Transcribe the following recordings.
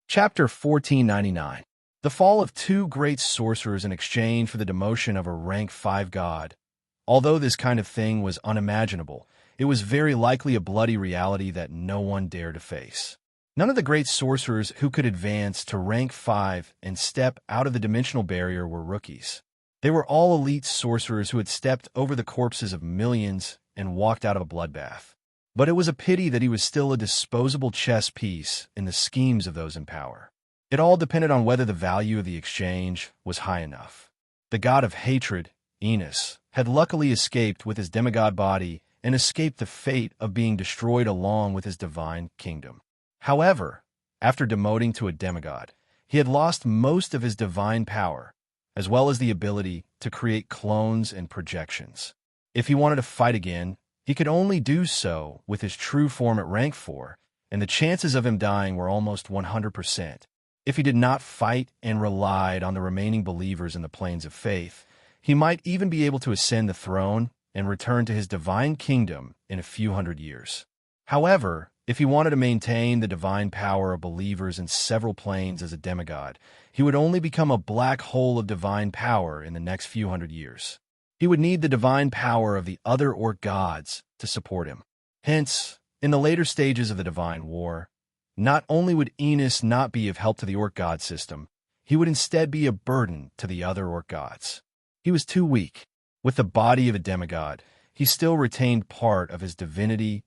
Chapter 1499. The fall of two great sorcerers in exchange for the demotion of a rank 5 god. Although this kind of thing was unimaginable, it was very likely a bloody reality that no one dared to face. None of the great sorcerers who could advance to rank 5 and step out of the dimensional barrier were rookies. They were all elite sorcerers who had stepped over the corpses of millions and walked out of a bloodbath. But it was a pity that he was still a disposable chess piece in the schemes of those in power. It all depended on whether the value of the exchange was high enough. The god of hatred, Enos, had luckily escaped with his demigod body and escaped the fate of being destroyed along with his divine kingdom. However, after demoting to a demigod, he had lost most of his divine power, as well as the ability to create clones and projections. If he wanted to fight again, he could only do so with his true form at rank 4, and the chances of him dying were almost 100%. If he did not fight and relied on the remaining believers in the planes of faith, he might even be able to ascend the throne and return to his divine kingdom in a few hundred years. However, if he wanted to maintain the divine power of believers in several planes as a demigod, he would only become a black hole of divine power in the next few hundred years. He would need the divine power of the other orc gods to support him. Hence, in the later stages of the divine war, not only would Enos not be of help to the orc god system, he would instead be a burden to the other orc gods. He was too weak. With the body of a demigod, he still retained part of his divinity,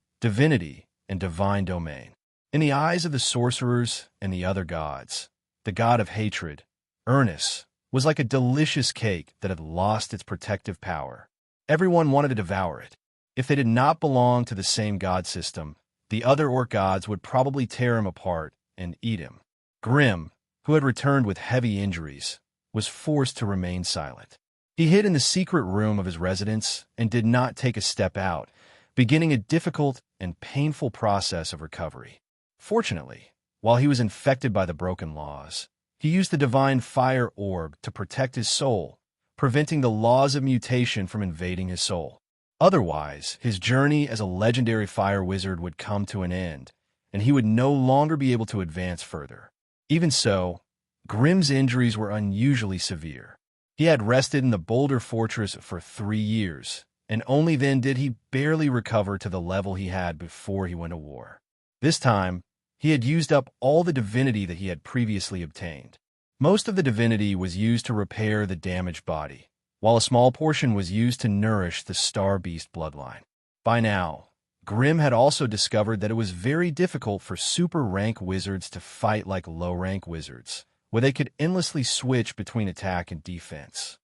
and divine domain. In the eyes of the sorcerers and the other gods, the god of hatred, Ernest, was like a delicious cake that had lost its protective power. Everyone wanted to devour it. If they did not belong to the same god system, the other orc gods would probably tear him apart and eat him. Grim, who had returned with heavy injuries, was forced to remain silent. He hid in the secret room of his residence and did not take a step out, beginning a difficult and painful process of recovery. Fortunately, while he was infected by the broken laws, he used the divine fire orb to protect his soul, preventing the laws of mutation from invading his soul. Otherwise, his journey as a legendary fire wizard would come to an end, and he would no longer be able to advance further. Even so, Grim's injuries were unusually severe. He had rested in the Boulder Fortress for 3 years, and only then did he barely recover to the level he had before he went to war. This time, he had used up all the divinity that he had previously obtained. Most of the divinity was used to repair the damaged body, while a small portion was used to nourish the Star Beast bloodline. By now, Grim had also discovered that it was very difficult for super-rank wizards to fight like low-rank wizards, where they could endlessly switch between attack and defense.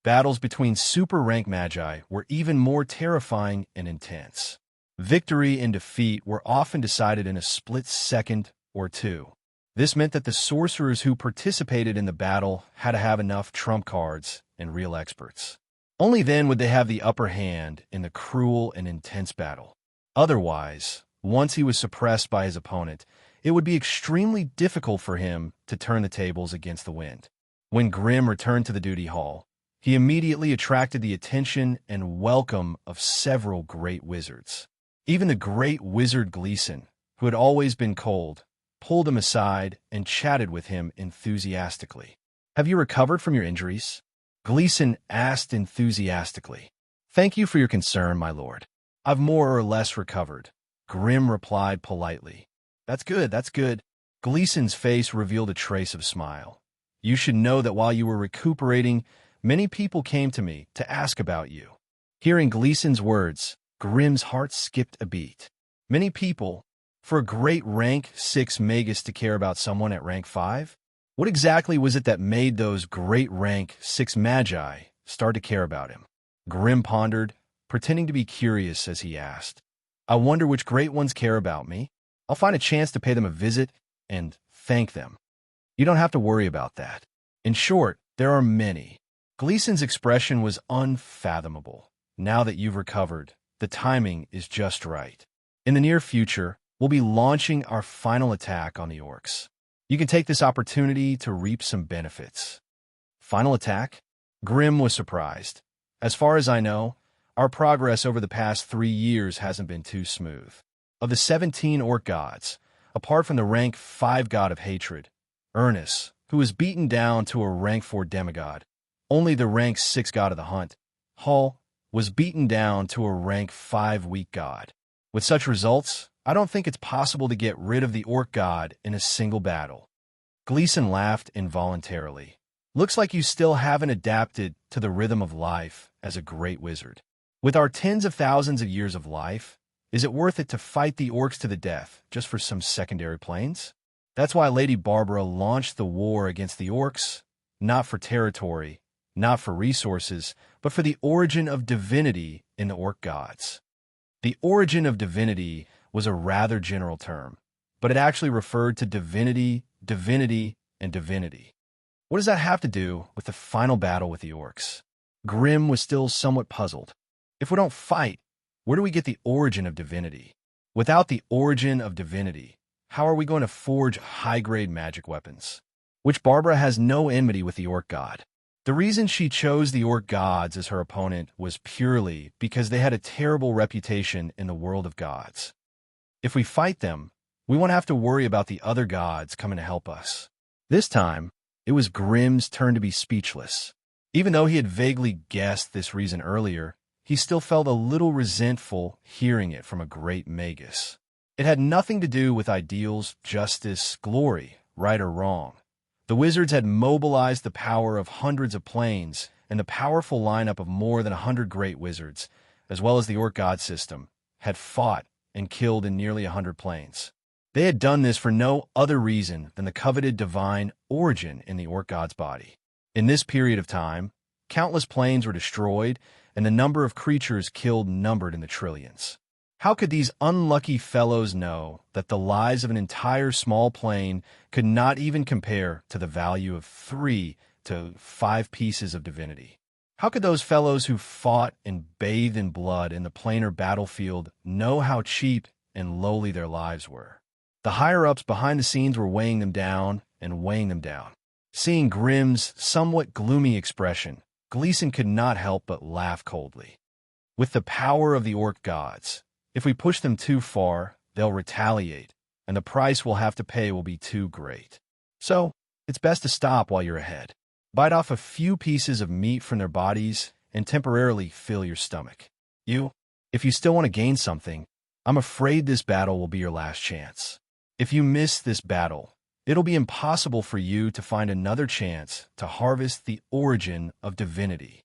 Battles between super-rank magi were even more terrifying and intense. Victory and defeat were often decided in a split second or two. This meant that the sorcerers who participated in the battle had to have enough trump cards and real experts. Only then would they have the upper hand in the cruel and intense battle. Otherwise, once he was suppressed by his opponent, it would be extremely difficult for him to turn the tables against the wind. When Grim returned to the duty hall, he immediately attracted the attention and welcome of several great wizards. Even the great wizard Gleason, who had always been cold, pulled him aside and chatted with him enthusiastically. "Have you recovered from your injuries?" Gleason asked enthusiastically. "Thank you for your concern, my lord. I've more or less recovered," Grim replied politely. That's good. Gleason's face revealed a trace of smile. "You should know that while you were recuperating, many people came to me to ask about you." Hearing Gleason's words, Grim's heart skipped a beat. Many people? For a great rank 6 magus to care about someone at rank 5? What exactly was it that made those great rank 6 magi start to care about him? Grim pondered, pretending to be curious as he asked. "I wonder which great ones care about me. I'll find a chance to pay them a visit and thank them." "You don't have to worry about that. In short, there are many." Gleason's expression was unfathomable. "Now that you've recovered, the timing is just right. In the near future, we'll be launching our final attack on the orcs. You can take this opportunity to reap some benefits." Final attack? Grim was surprised. As far as I know, our progress over the past 3 years hasn't been too smooth. Of the 17 orc gods, apart from the rank 5 god of hatred, Ernest, who was beaten down to a rank 4 demigod. Only the rank 6 god of the hunt, Hull, was beaten down to a rank 5 weak god. With such results, I don't think it's possible to get rid of the orc god in a single battle. Gleason laughed involuntarily. Looks like you still haven't adapted to the rhythm of life as a great wizard. With our tens of thousands of years of life, is it worth it to fight the orcs to the death just for some secondary planes? That's why Lady Barbara launched the war against the orcs, not for territory, not for resources, but for the origin of divinity in the orc gods. The origin of divinity was a rather general term, but it actually referred to divinity, and divinity. What does that have to do with the final battle with the orcs? Grimm was still somewhat puzzled. If we don't fight, where do we get the origin of divinity? Without the origin of divinity, how are we going to forge high-grade magic weapons? Which Barbara has no enmity with the orc god. The reason she chose the orc gods as her opponent was purely because they had a terrible reputation in the world of gods. If we fight them, we won't have to worry about the other gods coming to help us. This time, it was Grimm's turn to be speechless. Even though he had vaguely guessed this reason earlier, he still felt a little resentful hearing it from a great magus. It had nothing to do with ideals, justice, glory, right or wrong. The wizards had mobilized the power of hundreds of planes and the powerful lineup of more than 100 great wizards, as well as the orc god system, had fought and killed in nearly 100 planes. They had done this for no other reason than the coveted divine origin in the orc god's body. In this period of time, countless planes were destroyed, and the number of creatures killed numbered in the trillions. How could these unlucky fellows know that the lives of an entire small plane could not even compare to the value of 3 to 5 pieces of divinity? How could those fellows who fought and bathed in blood in the planar battlefield know how cheap and lowly their lives were? The higher-ups behind the scenes were weighing them down and weighing them down. Seeing Grimm's somewhat gloomy expression, Gleason could not help but laugh coldly. With the power of the orc gods, if we push them too far, they'll retaliate, and the price we'll have to pay will be too great. So, it's best to stop while you're ahead. Bite off a few pieces of meat from their bodies and temporarily fill your stomach. If you still want to gain something, I'm afraid this battle will be your last chance. If you miss this battle, it'll be impossible for you to find another chance to harvest the origin of divinity.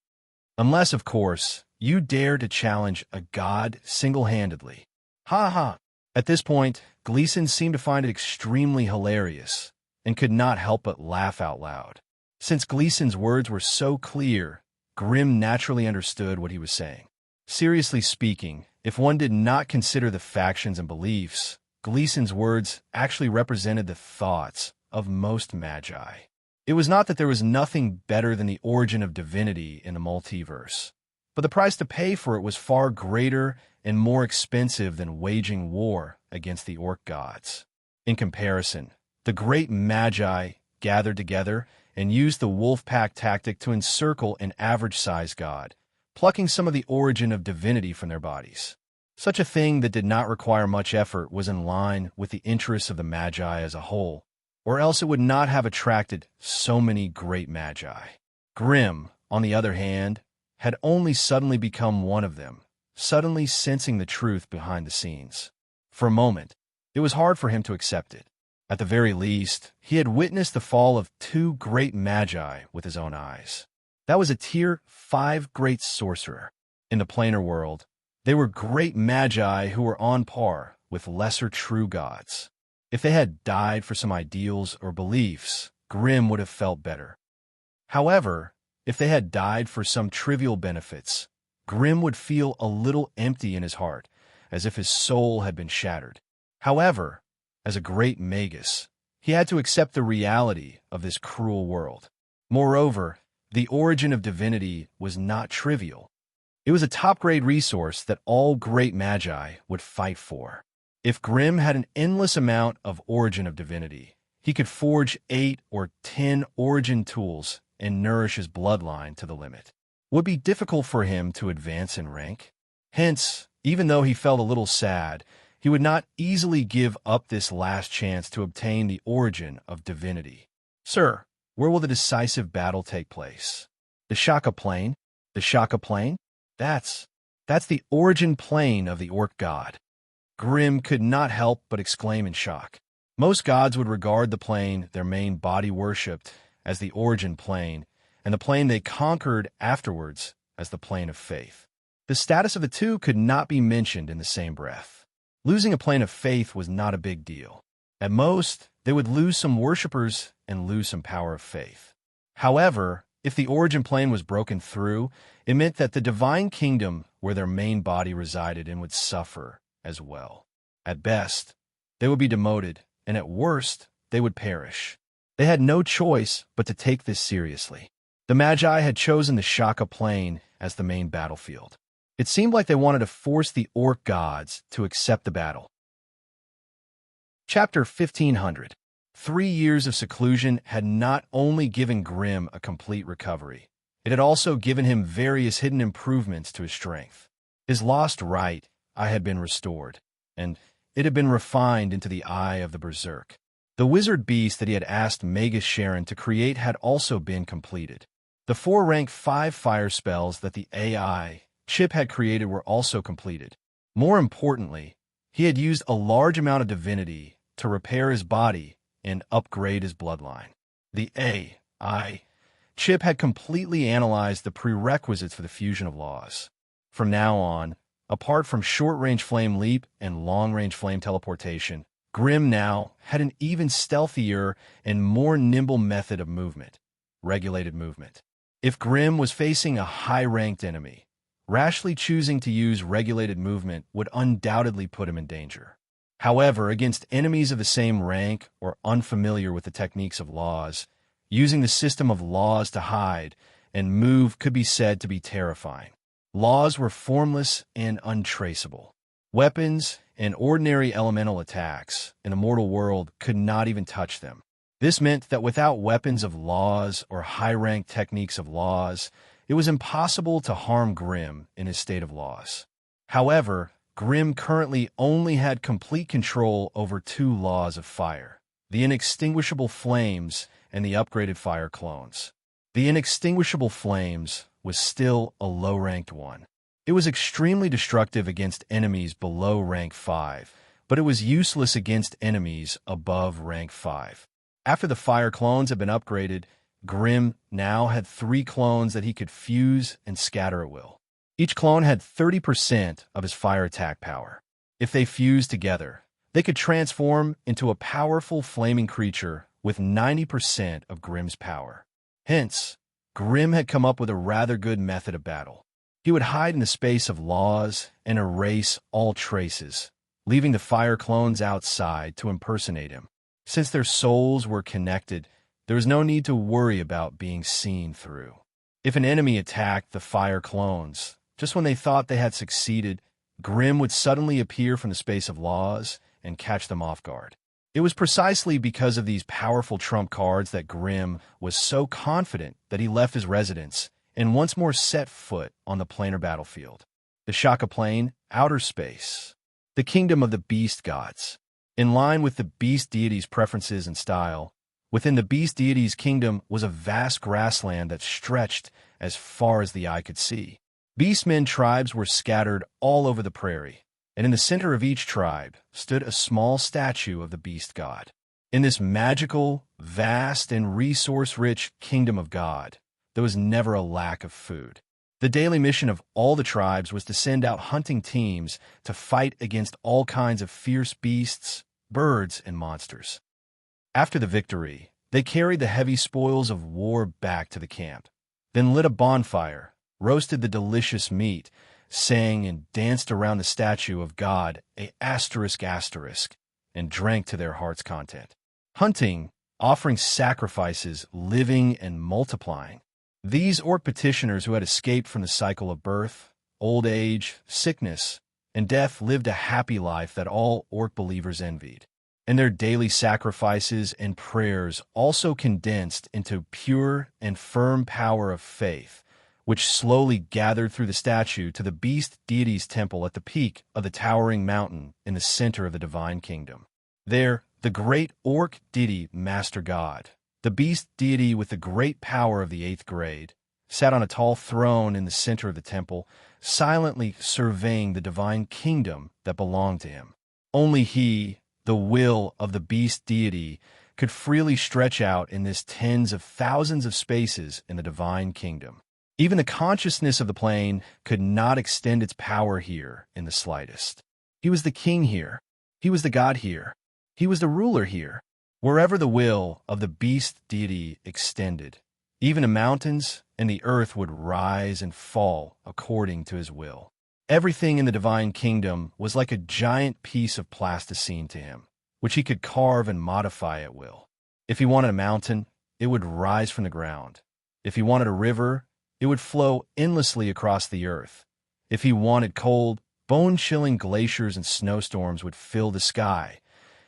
Unless, of course, you dare to challenge a god single-handedly. Ha ha! At this point, Gleason seemed to find it extremely hilarious and could not help but laugh out loud. Since Gleason's words were so clear, Grimm naturally understood what he was saying. Seriously speaking, if one did not consider the factions and beliefs, Gleason's words actually represented the thoughts of most magi. It was not that there was nothing better than the origin of divinity in the multiverse, but the price to pay for it was far greater and more expensive than waging war against the orc gods. In comparison, the great magi gathered together and used the wolf pack tactic to encircle an average-sized god, plucking some of the origin of divinity from their bodies. Such a thing that did not require much effort was in line with the interests of the magi as a whole, or else it would not have attracted so many great magi. Grimm, on the other hand, had only suddenly become one of them, suddenly sensing the truth behind the scenes. For a moment, it was hard for him to accept it. At the very least, he had witnessed the fall of 2 great magi with his own eyes. That was a tier 5 great sorcerer. In the planar world, they were great magi who were on par with lesser true gods. If they had died for some ideals or beliefs, Grimm would have felt better. However, if they had died for some trivial benefits, Grimm would feel a little empty in his heart, as if his soul had been shattered. However, as a great magus, he had to accept the reality of this cruel world. Moreover, the origin of divinity was not trivial. It was a top-grade resource that all great magi would fight for. If Grimm had an endless amount of origin of divinity, he could forge 8 or 10 origin tools and nourish his bloodline to the limit. It would be difficult for him to advance in rank. Hence, even though he felt a little sad, He would not easily give up this last chance to obtain the origin of divinity. Sir, where will the decisive battle take place? The Shaka Plain? The Shaka Plain? That's the origin plane of the orc god. Grimm could not help but exclaim in shock. Most gods would regard the plane their main body worshipped as the origin plane, and the plane they conquered afterwards as the plane of faith. The status of the two could not be mentioned in the same breath. Losing a plane of faith was not a big deal. At most, they would lose some worshippers and lose some power of faith. However, if the origin plane was broken through, it meant that the divine kingdom where their main body resided in would suffer as well. At best, they would be demoted, and at worst, they would perish. They had no choice but to take this seriously. The Magi had chosen the Shaka Plain as the main battlefield. It seemed like they wanted to force the orc gods to accept the battle. Chapter 1500. 3 years of seclusion had not only given Grimm a complete recovery, it had also given him various hidden improvements to his strength. His lost right eye had been restored, and it had been refined into the eye of the berserk. The wizard beast that he had asked Magus Sharon to create had also been completed. The 4 rank 5 fire spells that the AI Chip had created were also completed. More importantly, he had used a large amount of divinity to repair his body and upgrade his bloodline. The AI Chip had completely analyzed the prerequisites for the fusion of laws. From now on, apart from short-range flame leap and long-range flame teleportation, Grimm now had an even stealthier and more nimble method of movement, regulated movement. If Grimm was facing a high-ranked enemy, rashly choosing to use regulated movement would undoubtedly put him in danger. However, against enemies of the same rank or unfamiliar with the techniques of laws, using the system of laws to hide and move could be said to be terrifying. Laws were formless and untraceable. Weapons and ordinary elemental attacks in the mortal world could not even touch them. This meant that without weapons of laws or high-ranked techniques of laws, it was impossible to harm Grimm in his state of laws. However, Grimm currently only had complete control over 2 laws of fire, the inextinguishable flames and the upgraded fire clones. The inextinguishable flames was still a low-ranked one. It was extremely destructive against enemies below rank 5, but it was useless against enemies above rank 5. After the fire clones had been upgraded, Grimm now had 3 clones that he could fuse and scatter at will. Each clone had 30% of his fire attack power. If they fused together, they could transform into a powerful flaming creature with 90% of Grimm's power. Hence, Grimm had come up with a rather good method of battle. He would hide in the space of laws and erase all traces, leaving the fire clones outside to impersonate him. Since their souls were connected, there was no need to worry about being seen through. If an enemy attacked the fire clones, just when they thought they had succeeded, Grimm would suddenly appear from the space of laws and catch them off guard. It was precisely because of these powerful trump cards that Grimm was so confident that he left his residence and once more set foot on the planar battlefield. The Shaka Plain, outer space, the kingdom of the beast gods. In line with the beast deity's preferences and style, within the beast deity's kingdom was a vast grassland that stretched as far as the eye could see. Beastmen tribes were scattered all over the prairie, and in the center of each tribe stood a small statue of the beast god. In this magical, vast, and resource-rich kingdom of God, there was never a lack of food. The daily mission of all the tribes was to send out hunting teams to fight against all kinds of fierce beasts, birds, and monsters. After the victory, they carried the heavy spoils of war back to the camp, then lit a bonfire, roasted the delicious meat, sang and danced around the statue of God, a asterisk, and drank to their heart's content. Hunting, offering sacrifices, living and multiplying. These orc petitioners who had escaped from the cycle of birth, old age, sickness, and death lived a happy life that all orc believers envied. And their daily sacrifices and prayers also condensed into pure and firm power of faith, which slowly gathered through the statue to the beast deity's temple at the peak of the towering mountain in the center of the divine kingdom. There, the great orc deity Master God, the beast deity with the great power of the 8th grade, sat on a tall throne in the center of the temple, silently surveying the divine kingdom that belonged to him. Only he, the will of the beast deity, could freely stretch out in this tens of thousands of spaces in the divine kingdom. Even the consciousness of the plane could not extend its power here in the slightest. He was the king here. He was the god here. He was the ruler here. Wherever the will of the beast deity extended, even the mountains and the earth would rise and fall according to his will. Everything in the divine kingdom was like a giant piece of plasticine to him, which he could carve and modify at will. If he wanted a mountain, it would rise from the ground. If he wanted a river, it would flow endlessly across the earth. If he wanted cold, bone-chilling glaciers and snowstorms would fill the sky.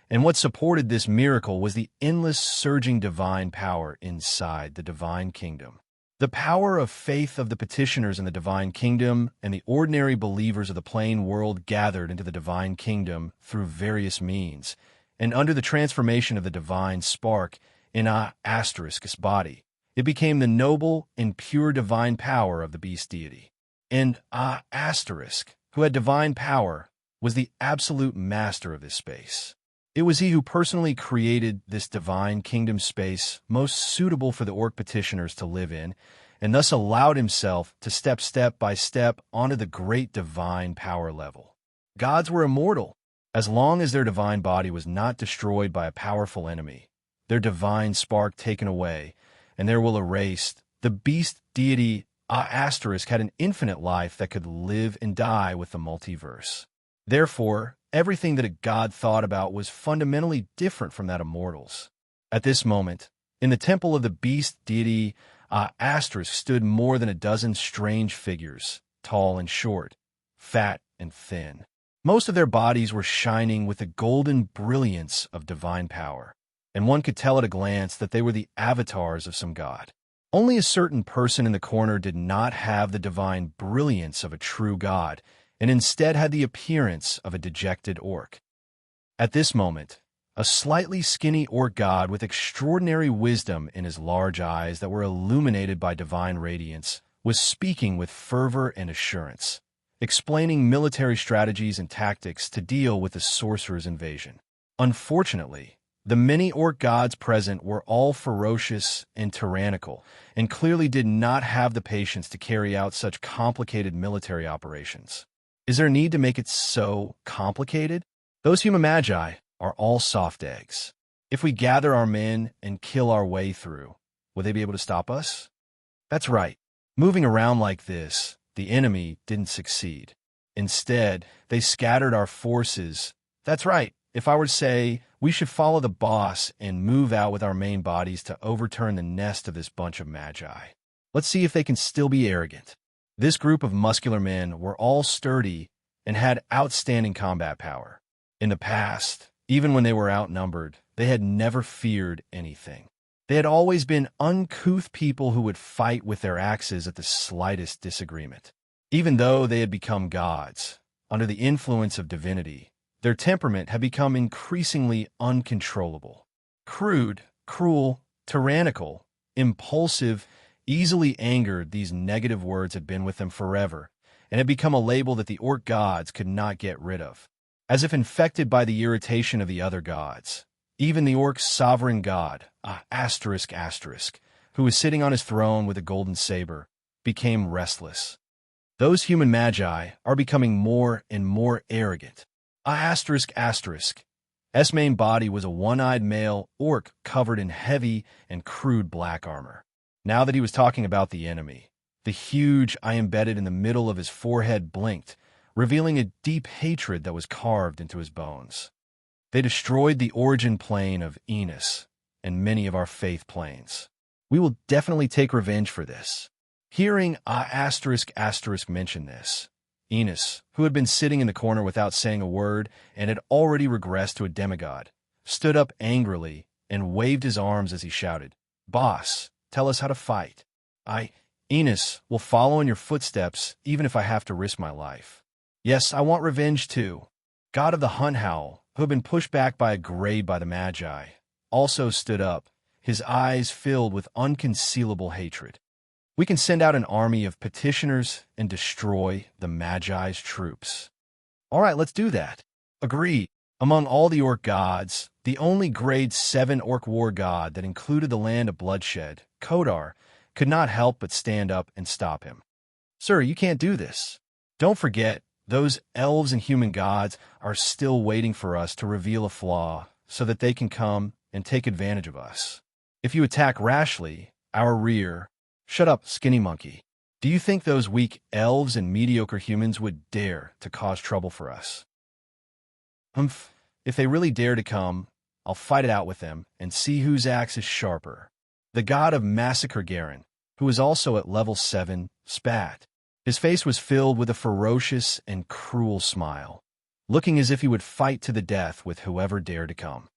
And what supported this miracle was the endless surging divine power inside the divine kingdom. The power of faith of the petitioners in the divine kingdom and the ordinary believers of the plain world gathered into the divine kingdom through various means, and under the transformation of the divine spark in Asterisk's body, it became the noble and pure divine power of the beast deity. And Asterisk, who had divine power, was the absolute master of this space. It was he who personally created this divine kingdom space most suitable for the orc petitioners to live in, and thus allowed himself to step by step onto the great divine power level. Gods were immortal, as long as their divine body was not destroyed by a powerful enemy, their divine spark taken away, and their will erased. The beast deity Asterisk had an infinite life that could live and die with the multiverse. Therefore, everything that a god thought about was fundamentally different from that of mortals. At this moment, in the temple of the beast deity Asterisk stood more than a dozen strange figures, tall and short, fat and thin. Most of their bodies were shining with the golden brilliance of divine power, and one could tell at a glance that they were the avatars of some god. Only a certain person in the corner did not have the divine brilliance of a true god, and instead had the appearance of a dejected orc. At this moment, a slightly skinny orc god with extraordinary wisdom in his large eyes that were illuminated by divine radiance was speaking with fervor and assurance, explaining military strategies and tactics to deal with the sorcerer's invasion. Unfortunately, the many orc gods present were all ferocious and tyrannical, and clearly did not have the patience to carry out such complicated military operations. Is there need to make it so complicated? Those human magi are all soft eggs. If we gather our men and kill our way through, will they be able to stop us? That's right. Moving around like this, the enemy didn't succeed. Instead, they scattered our forces. That's right. If I were to say, we should follow the boss and move out with our main bodies to overturn the nest of this bunch of magi. Let's see if they can still be arrogant. This group of muscular men were all sturdy and had outstanding combat power. In the past, even when they were outnumbered, they had never feared anything. They had always been uncouth people who would fight with their axes at the slightest disagreement. Even though they had become gods, under the influence of divinity, their temperament had become increasingly uncontrollable. Crude, cruel, tyrannical, impulsive, easily angered, these negative words had been with them forever, and had become a label that the orc gods could not get rid of. As if infected by the irritation of the other gods, even the orc's sovereign god, Asterisk, who was sitting on his throne with a golden saber, became restless. Those human magi are becoming more and more arrogant. Asterisk. S' main body was a one-eyed male orc covered in heavy and crude black armor. Now that he was talking about the enemy, the huge eye embedded in the middle of his forehead blinked, revealing a deep hatred that was carved into his bones. They destroyed the origin plane of Enos and many of our faith planes. We will definitely take revenge for this. Hearing Asterisk mention this, Enos, who had been sitting in the corner without saying a word and had already regressed to a demigod, stood up angrily and waved his arms as he shouted, "Boss, tell us how to fight." Enos will follow in your footsteps even if I have to risk my life. Yes, I want revenge too. God of the hunt howl, who had been pushed back by a grade by the Magi, also stood up, his eyes filled with unconcealable hatred. We can send out an army of petitioners and destroy the Magi's troops. All right, let's do that. Agreed. Among all the orc gods, the only grade 7 orc war god that included the land of bloodshed, Kodar, could not help but stand up and stop him. Sir, you can't do this. Don't forget, those elves and human gods are still waiting for us to reveal a flaw so that they can come and take advantage of us. If you attack rashly, our rear— Shut up, skinny monkey. Do you think those weak elves and mediocre humans would dare to cause trouble for us? If they really dare to come, I'll fight it out with them and see whose axe is sharper. The god of massacre Garen, who was also at level 7, spat. His face was filled with a ferocious and cruel smile, looking as if he would fight to the death with whoever dared to come.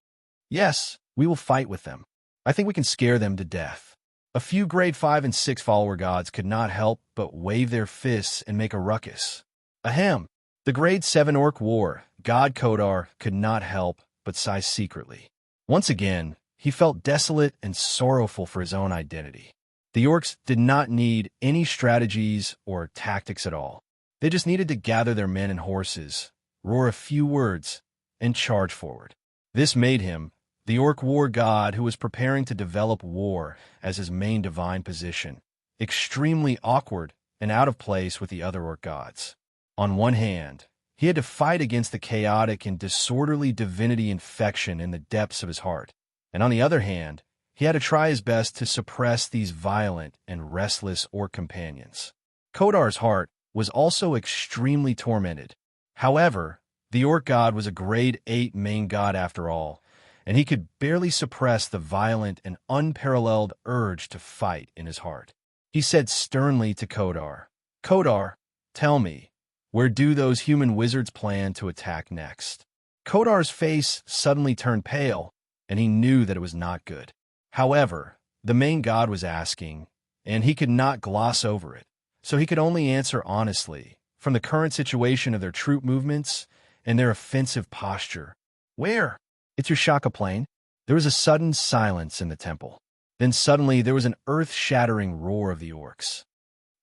Yes, we will fight with them. I think we can scare them to death. A few grade 5 and 6 follower gods could not help but wave their fists and make a ruckus. Ahem! The grade 7 orc war god Kodar could not help but sigh secretly. Once again, he felt desolate and sorrowful for his own identity. The orcs did not need any strategies or tactics at all. They just needed to gather their men and horses, roar a few words, and charge forward. This made him the orc war god who was preparing to develop war as his main divine position, extremely awkward and out of place with the other orc gods. On one hand, he had to fight against the chaotic and disorderly divinity infection in the depths of his heart, and on the other hand, he had to try his best to suppress these violent and restless orc companions. Kodar's heart was also extremely tormented. However, the orc god was a grade 8 main god after all, and he could barely suppress the violent and unparalleled urge to fight in his heart. He said sternly to Kodar, "Kodar, tell me, where do those human wizards plan to attack next?" Kodar's face suddenly turned pale, and he knew that it was not good. However, the main god was asking, and he could not gloss over it, so he could only answer honestly, from the current situation of their troop movements and their offensive posture. "Where?" "It's your Shaka Plain." There was a sudden silence in the temple. Then suddenly there was an earth-shattering roar of the orcs.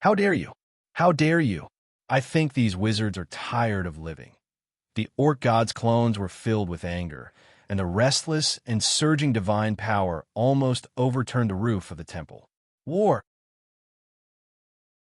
"How dare you? How dare you? I think these wizards are tired of living." The orc gods' clones were filled with anger, and the restless and surging divine power almost overturned the roof of the temple. War.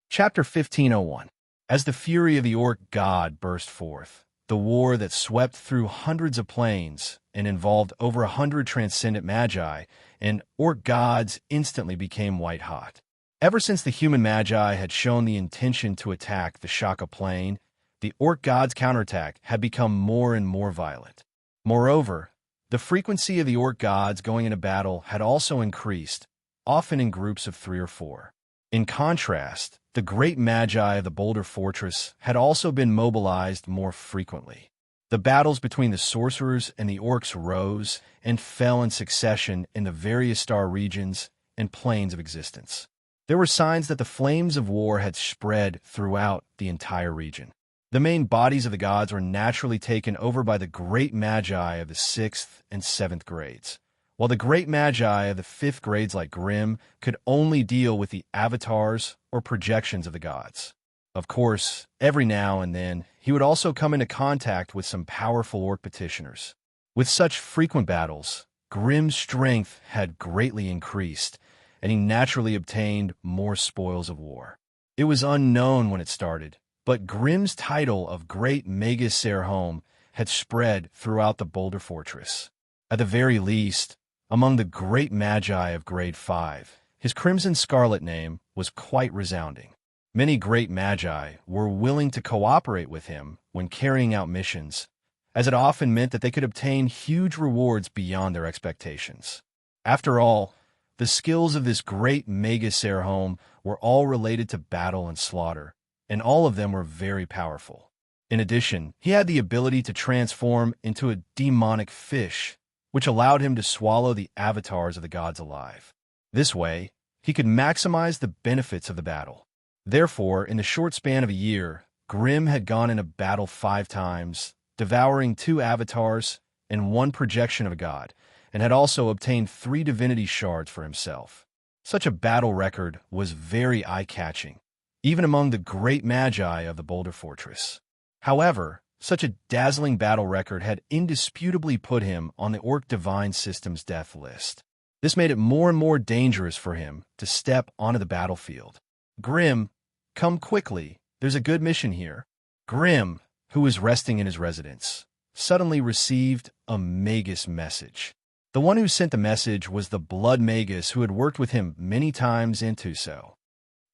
Chapter 1501. As the fury of the orc god burst forth, the war that swept through hundreds of planes and involved over 100 transcendent magi, and orc gods instantly became white-hot. Ever since the human magi had shown the intention to attack the Shaka Plain, the orc gods' counterattack had become more and more violent. Moreover, the frequency of the orc gods going into battle had also increased, often in groups of 3 or 4. In contrast, the great magi of the Boulder Fortress had also been mobilized more frequently. The battles between the sorcerers and the orcs rose and fell in succession in the various star regions and planes of existence. There were signs that the flames of war had spread throughout the entire region. The main bodies of the gods were naturally taken over by the great magi of the 6th and 7th grades, while the great magi of the 5th grades like Grimm could only deal with the avatars or projections of the gods. Of course, every now and then, he would also come into contact with some powerful orc petitioners. With such frequent battles, Grimm's strength had greatly increased, and he naturally obtained more spoils of war. It was unknown when it started, but Grimm's title of Great Magus Serhome had spread throughout the Boulder Fortress. At the very least, among the great magi of grade 5, his crimson scarlet name was quite resounding. Many great magi were willing to cooperate with him when carrying out missions, as it often meant that they could obtain huge rewards beyond their expectations. After all, the skills of this great Magus Serhome were all related to battle and slaughter, and all of them were very powerful. In addition, he had the ability to transform into a demonic fish, which allowed him to swallow the avatars of the gods alive. This way, he could maximize the benefits of the battle. Therefore, in the short span of a year, Grimm had gone into battle 5 times, devouring 2 avatars and 1 projection of a god, and had also obtained 3 divinity shards for himself. Such a battle record was very eye-catching, even among the great magi of the Boulder Fortress. However, such a dazzling battle record had indisputably put him on the Orc Divine System's death list. This made it more and more dangerous for him to step onto the battlefield. Grimm, come quickly, there's a good mission here. Grimm, who was resting in his residence, suddenly received a Magus message. The one who sent the message was the Blood Magus who had worked with him many times in Tuso.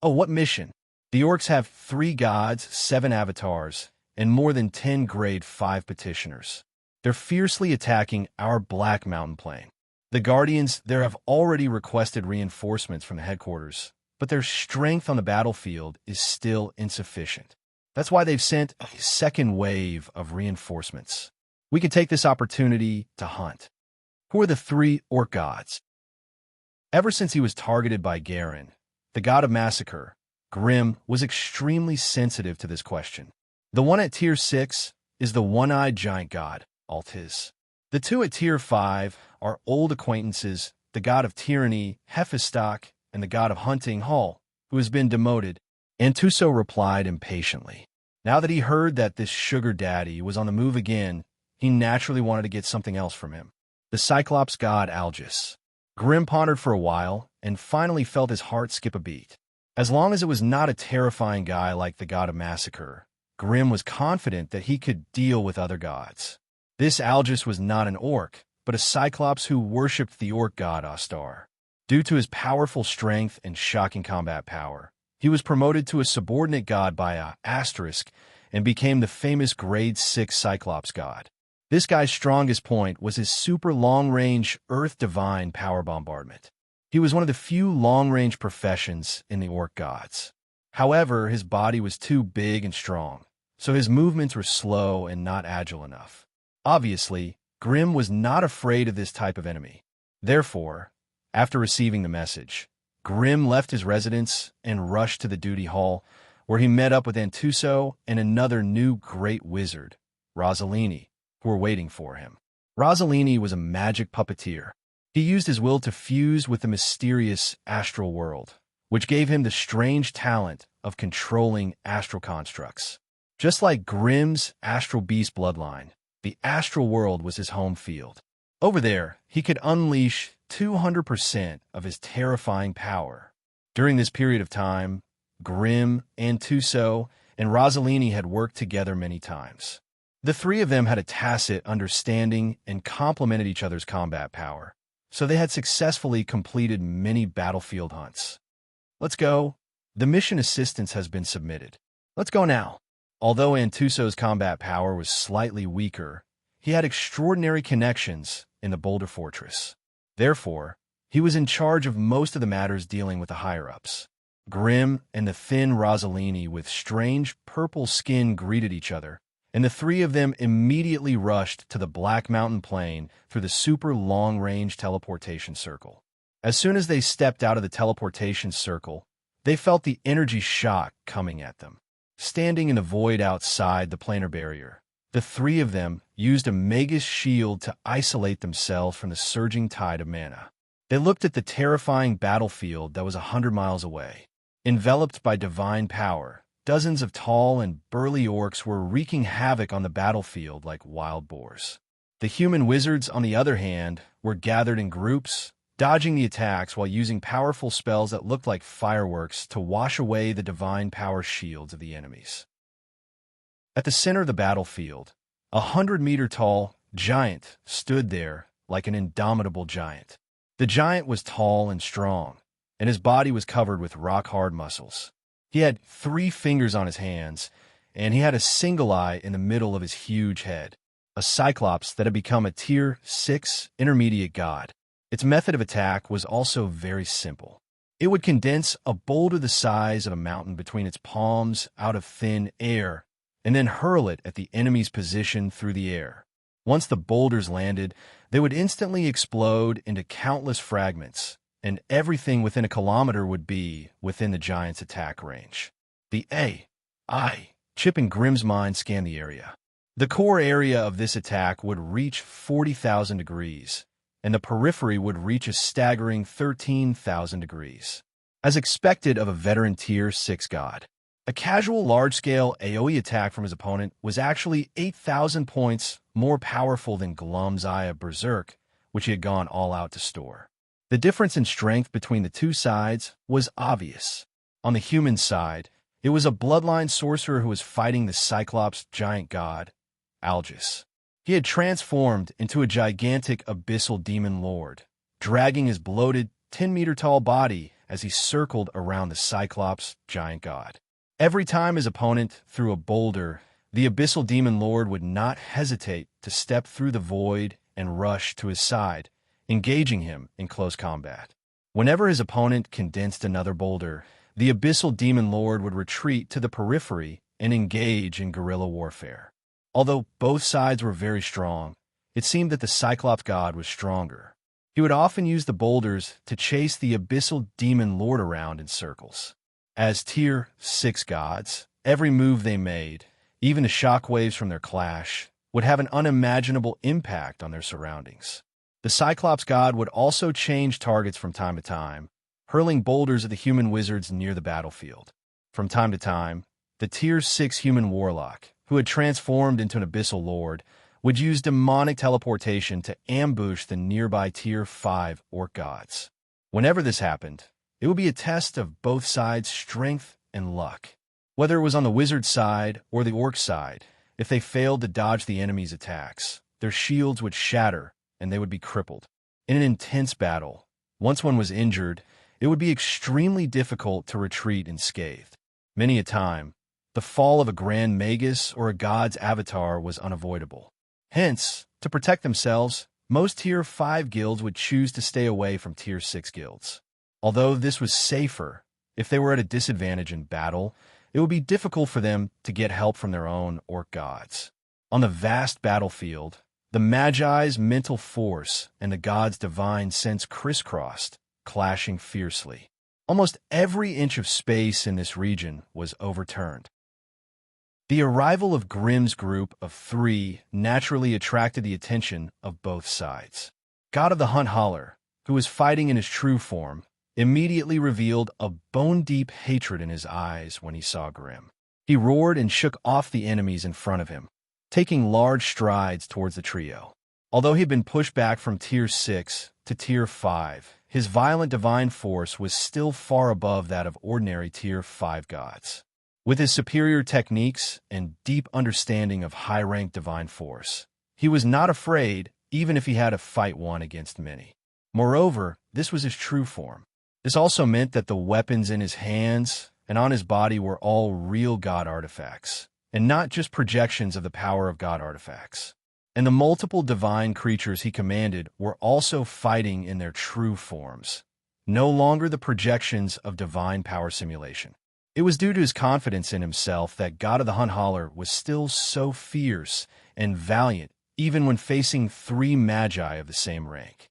Oh, what mission? The Orcs have 3 gods, 7 avatars, and more than 10 grade 5 petitioners. They're fiercely attacking our Black Mountain Plain. The Guardians there have already requested reinforcements from the headquarters, but their strength on the battlefield is still insufficient. That's why they've sent a second wave of reinforcements. We can take this opportunity to hunt. Who are the 3 Orc gods? Ever since he was targeted by Garen, the god of massacre, Grimm was extremely sensitive to this question. The one at Tier 6 is the one-eyed giant god, Altiz. The 2 at Tier 5 are old acquaintances, the god of tyranny, Hephaestus, and the god of hunting, Hall, who has been demoted. Antuso replied impatiently. Now that he heard that this sugar daddy was on the move again, he naturally wanted to get something else from him. The Cyclops god Algis. Grimm pondered for a while and finally felt his heart skip a beat. As long as it was not a terrifying guy like the god of massacre, Grimm was confident that he could deal with other gods. This Algis was not an orc, but a Cyclops who worshipped the orc god Ostar. Due to his powerful strength and shocking combat power, he was promoted to a subordinate god by a asterisk and became the famous grade 6 Cyclops god. This guy's strongest point was his super long-range Earth Divine power bombardment. He was one of the few long-range professions in the Orc gods. However, his body was too big and strong, so his movements were slow and not agile enough. Obviously, Grimm was not afraid of this type of enemy. Therefore, after receiving the message, Grimm left his residence and rushed to the duty hall, where he met up with Antuso and another new great wizard, Rosalini, who were waiting for him. Rosalini was a magic puppeteer. He used his will to fuse with the mysterious astral world, which gave him the strange talent of controlling astral constructs. Just like Grimm's astral beast bloodline, the astral world was his home field. Over there, he could unleash 200% of his terrifying power. During this period of time, Grimm, Antuso, and Rosalini had worked together many times. The 3 of them had a tacit understanding and complemented each other's combat power, so they had successfully completed many battlefield hunts. Let's go. The mission assistance has been submitted. Let's go now. Although Antuso's combat power was slightly weaker, he had extraordinary connections in the Boulder Fortress. Therefore, he was in charge of most of the matters dealing with the higher-ups. Grimm and the thin Rosalini with strange purple skin greeted each other, and the 3 of them immediately rushed to the Black Mountain Plain through the super long-range teleportation circle. As soon as they stepped out of the teleportation circle, they felt the energy shock coming at them. Standing in the void outside the planar barrier, the 3 of them used a Magus shield to isolate themselves from the surging tide of mana. They looked at the terrifying battlefield that was 100 miles away. Enveloped by divine power, dozens of tall and burly orcs were wreaking havoc on the battlefield like wild boars. The human wizards, on the other hand, were gathered in groups, dodging the attacks while using powerful spells that looked like fireworks to wash away the divine power shields of the enemies. At the center of the battlefield, a 100-meter-tall giant stood there like an indomitable giant. The giant was tall and strong, and his body was covered with rock-hard muscles. He had 3 fingers on his hands, and he had a single eye in the middle of his huge head, a cyclops that had become a Tier 6 intermediate god. Its method of attack was also very simple. It would condense a boulder the size of a mountain between its palms out of thin air, and then hurl it at the enemy's position through the air. Once the boulders landed, they would instantly explode into countless fragments, and everything within a kilometer would be within the giant's attack range. The AI chip in Grimm's mind scanned the area. The core area of this attack would reach 40,000 degrees, and the periphery would reach a staggering 13,000 degrees. As expected of a veteran Tier 6 god, a casual large-scale AoE attack from his opponent was actually 8,000 points more powerful than Glum's Eye of Berserk, which he had gone all out to store. The difference in strength between the two sides was obvious. On the human side, it was a bloodline sorcerer who was fighting the Cyclops giant god, Algis. He had transformed into a gigantic abyssal demon lord, dragging his bloated 10-meter-tall body as he circled around the Cyclops giant god. Every time his opponent threw a boulder, the abyssal demon lord would not hesitate to step through the void and rush to his side, engaging him in close combat. Whenever his opponent condensed another boulder, the abyssal demon lord would retreat to the periphery and engage in guerrilla warfare. Although both sides were very strong, it seemed that the Cyclops god was stronger. He would often use the boulders to chase the abyssal demon lord around in circles. As Tier 6 gods, every move they made, even the shockwaves from their clash, would have an unimaginable impact on their surroundings. The Cyclops god would also change targets from time to time, hurling boulders at the human wizards near the battlefield. From time to time, the Tier 6 human warlock, who had transformed into an abyssal lord, would use demonic teleportation to ambush the nearby Tier 5 orc gods. Whenever this happened, it would be a test of both sides' strength and luck. Whether it was on the wizard side or the orc side, if they failed to dodge the enemy's attacks, their shields would shatter and they would be crippled. In an intense battle, once one was injured, it would be extremely difficult to retreat unscathed. Many a time, the fall of a grand magus or a god's avatar was unavoidable. Hence, to protect themselves, most Tier 5 guilds would choose to stay away from Tier 6 guilds. Although this was safer, if they were at a disadvantage in battle, it would be difficult for them to get help from their own orc gods. On the vast battlefield, the Magi's mental force and the gods' divine sense crisscrossed, clashing fiercely. Almost every inch of space in this region was overturned. The arrival of Grimm's group of 3 naturally attracted the attention of both sides. God of the Hunt Holler, who was fighting in his true form, immediately revealed a bone-deep hatred in his eyes when he saw Grimm. He roared and shook off the enemies in front of him, taking large strides towards the trio. Although he had been pushed back from Tier 6 to Tier 5, his violent divine force was still far above that of ordinary Tier 5 gods. With his superior techniques and deep understanding of high-ranked divine force, he was not afraid even if he had to fight one against many. Moreover, this was his true form. This also meant that the weapons in his hands and on his body were all real god artifacts, and not just projections of the power of god artifacts. And the multiple divine creatures he commanded were also fighting in their true forms, no longer the projections of divine power simulation. It was due to his confidence in himself that God of the Hunt Holler was still so fierce and valiant even when facing 3 magi of the same rank.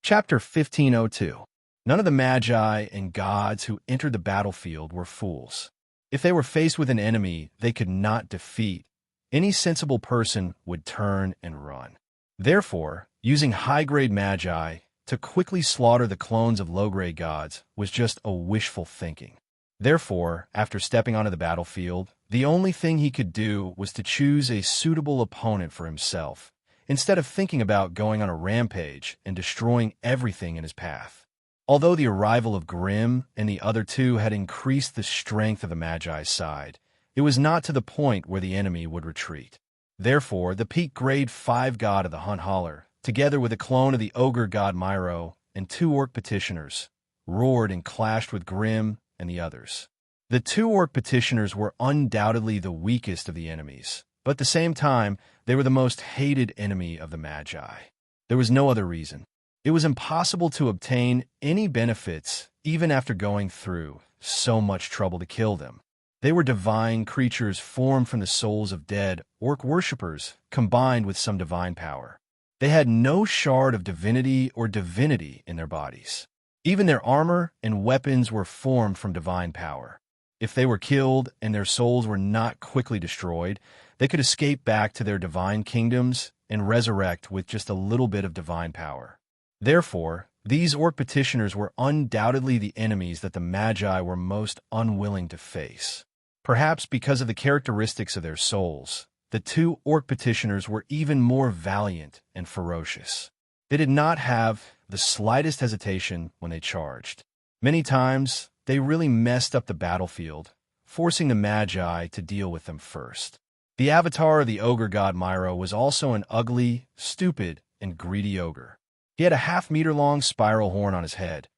Chapter 1502. None of the magi and gods who entered the battlefield were fools. If they were faced with an enemy they could not defeat, any sensible person would turn and run. Therefore, using high-grade magi to quickly slaughter the clones of low-grade gods was just a wishful thinking. Therefore, after stepping onto the battlefield, the only thing he could do was to choose a suitable opponent for himself, instead of thinking about going on a rampage and destroying everything in his path. Although the arrival of Grimm and the other 2 had increased the strength of the Magi's side, it was not to the point where the enemy would retreat. Therefore, the peak grade 5 god of the Hunt Holler, together with a clone of the ogre god Myro and 2 orc petitioners, roared and clashed with Grimm and the others. The 2 orc petitioners were undoubtedly the weakest of the enemies, but at the same time, they were the most hated enemy of the Magi. There was no other reason. It was impossible to obtain any benefits even after going through so much trouble to kill them. They were divine creatures formed from the souls of dead orc worshippers combined with some divine power. They had no shard of divinity or divinity in their bodies. Even their armor and weapons were formed from divine power. If they were killed and their souls were not quickly destroyed, they could escape back to their divine kingdoms and resurrect with just a little bit of divine power. Therefore, these orc petitioners were undoubtedly the enemies that the Magi were most unwilling to face. Perhaps because of the characteristics of their souls, the two orc petitioners were even more valiant and ferocious. They did not have the slightest hesitation when they charged. Many times, they really messed up the battlefield, forcing the Magi to deal with them first. The avatar of the ogre god Myro was also an ugly, stupid, and greedy ogre. He had a half-meter-long spiral horn on his head,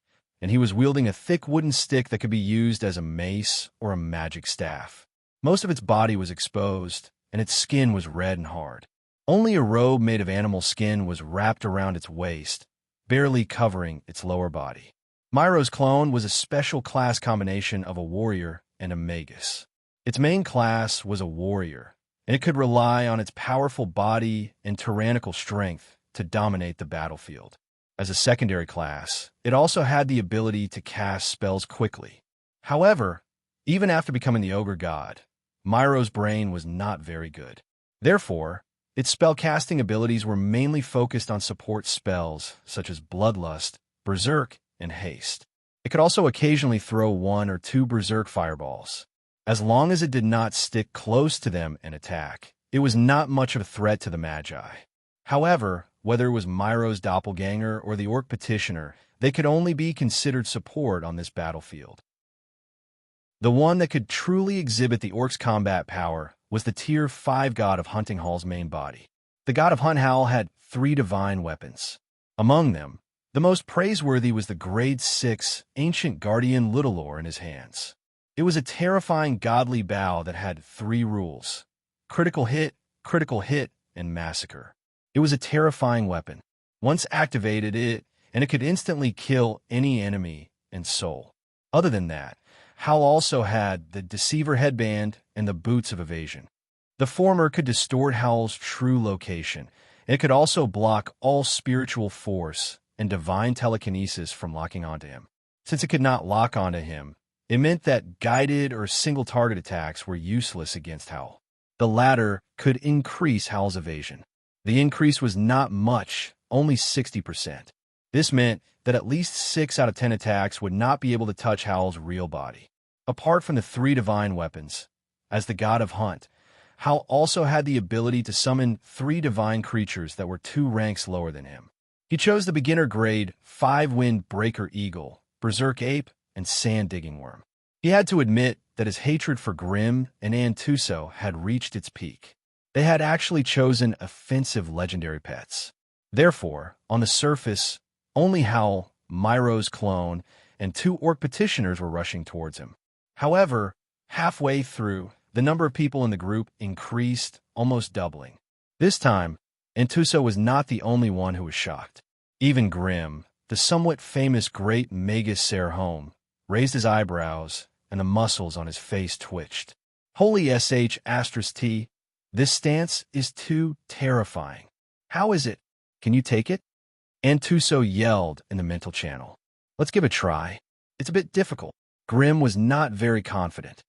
and he was wielding a thick wooden stick that could be used as a mace or a magic staff. Most of its body was exposed, and its skin was red and hard. Only a robe made of animal skin was wrapped around its waist, barely covering its lower body. Myro's clone was a special class combination of a warrior and a magus. Its main class was a warrior, and it could rely on its powerful body and tyrannical strength to dominate the battlefield. As a secondary class, it also had the ability to cast spells quickly. However, even after becoming the ogre god, Myro's brain was not very good. Therefore, its spellcasting abilities were mainly focused on support spells such as Bloodlust, Berserk, and Haste. It could also occasionally throw 1 or 2 Berserk fireballs. As long as it did not stick close to them and attack, it was not much of a threat to the Magi. However, whether it was Myro's doppelganger or the orc petitioner, they could only be considered support on this battlefield. The one that could truly exhibit the orc's combat power was the Tier 5 god of Hunting Hall's main body. The god of Hunt Howl had 3 divine weapons. Among them, the most praiseworthy was the Grade 6 Ancient Guardian Littlelore in his hands. It was a terrifying godly bow that had 3 rules: critical hit, and massacre. It was a terrifying weapon. Once activated and it could instantly kill any enemy and soul. Other than that, Howl also had the Deceiver Headband and the Boots of Evasion. The former could distort Howl's true location, and it could also block all spiritual force and divine telekinesis from locking onto him. Since it could not lock onto him, it meant that guided or single-target attacks were useless against Howl. The latter could increase Howl's evasion. The increase was not much, only 60%. This meant that at least 6 out of 10 attacks would not be able to touch Howl's real body. Apart from the 3 divine weapons, as the god of Hunt, Howl also had the ability to summon 3 divine creatures that were 2 ranks lower than him. He chose the beginner grade 5-wind Breaker Eagle, Berserk Ape, and Sand Digging Worm. He had to admit that his hatred for Grimm and Antuso had reached its peak. They had actually chosen offensive legendary pets. Therefore, on the surface, only Howl, Myro's clone, and 2 orc petitioners were rushing towards him. However, halfway through, the number of people in the group increased, almost doubling. This time, Antuso was not the only one who was shocked. Even Grimm, the somewhat famous great Magus Serhome, raised his eyebrows, and the muscles on his face twitched. Holy sh*T, this stance is too terrifying. How is it? Can you take it? Antuso yelled in the mental channel. Let's give it a try. It's a bit difficult. Grimm was not very confident.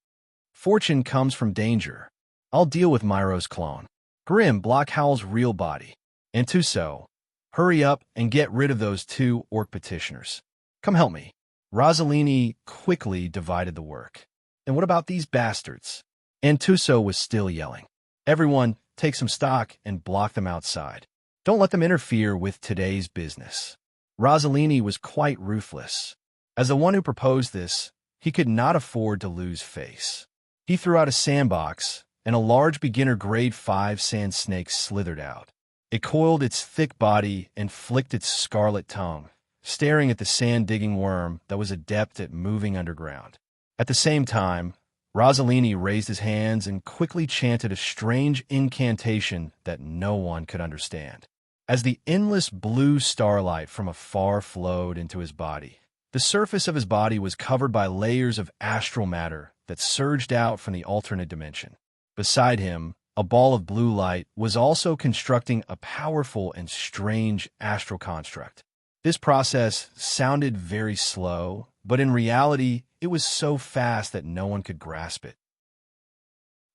Fortune comes from danger. I'll deal with Myro's clone. Grimm, block Howl's real body. Antuso, hurry up and get rid of those 2 orc petitioners. Come help me. Rosalini quickly divided the work. And what about these bastards? Antuso was still yelling. Everyone, take some stock and block them outside. Don't let them interfere with today's business. Rosalini was quite ruthless. As the one who proposed this, he could not afford to lose face. He threw out a sandbox, and a large beginner grade 5 sand snake slithered out. It coiled its thick body and flicked its scarlet tongue, staring at the sand-digging worm that was adept at moving underground. At the same time, Rosalini raised his hands and quickly chanted a strange incantation that no one could understand. As the endless blue starlight from afar flowed into his body, the surface of his body was covered by layers of astral matter that surged out from the alternate dimension. Beside him, a ball of blue light, was also constructing a powerful and strange astral construct. This process sounded very slow, but in reality, it was so fast that no one could grasp it.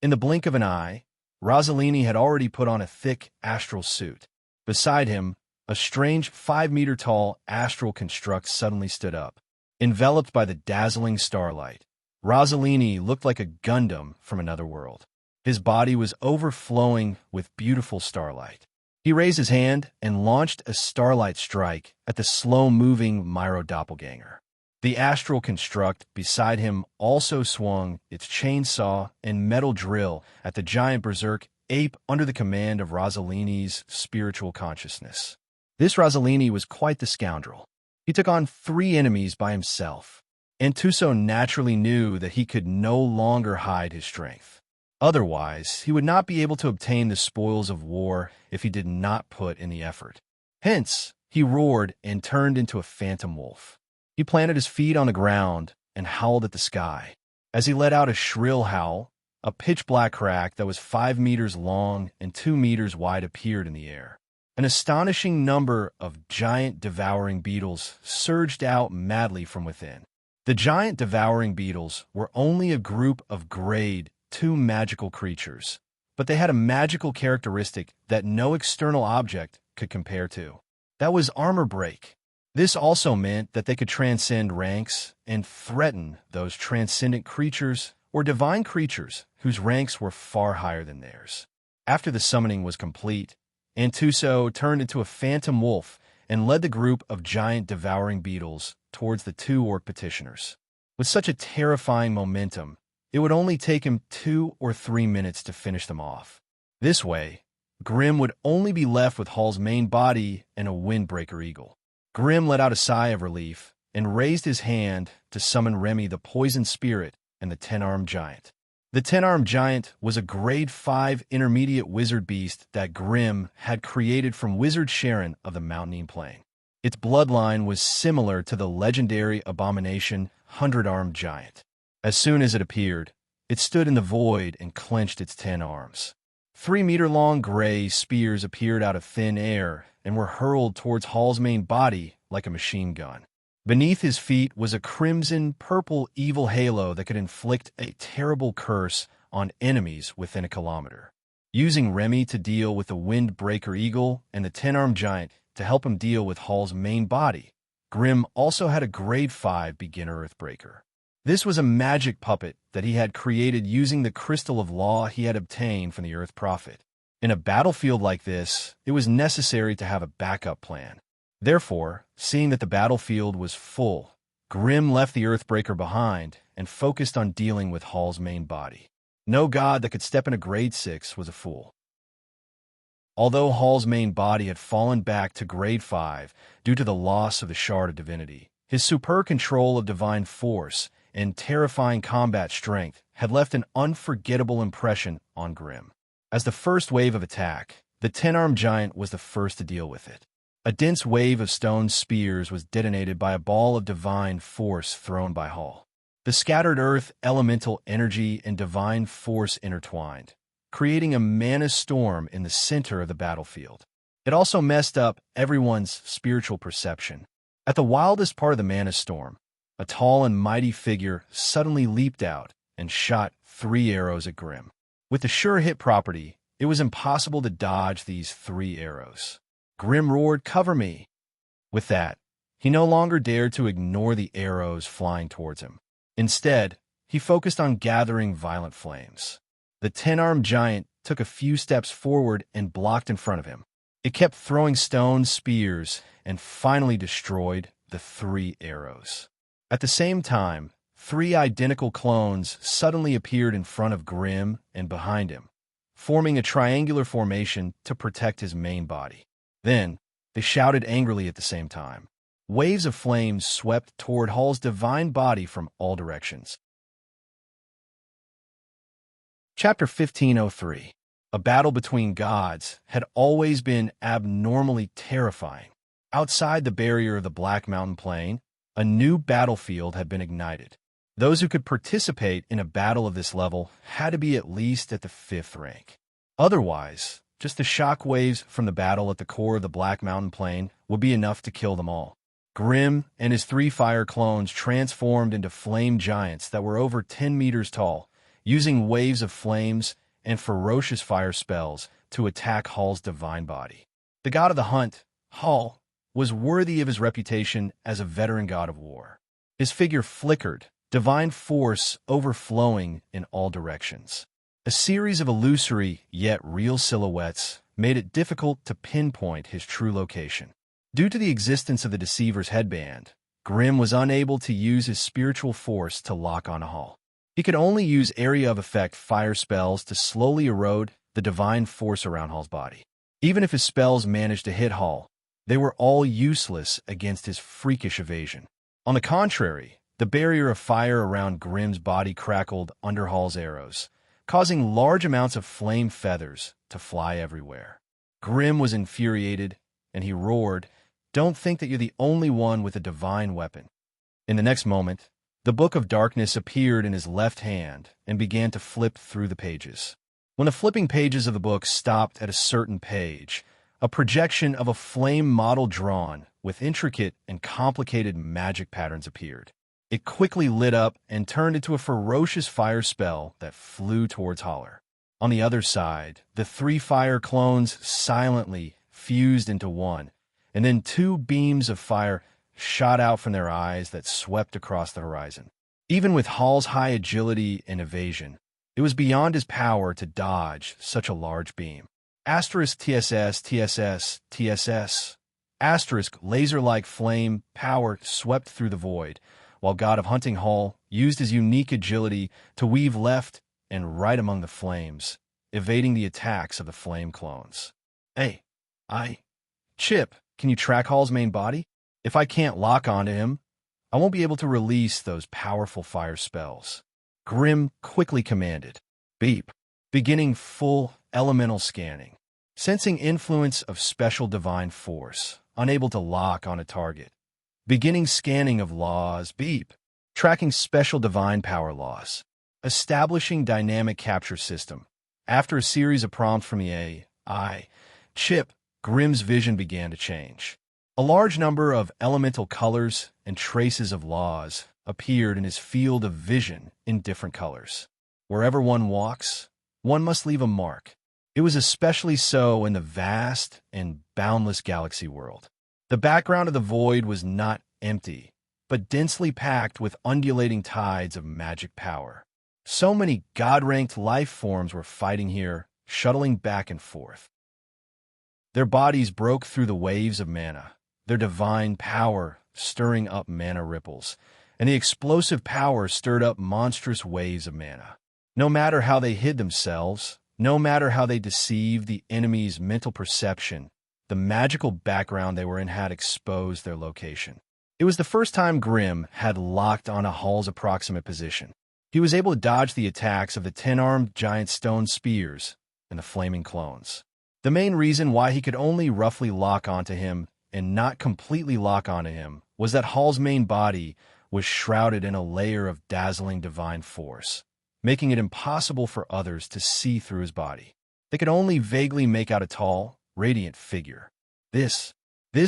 In the blink of an eye, Rossellini had already put on a thick astral suit. Beside him, a strange 5-meter-tall astral construct suddenly stood up. Enveloped by the dazzling starlight, Rossellini looked like a Gundam from another world. His body was overflowing with beautiful starlight. He raised his hand and launched a starlight strike at the slow-moving Myro doppelganger. The astral construct beside him also swung its chainsaw and metal drill at the giant berserk ape under the command of Rossellini's spiritual consciousness. This Rossellini was quite the scoundrel. He took on 3 enemies by himself, and Tuso naturally knew that he could no longer hide his strength. Otherwise, he would not be able to obtain the spoils of war if he did not put in the effort. Hence, he roared and turned into a phantom wolf. He planted his feet on the ground and howled at the sky. As he let out a shrill howl, a pitch-black crack that was 5 meters long and 2 meters wide appeared in the air. An astonishing number of giant devouring beetles surged out madly from within. The giant devouring beetles were only a group of grade 2 magical creatures, but they had a magical characteristic that no external object could compare to. That was armor break. This also meant that they could transcend ranks and threaten those transcendent creatures or divine creatures whose ranks were far higher than theirs. After the summoning was complete, Antuso turned into a phantom wolf and led the group of giant devouring beetles towards the 2 orc petitioners. With such a terrifying momentum, it would only take him 2 or 3 minutes to finish them off. This way, Grim would only be left with Hall's main body and a windbreaker eagle. Grim let out a sigh of relief and raised his hand to summon Remy the poison spirit and the 10-armed giant. The 10-armed giant was a grade 5 intermediate wizard beast that Grim had created from Wizard Sharon of the Mountain Plain. Its bloodline was similar to the legendary abomination 100-armed giant. As soon as it appeared, it stood in the void and clenched its 10 arms. 3-meter-long gray spears appeared out of thin air and were hurled towards Hall's main body like a machine gun. Beneath his feet was a crimson-purple evil halo that could inflict a terrible curse on enemies within a kilometer. Using Remy to deal with the windbreaker eagle and the 10-armed giant to help him deal with Hall's main body, Grim also had a grade 5 beginner Earthbreaker. This was a magic puppet that he had created using the crystal of law he had obtained from the Earth Prophet. In a battlefield like this, it was necessary to have a backup plan. Therefore, seeing that the battlefield was full, Grim left the Earthbreaker behind and focused on dealing with Hall's main body. No god that could step in a grade 6 was a fool. Although Hall's main body had fallen back to grade 5 due to the loss of the Shard of Divinity, his superb control of divine force and terrifying combat strength had left an unforgettable impression on Grim. As the first wave of attack, the 10-armed giant was the first to deal with it. A dense wave of stone spears was detonated by a ball of divine force thrown by Hall. The scattered earth, elemental energy, and divine force intertwined, creating a mana storm in the center of the battlefield. It also messed up everyone's spiritual perception. At the wildest part of the mana storm, a tall and mighty figure suddenly leaped out and shot 3 arrows at Grim. With the sure hit property, it was impossible to dodge these 3 arrows. Grim roared, "Cover me!" With that, he no longer dared to ignore the arrows flying towards him. Instead, he focused on gathering violent flames. The 10-armed giant took a few steps forward and blocked in front of him. It kept throwing stone spears and finally destroyed the 3 arrows. At the same time, 3 identical clones suddenly appeared in front of Grim and behind him, forming a triangular formation to protect his main body. Then, they shouted angrily at the same time. Waves of flames swept toward Hall's divine body from all directions. Chapter 1503. A battle between gods had always been abnormally terrifying. Outside the barrier of the Black Mountain Plain, a new battlefield had been ignited. Those who could participate in a battle of this level had to be at least at the 5th rank. Otherwise, just the shock waves from the battle at the core of the Black Mountain Plain would be enough to kill them all. Grim and his 3 fire clones transformed into flame giants that were over 10 meters tall, using waves of flames and ferocious fire spells to attack Hall's divine body. The god of the hunt, Hall, was worthy of his reputation as a veteran god of war. His figure flickered, divine force overflowing in all directions. A series of illusory yet real silhouettes made it difficult to pinpoint his true location. Due to the existence of the Deceiver's headband, Grim was unable to use his spiritual force to lock on Hall. He could only use area of effect fire spells to slowly erode the divine force around Hall's body. Even if his spells managed to hit Hall, they were all useless against his freakish evasion. On the contrary, the barrier of fire around Grim's body crackled under Hall's arrows, causing large amounts of flame feathers to fly everywhere. Grim was infuriated, and he roared, "Don't think that you're the only one with a divine weapon." In the next moment, the Book of Darkness appeared in his left hand and began to flip through the pages. When the flipping pages of the book stopped at a certain page, a projection of a flame model drawn with intricate and complicated magic patterns appeared. It quickly lit up and turned into a ferocious fire spell that flew towards Haller. On the other side, the 3 fire clones silently fused into one, and then 2 beams of fire shot out from their eyes that swept across the horizon. Even with Hall's high agility and evasion, it was beyond his power to dodge such a large beam. Asterisk TSS, TSS, TSS. Asterisk laser-like flame power swept through the void, while God of Hunting Hall used his unique agility to weave left and right among the flames, evading the attacks of the flame clones. Hey, Chip, can you track Hall's main body? If I can't lock onto him, I won't be able to release those powerful fire spells. Grim quickly commanded, "Beep," beginning full elemental scanning. Sensing influence of special divine force, unable to lock on a target. Beginning scanning of laws, beep. Tracking special divine power laws. Establishing dynamic capture system. After a series of prompts from the AI, Chip, Grim's vision began to change. A large number of elemental colors and traces of laws appeared in his field of vision in different colors. Wherever one walks, one must leave a mark. It was especially so in the vast and boundless galaxy world. The background of the void was not empty, but densely packed with undulating tides of magic power. So many god-ranked life forms were fighting here, shuttling back and forth. Their bodies broke through the waves of mana, their divine power stirring up mana ripples, and the explosive power stirred up monstrous waves of mana. No matter how they hid themselves, no matter how they deceived the enemy's mental perception, the magical background they were in had exposed their location. It was the first time Grim had locked on a Hall's approximate position. He was able to dodge the attacks of the 10-armed giant stone spears and the flaming clones. The main reason why he could only roughly lock onto him and not completely lock onto him was that Hall's main body was shrouded in a layer of dazzling divine force, making it impossible for others to see through his body. They could only vaguely make out a tall, radiant figure. This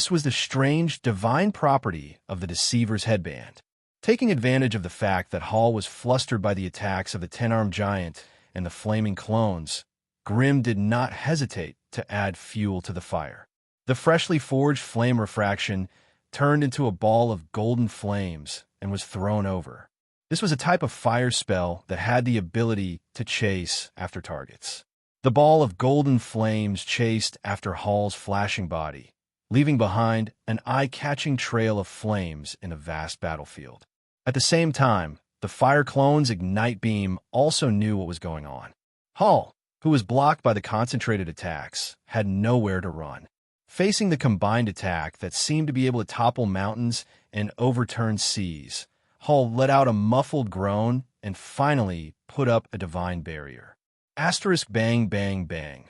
was the strange divine property of the Deceiver's headband. Taking advantage of the fact that Hall was flustered by the attacks of the 10-armed giant and the flaming clones, Grim did not hesitate to add fuel to the fire. The freshly forged flame refraction turned into a ball of golden flames and was thrown over. This was a type of fire spell that had the ability to chase after targets. The ball of golden flames chased after Hall's flashing body, leaving behind an eye-catching trail of flames in a vast battlefield. At the same time, the fire clone's ignite beam also knew what was going on. Hall, who was blocked by the concentrated attacks, had nowhere to run. Facing the combined attack that seemed to be able to topple mountains and overturn seas, Hall let out a muffled groan and finally put up a divine barrier. Asterisk bang bang bang.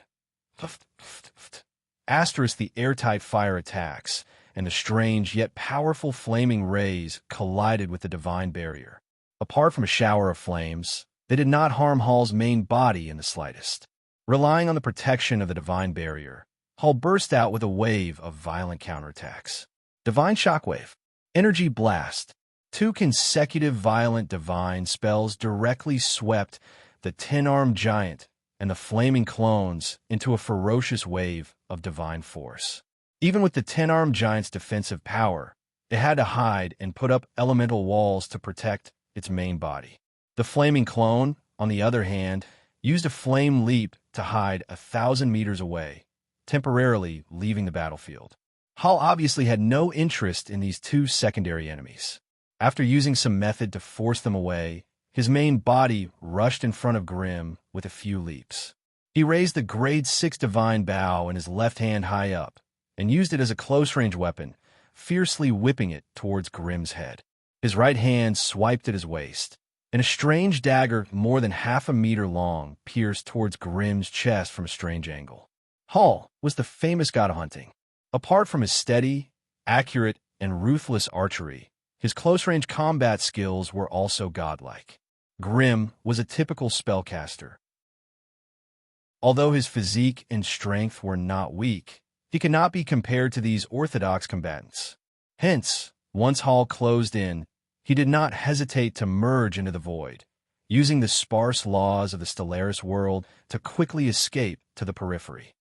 Asterisk the airtight fire attacks, and the strange yet powerful flaming rays collided with the divine barrier. Apart from a shower of flames, they did not harm Hall's main body in the slightest. Relying on the protection of the divine barrier, Hall burst out with a wave of violent counterattacks. Divine Shockwave, Energy Blast. Two consecutive violent divine spells directly swept the 10-armed giant and the flaming clones into a ferocious wave of divine force. Even with the 10-armed giant's defensive power, it had to hide and put up elemental walls to protect its main body. The flaming clone, on the other hand, used a flame leap to hide 1,000 meters away, temporarily leaving the battlefield. Hall obviously had no interest in these two secondary enemies. After using some method to force them away, his main body rushed in front of Grimm with a few leaps. He raised the Grade 6 Divine Bow in his left hand high up and used it as a close-range weapon, fiercely whipping it towards Grimm's head. His right hand swiped at his waist, and a strange dagger more than half a meter long pierced towards Grimm's chest from a strange angle. Hall was the famous god of hunting. Apart from his steady, accurate, and ruthless archery, his close-range combat skills were also godlike. Grimm was a typical spellcaster. Although his physique and strength were not weak, he could not be compared to these orthodox combatants. Hence, once Hall closed in, he did not hesitate to merge into the void, using the sparse laws of the Stellaris world to quickly escape to the periphery.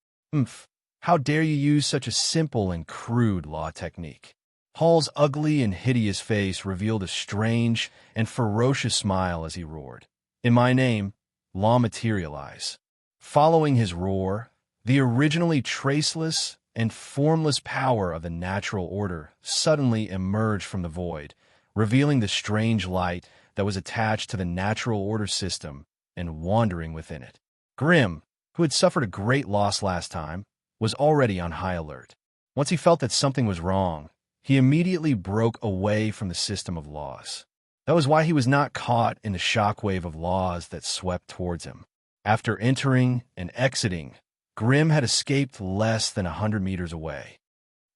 How dare you use such a simple and crude law technique? Hall's ugly and hideous face revealed a strange and ferocious smile as he roared. In my name, law materialize. Following his roar, the originally traceless and formless power of the natural order suddenly emerged from the void, revealing the strange light that was attached to the natural order system and wandering within it. Grimm, who had suffered a great loss last time, was already on high alert. Once he felt that something was wrong, he immediately broke away from the system of laws. That was why he was not caught in the shockwave of laws that swept towards him. After entering and exiting, Grimm had escaped less than 100 meters away.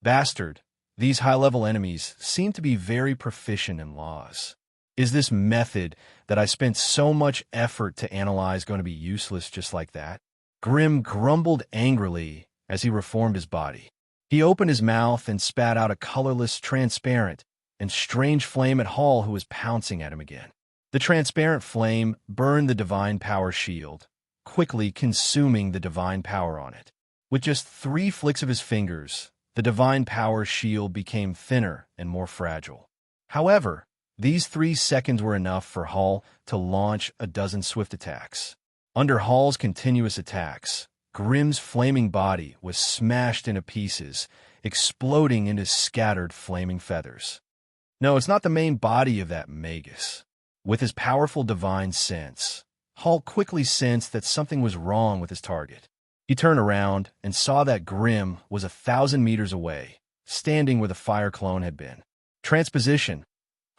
Bastard, these high-level enemies seem to be very proficient in laws. Is this method that I spent so much effort to analyze going to be useless just like that? Grimm grumbled angrily as he reformed his body. He opened his mouth and spat out a colorless, transparent, and strange flame at Hall, who was pouncing at him again. The transparent flame burned the divine power shield, quickly consuming the divine power on it. With just 3 flicks of his fingers, the divine power shield became thinner and more fragile. However, these 3 seconds were enough for Hall to launch a dozen swift attacks. Under Hall's continuous attacks, Grimm's flaming body was smashed into pieces, exploding into scattered flaming feathers. No, it's not the main body of that Magus. With his powerful divine sense, Hall quickly sensed that something was wrong with his target. He turned around and saw that Grimm was 1,000 meters away, standing where the fire clone had been. Transposition.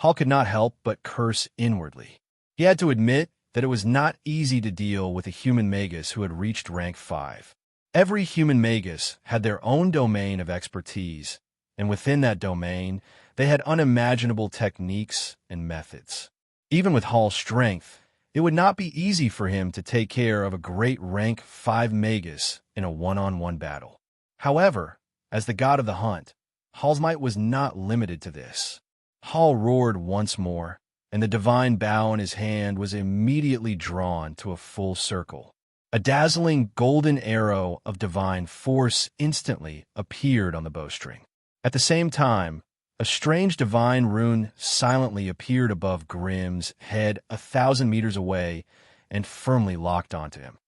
Hall could not help but curse inwardly. He had to admit that it was not easy to deal with a human Magus who had reached rank 5. Every human Magus had their own domain of expertise, and within that domain, they had unimaginable techniques and methods. Even with Hall's strength, it would not be easy for him to take care of a great rank 5 Magus in a one-on-one battle. However, as the god of the hunt, Hall's might was not limited to this. Hall roared once more, and the divine bow in his hand was immediately drawn to a full circle. A dazzling golden arrow of divine force instantly appeared on the bowstring. At the same time, a strange divine rune silently appeared above Grimm's head 1,000 meters away and firmly locked onto him.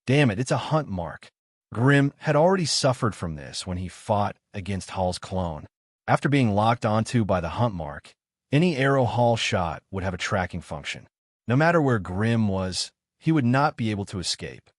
Damn it, it's a hunt mark. Grimm had already suffered from this when he fought against Hall's clone. After being locked onto by the hunt mark, any arrow Hall shot would have a tracking function. No matter where Grimm was, he would not be able to escape.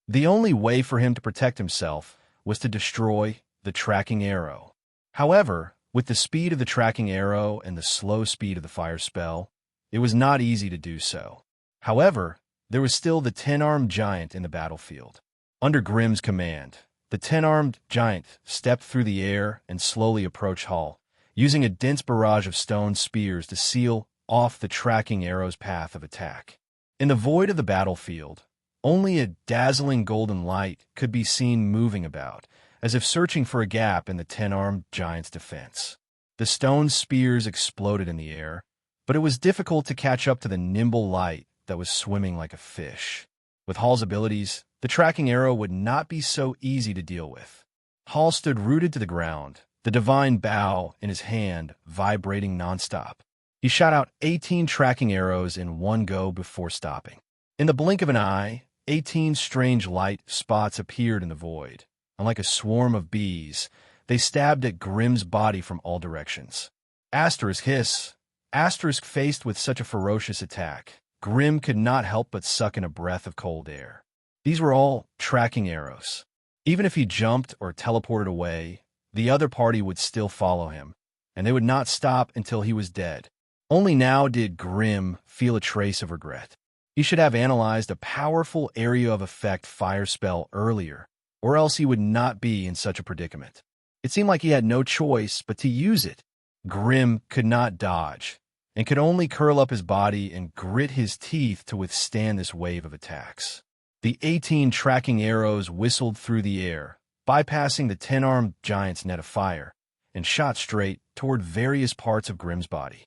The only way for him to protect himself was to destroy the tracking arrow. However, with the speed of the tracking arrow and the slow speed of the fire spell, it was not easy to do so. However, there was still the 10-armed giant in the battlefield. Under Grimm's command, the 10-armed giant stepped through the air and slowly approached Hall, using a dense barrage of stone spears to seal off the tracking arrow's path of attack. In the void of the battlefield, Only a dazzling golden light could be seen moving about, as if searching for a gap in the 10-armed giant's defense. The stone spears exploded in the air, but it was difficult to catch up to the nimble light that was swimming like a fish. With Hall's abilities, the tracking arrow would not be so easy to deal with. Hall stood rooted to the ground, the divine bow in his hand vibrating nonstop. He shot out 18 tracking arrows in one go before stopping. In the blink of an eye, 18 strange light spots appeared in the void, and like a swarm of bees, they stabbed at Grimm's body from all directions. Asterisk hiss. Asterisk faced with such a ferocious attack, Grimm could not help but suck in a breath of cold air. These were all tracking arrows. Even if he jumped or teleported away, the other party would still follow him, and they would not stop until he was dead. Only now did Grimm feel a trace of regret. He should have analyzed a powerful area of effect fire spell earlier, or else he would not be in such a predicament. It seemed like he had no choice but to use it. Grimm could not dodge, and could only curl up his body and grit his teeth to withstand this wave of attacks. The 18 tracking arrows whistled through the air, bypassing the 10-armed giant's net of fire, and shot straight toward various parts of Grimm's body.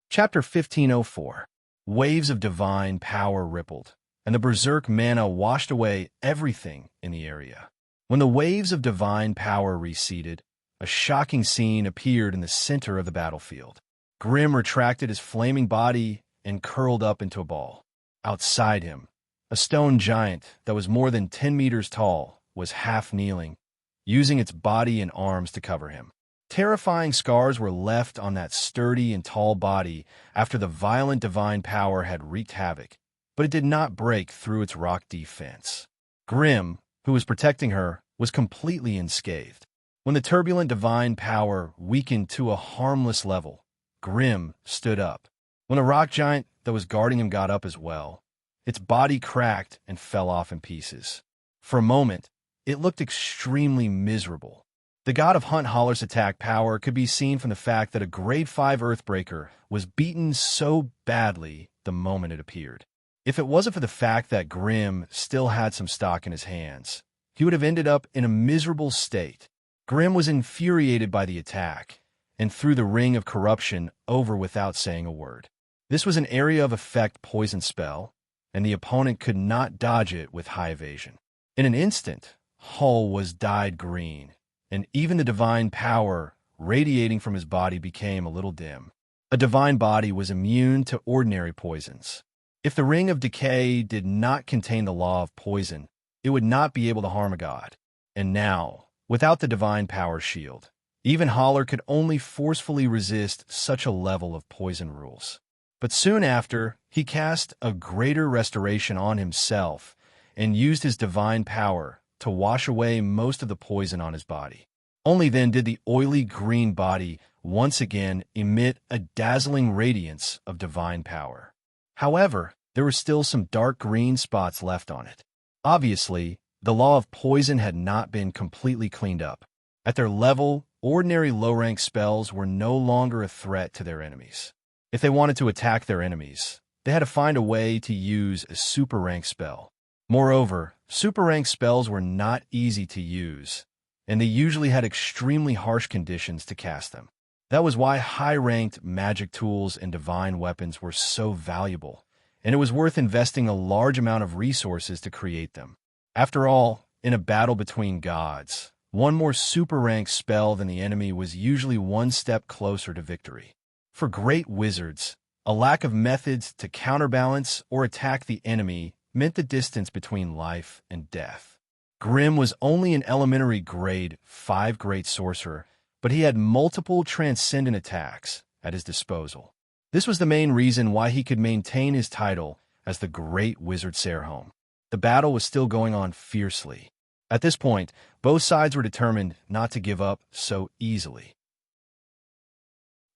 Chapter 1504. Waves of divine power rippled, and the berserk mana washed away everything in the area. When the waves of divine power receded, a shocking scene appeared in the center of the battlefield. Grimm retracted his flaming body and curled up into a ball. Outside him, a stone giant that was more than 10 meters tall was half kneeling, using its body and arms to cover him. Terrifying scars were left on that sturdy and tall body after the violent divine power had wreaked havoc, but it did not break through its rock defense. Grimm, who was protecting her, was completely unscathed. When the turbulent divine power weakened to a harmless level, Grimm stood up. When the rock giant that was guarding him got up as well, its body cracked and fell off in pieces. For a moment, it looked extremely miserable. The god of Hunt Holler's attack power could be seen from the fact that a grade 5 Earthbreaker was beaten so badly the moment it appeared. If it wasn't for the fact that Grimm still had some stock in his hands, he would have ended up in a miserable state. Grimm was infuriated by the attack, and threw the ring of corruption over without saying a word. This was an area of effect poison spell, and the opponent could not dodge it with high evasion. In an instant, Hull was dyed green, and even the divine power radiating from his body became a little dim. A divine body was immune to ordinary poisons. If the ring of decay did not contain the law of poison, it would not be able to harm a god. And now, without the divine power shield, even Holler could only forcefully resist such a level of poison rules. But soon after, he cast a greater restoration on himself and used his divine power to wash away most of the poison on his body. Only then did the oily green body once again emit a dazzling radiance of divine power. However, there were still some dark green spots left on it. Obviously, the law of poison had not been completely cleaned up. At their level, ordinary low-rank spells were no longer a threat to their enemies. If they wanted to attack their enemies, they had to find a way to use a super-rank spell. Moreover, super-rank spells were not easy to use, and they usually had extremely harsh conditions to cast them. That was why high-ranked magic tools and divine weapons were so valuable, and it was worth investing a large amount of resources to create them. After all, in a battle between gods, one more super-ranked spell than the enemy was usually one step closer to victory. For great wizards, a lack of methods to counterbalance or attack the enemy meant the distance between life and death. Grimm was only an elementary grade 5 great sorcerer, but he had multiple transcendent attacks at his disposal. This was the main reason why he could maintain his title as the Great Wizard Serhom. The battle was still going on fiercely. At this point, both sides were determined not to give up so easily.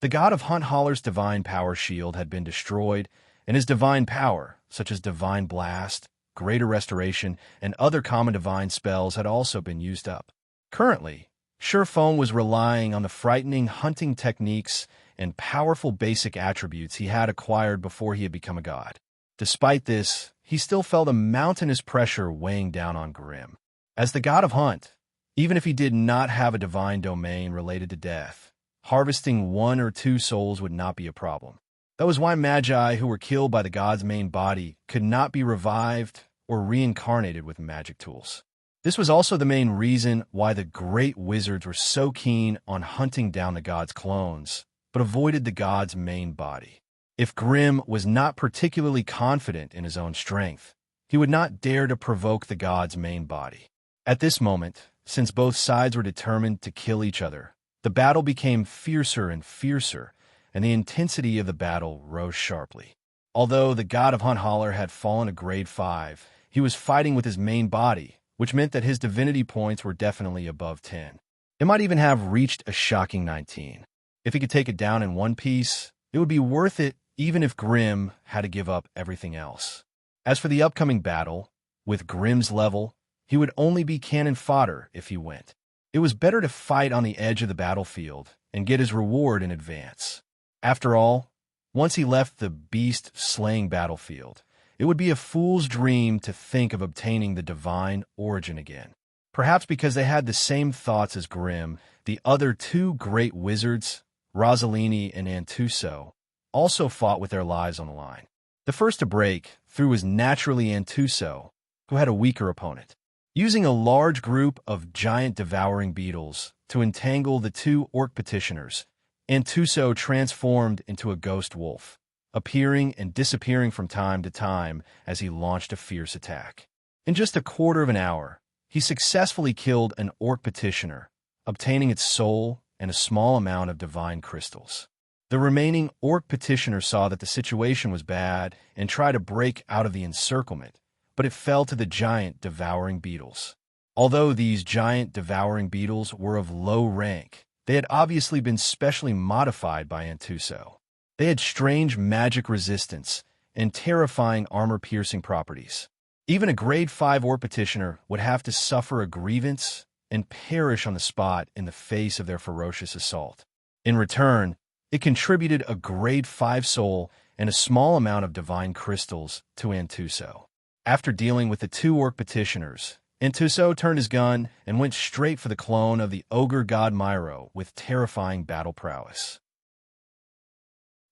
The god of Hunt Holler's divine power shield had been destroyed, and his divine power, such as Divine Blast, Greater Restoration, and other common divine spells had also been used up. Currently, Surefoam was relying on the frightening hunting techniques and powerful basic attributes he had acquired before he had become a god. Despite this, he still felt a mountainous pressure weighing down on Grimm. As the god of hunt, even if he did not have a divine domain related to death, harvesting 1 or 2 souls would not be a problem. That was why magi who were killed by the god's main body could not be revived or reincarnated with magic tools. This was also the main reason why the great wizards were so keen on hunting down the god's clones, but avoided the god's main body. If Grimm was not particularly confident in his own strength, he would not dare to provoke the god's main body. At this moment, since both sides were determined to kill each other, the battle became fiercer and fiercer, and the intensity of the battle rose sharply. Although the god of Hunt Holler had fallen to grade 5, he was fighting with his main body, which meant that his divinity points were definitely above 10. It might even have reached a shocking 19. If he could take it down in one piece, it would be worth it even if Grimm had to give up everything else. As for the upcoming battle, with Grimm's level, he would only be cannon fodder if he went. It was better to fight on the edge of the battlefield and get his reward in advance. After all, once he left the beast-slaying battlefield, it would be a fool's dream to think of obtaining the divine origin again. Perhaps because they had the same thoughts as Grimm, the other 2 great wizards, Rosalini and Antuso, also fought with their lives on the line. The first to break through was naturally Antuso, who had a weaker opponent. Using a large group of giant devouring beetles to entangle the 2 orc petitioners, Antuso transformed into a ghost wolf, appearing and disappearing from time to time as he launched a fierce attack. In just a quarter of an hour, he successfully killed an orc petitioner, obtaining its soul and a small amount of divine crystals. The remaining orc petitioner saw that the situation was bad and tried to break out of the encirclement, but it fell to the giant devouring beetles. Although these giant devouring beetles were of low rank, they had obviously been specially modified by Antuso. They had strange magic resistance and terrifying armor-piercing properties. Even a grade 5 orc petitioner would have to suffer a grievance and perish on the spot in the face of their ferocious assault. In return, it contributed a grade 5 soul and a small amount of divine crystals to Antuso. After dealing with the 2 orc petitioners, Antuso turned his gun and went straight for the clone of the ogre god Myro with terrifying battle prowess.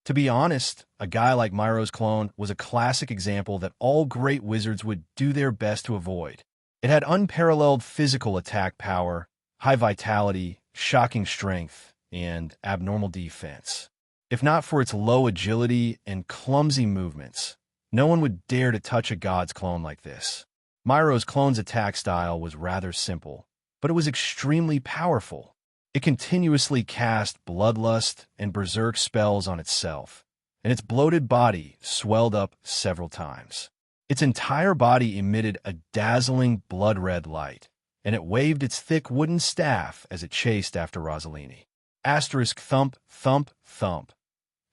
To be honest, a guy like Myro's clone was a classic example that all great wizards would do their best to avoid. It had unparalleled physical attack power, high vitality, shocking strength, and abnormal defense. If not for its low agility and clumsy movements, no one would dare to touch a god's clone like this. Myro's clone's attack style was rather simple, but it was extremely powerful. It continuously cast bloodlust and berserk spells on itself, and its bloated body swelled up several times. Its entire body emitted a dazzling blood-red light, and it waved its thick wooden staff as it chased after Rosalini. Asterisk thump, thump, thump.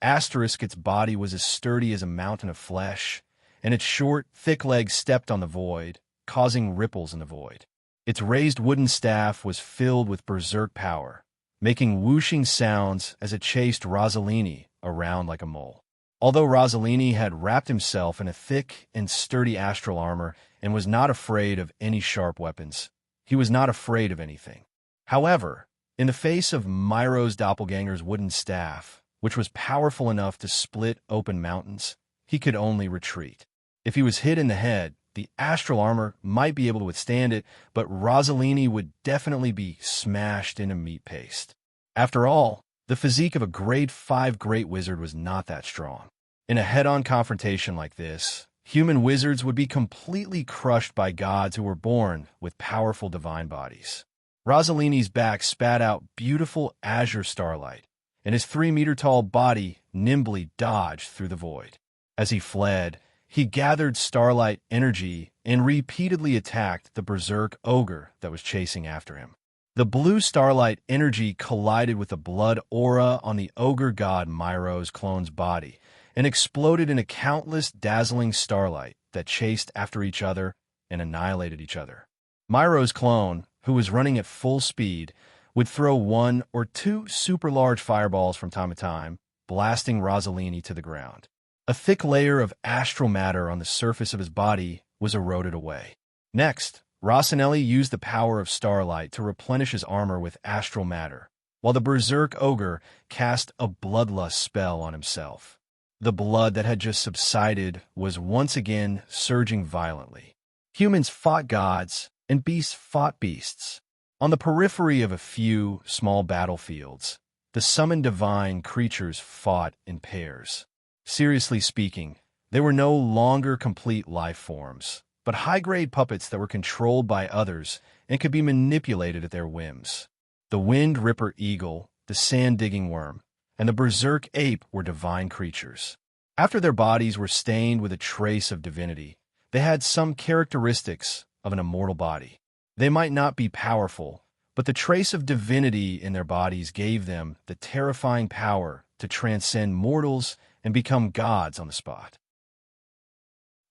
Asterisk its body was as sturdy as a mountain of flesh, and its short, thick legs stepped on the void, causing ripples in the void. Its raised wooden staff was filled with berserk power, making whooshing sounds as it chased Rosalini around like a mole. Although Rosalini had wrapped himself in a thick and sturdy astral armor and was not afraid of any sharp weapons, he was not afraid of anything. However, in the face of Myro's doppelganger's wooden staff, which was powerful enough to split open mountains, he could only retreat. If he was hit in the head, the astral armor might be able to withstand it, but Rosalini would definitely be smashed into meat paste. After all, the physique of a grade 5 great wizard was not that strong. In a head-on confrontation like this, human wizards would be completely crushed by gods who were born with powerful divine bodies. Rosalini's back spat out beautiful azure starlight, and his 3-meter-tall body nimbly dodged through the void. As he fled, he gathered starlight energy and repeatedly attacked the berserk ogre that was chasing after him. The blue starlight energy collided with the blood aura on the ogre god Myro's clone's body and exploded in a countless dazzling starlight that chased after each other and annihilated each other. Myro's clone, who was running at full speed, would throw 1 or 2 super large fireballs from time to time, blasting Rosalini to the ground. A thick layer of astral matter on the surface of his body was eroded away. Next, Rocinelli used the power of starlight to replenish his armor with astral matter, while the berserk ogre cast a bloodlust spell on himself. The blood that had just subsided was once again surging violently. Humans fought gods, and beasts fought beasts. On the periphery of a few small battlefields, the summoned divine creatures fought in pairs. Seriously speaking, they were no longer complete life forms, but high-grade puppets that were controlled by others and could be manipulated at their whims. The Wind Ripper Eagle, the Sand-Digging Worm, and the Berserk Ape were divine creatures. After their bodies were stained with a trace of divinity, they had some characteristics of an immortal body. They might not be powerful, but the trace of divinity in their bodies gave them the terrifying power to transcend mortals and become gods on the spot.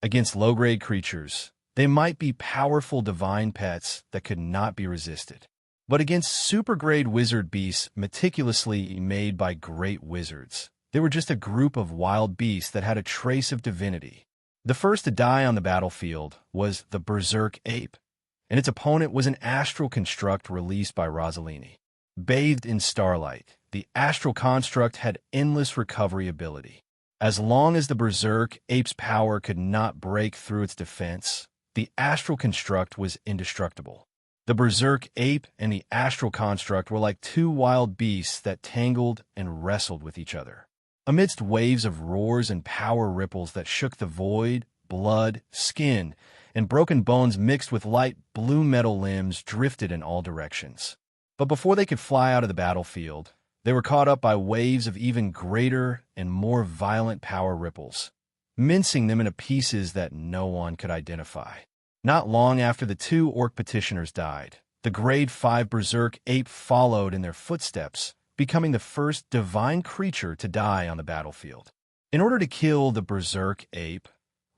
Against low-grade creatures, they might be powerful divine pets that could not be resisted. But against super-grade wizard beasts meticulously made by great wizards, they were just a group of wild beasts that had a trace of divinity. The first to die on the battlefield was the Berserk Ape, and its opponent was an astral construct released by Rossellini. Bathed in starlight, the astral construct had endless recovery ability. As long as the Berserk Ape's power could not break through its defense, the astral construct was indestructible. The Berserk Ape and the astral construct were like two wild beasts that tangled and wrestled with each other. Amidst waves of roars and power ripples that shook the void, blood, skin, and broken bones mixed with light blue metal limbs drifted in all directions. But before they could fly out of the battlefield, they were caught up by waves of even greater and more violent power ripples, mincing them into pieces that no one could identify. Not long after the two orc petitioners died, the Grade 5 Berserk Ape followed in their footsteps, becoming the first divine creature to die on the battlefield. In order to kill the Berserk Ape,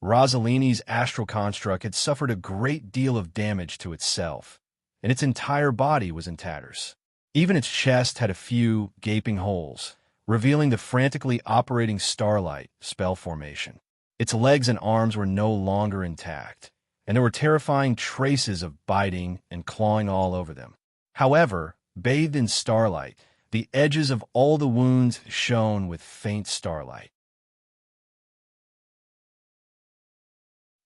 Rossellini's astral construct had suffered a great deal of damage to itself, and its entire body was in tatters. Even its chest had a few gaping holes, revealing the frantically operating starlight spell formation. Its legs and arms were no longer intact, and there were terrifying traces of biting and clawing all over them. However, bathed in starlight, the edges of all the wounds shone with faint starlight.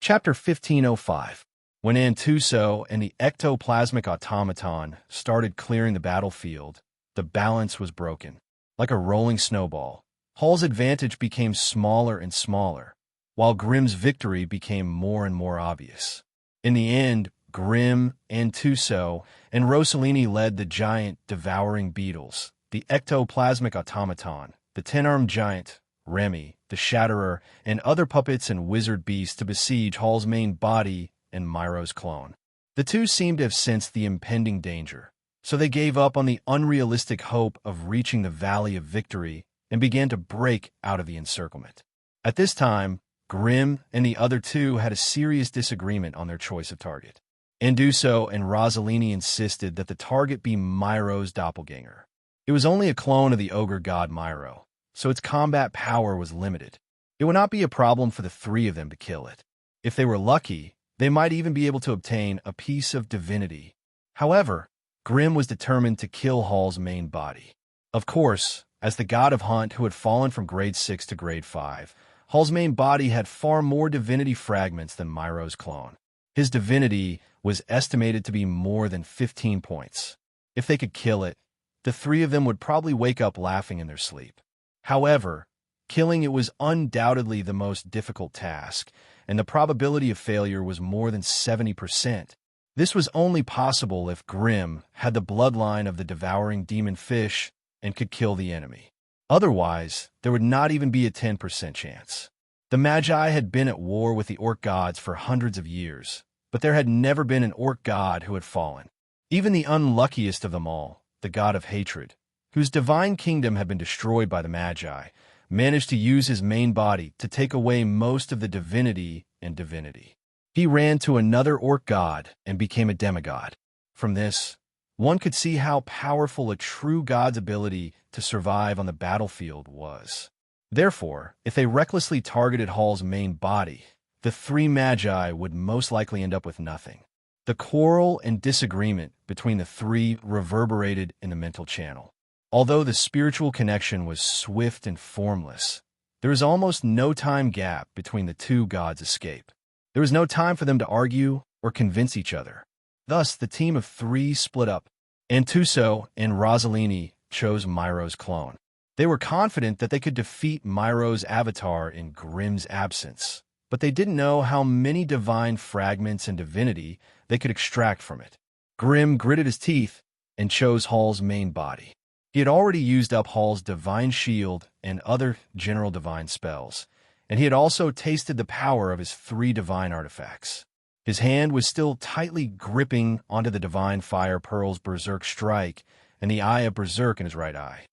Chapter 1505. When Antuso and the ectoplasmic automaton started clearing the battlefield, the balance was broken. Like a rolling snowball, Hall's advantage became smaller and smaller, while Grimm's victory became more and more obvious. In the end, Grimm, Antuso, and Rossellini led the giant devouring beetles, the ectoplasmic automaton, the 10-armed giant, Remy, the Shatterer, and other puppets and wizard beasts to besiege Hall's main body and Myro's clone. The two seemed to have sensed the impending danger, so they gave up on the unrealistic hope of reaching the Valley of Victory and began to break out of the encirclement. At this time, Grimm and the other two had a serious disagreement on their choice of target. Anduso and Rossellini insisted that the target be Myro's doppelganger. It was only a clone of the ogre god Myro, so its combat power was limited. It would not be a problem for the three of them to kill it. If they were lucky, they might even be able to obtain a piece of divinity. However, Grimm was determined to kill Hall's main body. Of course, as the god of hunt who had fallen from grade 6 to grade 5, Hall's main body had far more divinity fragments than Myro's clone. His divinity was estimated to be more than 15 points. If they could kill it, the three of them would probably wake up laughing in their sleep. However, killing it was undoubtedly the most difficult task, and the probability of failure was more than 70%. This was only possible if Grimm had the bloodline of the devouring demon fish and could kill the enemy. Otherwise, there would not even be a 10% chance. The Magi had been at war with the orc gods for hundreds of years, but there had never been an orc god who had fallen. Even the unluckiest of them all, the god of hatred, whose divine kingdom had been destroyed by the Magi, managed to use his main body to take away most of the divinity and divinity. He ran to another orc god and became a demigod. From this, one could see how powerful a true god's ability to survive on the battlefield was. Therefore, if they recklessly targeted Hall's main body, the three magi would most likely end up with nothing. The quarrel and disagreement between the three reverberated in the mental channel. Although the spiritual connection was swift and formless, there was almost no time gap between the two gods' escape. There was no time for them to argue or convince each other. Thus, the team of three split up. Antuso and Rossellini chose Myro's clone. They were confident that they could defeat Myro's avatar in Grimm's absence, but they didn't know how many divine fragments and divinity they could extract from it. Grimm gritted his teeth and chose Hall's main body. He had already used up Hall's divine shield and other general divine spells, and he had also tasted the power of his three divine artifacts. His hand was still tightly gripping onto the divine fire pearl's berserk strike and the eye of berserk in his right eye.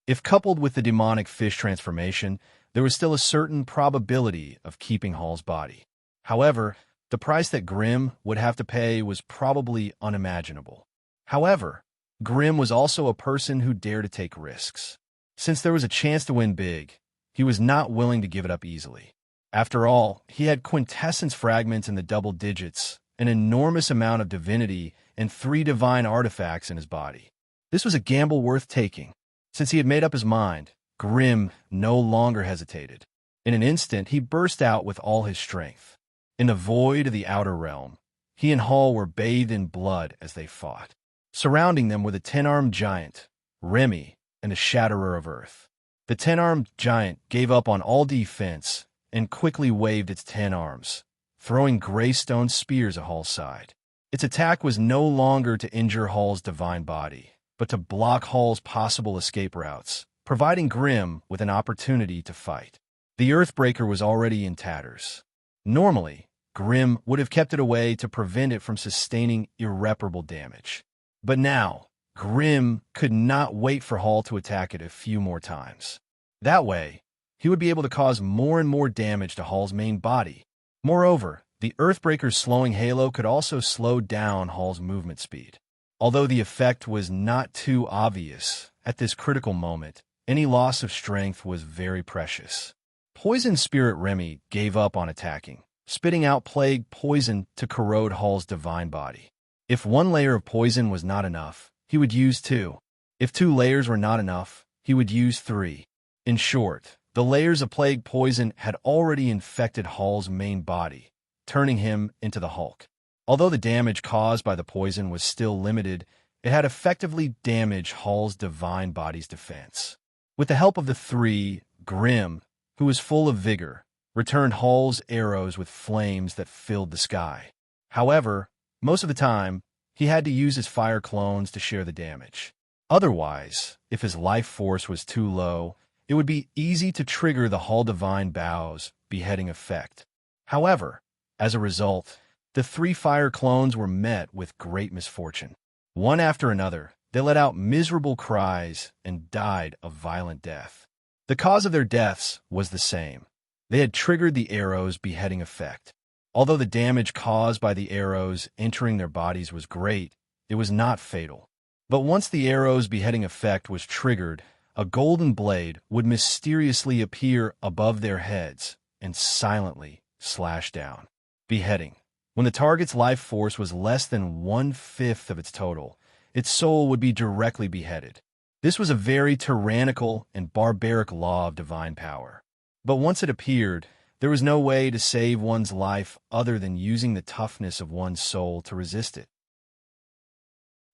If coupled with the demonic fish transformation, there was still a certain probability of keeping Hall's body. However, the price that Grimm would have to pay was probably unimaginable. However, Grimm was also a person who dared to take risks. Since there was a chance to win big, he was not willing to give it up easily. After all, he had quintessence fragments in the double digits, an enormous amount of divinity, and three divine artifacts in his body. This was a gamble worth taking. Since he had made up his mind, Grimm no longer hesitated. In an instant, he burst out with all his strength. In the void of the outer realm, he and Hall were bathed in blood as they fought. Surrounding them were the 10-armed giant, Remy, and the Shatterer of Earth. The 10-armed giant gave up on all defense and quickly waved its 10 arms, throwing gray-stone spears at Hall's side. Its attack was no longer to injure Hall's divine body, but to block Hall's possible escape routes, providing Grimm with an opportunity to fight. The Earthbreaker was already in tatters. Normally, Grimm would have kept it away to prevent it from sustaining irreparable damage. But now, Grimm could not wait for Hall to attack it a few more times. That way, he would be able to cause more and more damage to Hall's main body. Moreover, the Earthbreaker's slowing halo could also slow down Hall's movement speed. Although the effect was not too obvious at this critical moment, any loss of strength was very precious. Poison Spirit Remy gave up on attacking, spitting out plague poison to corrode Hall's divine body. If one layer of poison was not enough, he would use 2. If 2 layers were not enough, he would use 3. In short, the layers of plague poison had already infected Hall's main body, turning him into the Hulk. Although the damage caused by the poison was still limited, it had effectively damaged Hall's divine body's defense. With the help of the 3, Grimm, who was full of vigor, returned Hall's arrows with flames that filled the sky. However, most of the time, he had to use his fire clones to share the damage. Otherwise, if his life force was too low, it would be easy to trigger the Hall Divine Bow's beheading effect. However, as a result, the 3 fire clones were met with great misfortune. One after another, they let out miserable cries and died a violent death. The cause of their deaths was the same. They had triggered the arrow's beheading effect. Although the damage caused by the arrows entering their bodies was great, it was not fatal. But once the arrow's beheading effect was triggered, a golden blade would mysteriously appear above their heads and silently slash down. Beheading. When the target's life force was less than 1/5 of its total, its soul would be directly beheaded. This was a very tyrannical and barbaric law of divine power. But once it appeared, there was no way to save one's life other than using the toughness of one's soul to resist it.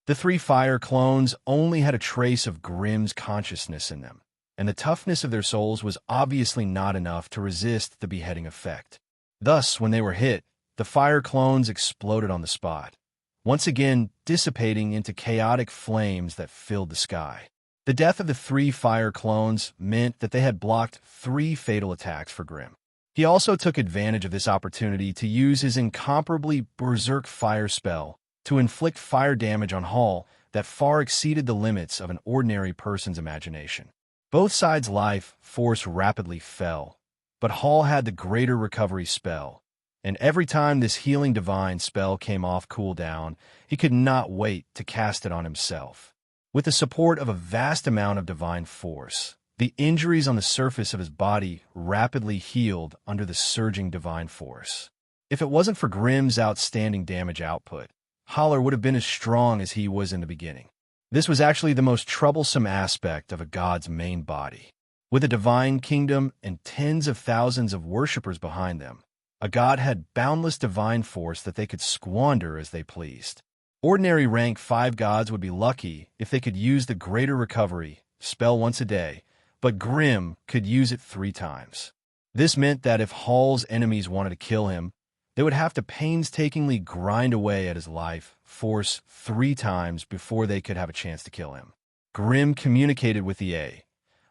The 3 fire clones only had a trace of Grimm's consciousness in them, and the toughness of their souls was obviously not enough to resist the beheading effect. Thus, when they were hit, the fire clones exploded on the spot, once again dissipating into chaotic flames that filled the sky. The death of the 3 fire clones meant that they had blocked 3 fatal attacks for Grimm. He also took advantage of this opportunity to use his incomparably berserk fire spell to inflict fire damage on Hall that far exceeded the limits of an ordinary person's imagination. Both sides' life force rapidly fell, but Hall had the greater recovery spell, and every time this healing divine spell came off cooldown, he could not wait to cast it on himself. With the support of a vast amount of divine force, The injuries on the surface of his body rapidly healed under the surging divine force. If it wasn't for Grimm's outstanding damage output, Holler would have been as strong as he was in the beginning. This was actually the most troublesome aspect of a god's main body. With a divine kingdom and tens of thousands of worshippers behind them, a god had boundless divine force that they could squander as they pleased. Ordinary rank 5 gods would be lucky if they could use the Greater Recovery spell once a day, but Grimm could use it 3 times. This meant that if Hall's enemies wanted to kill him, they would have to painstakingly grind away at his life force 3 times before they could have a chance to kill him. Grimm communicated with the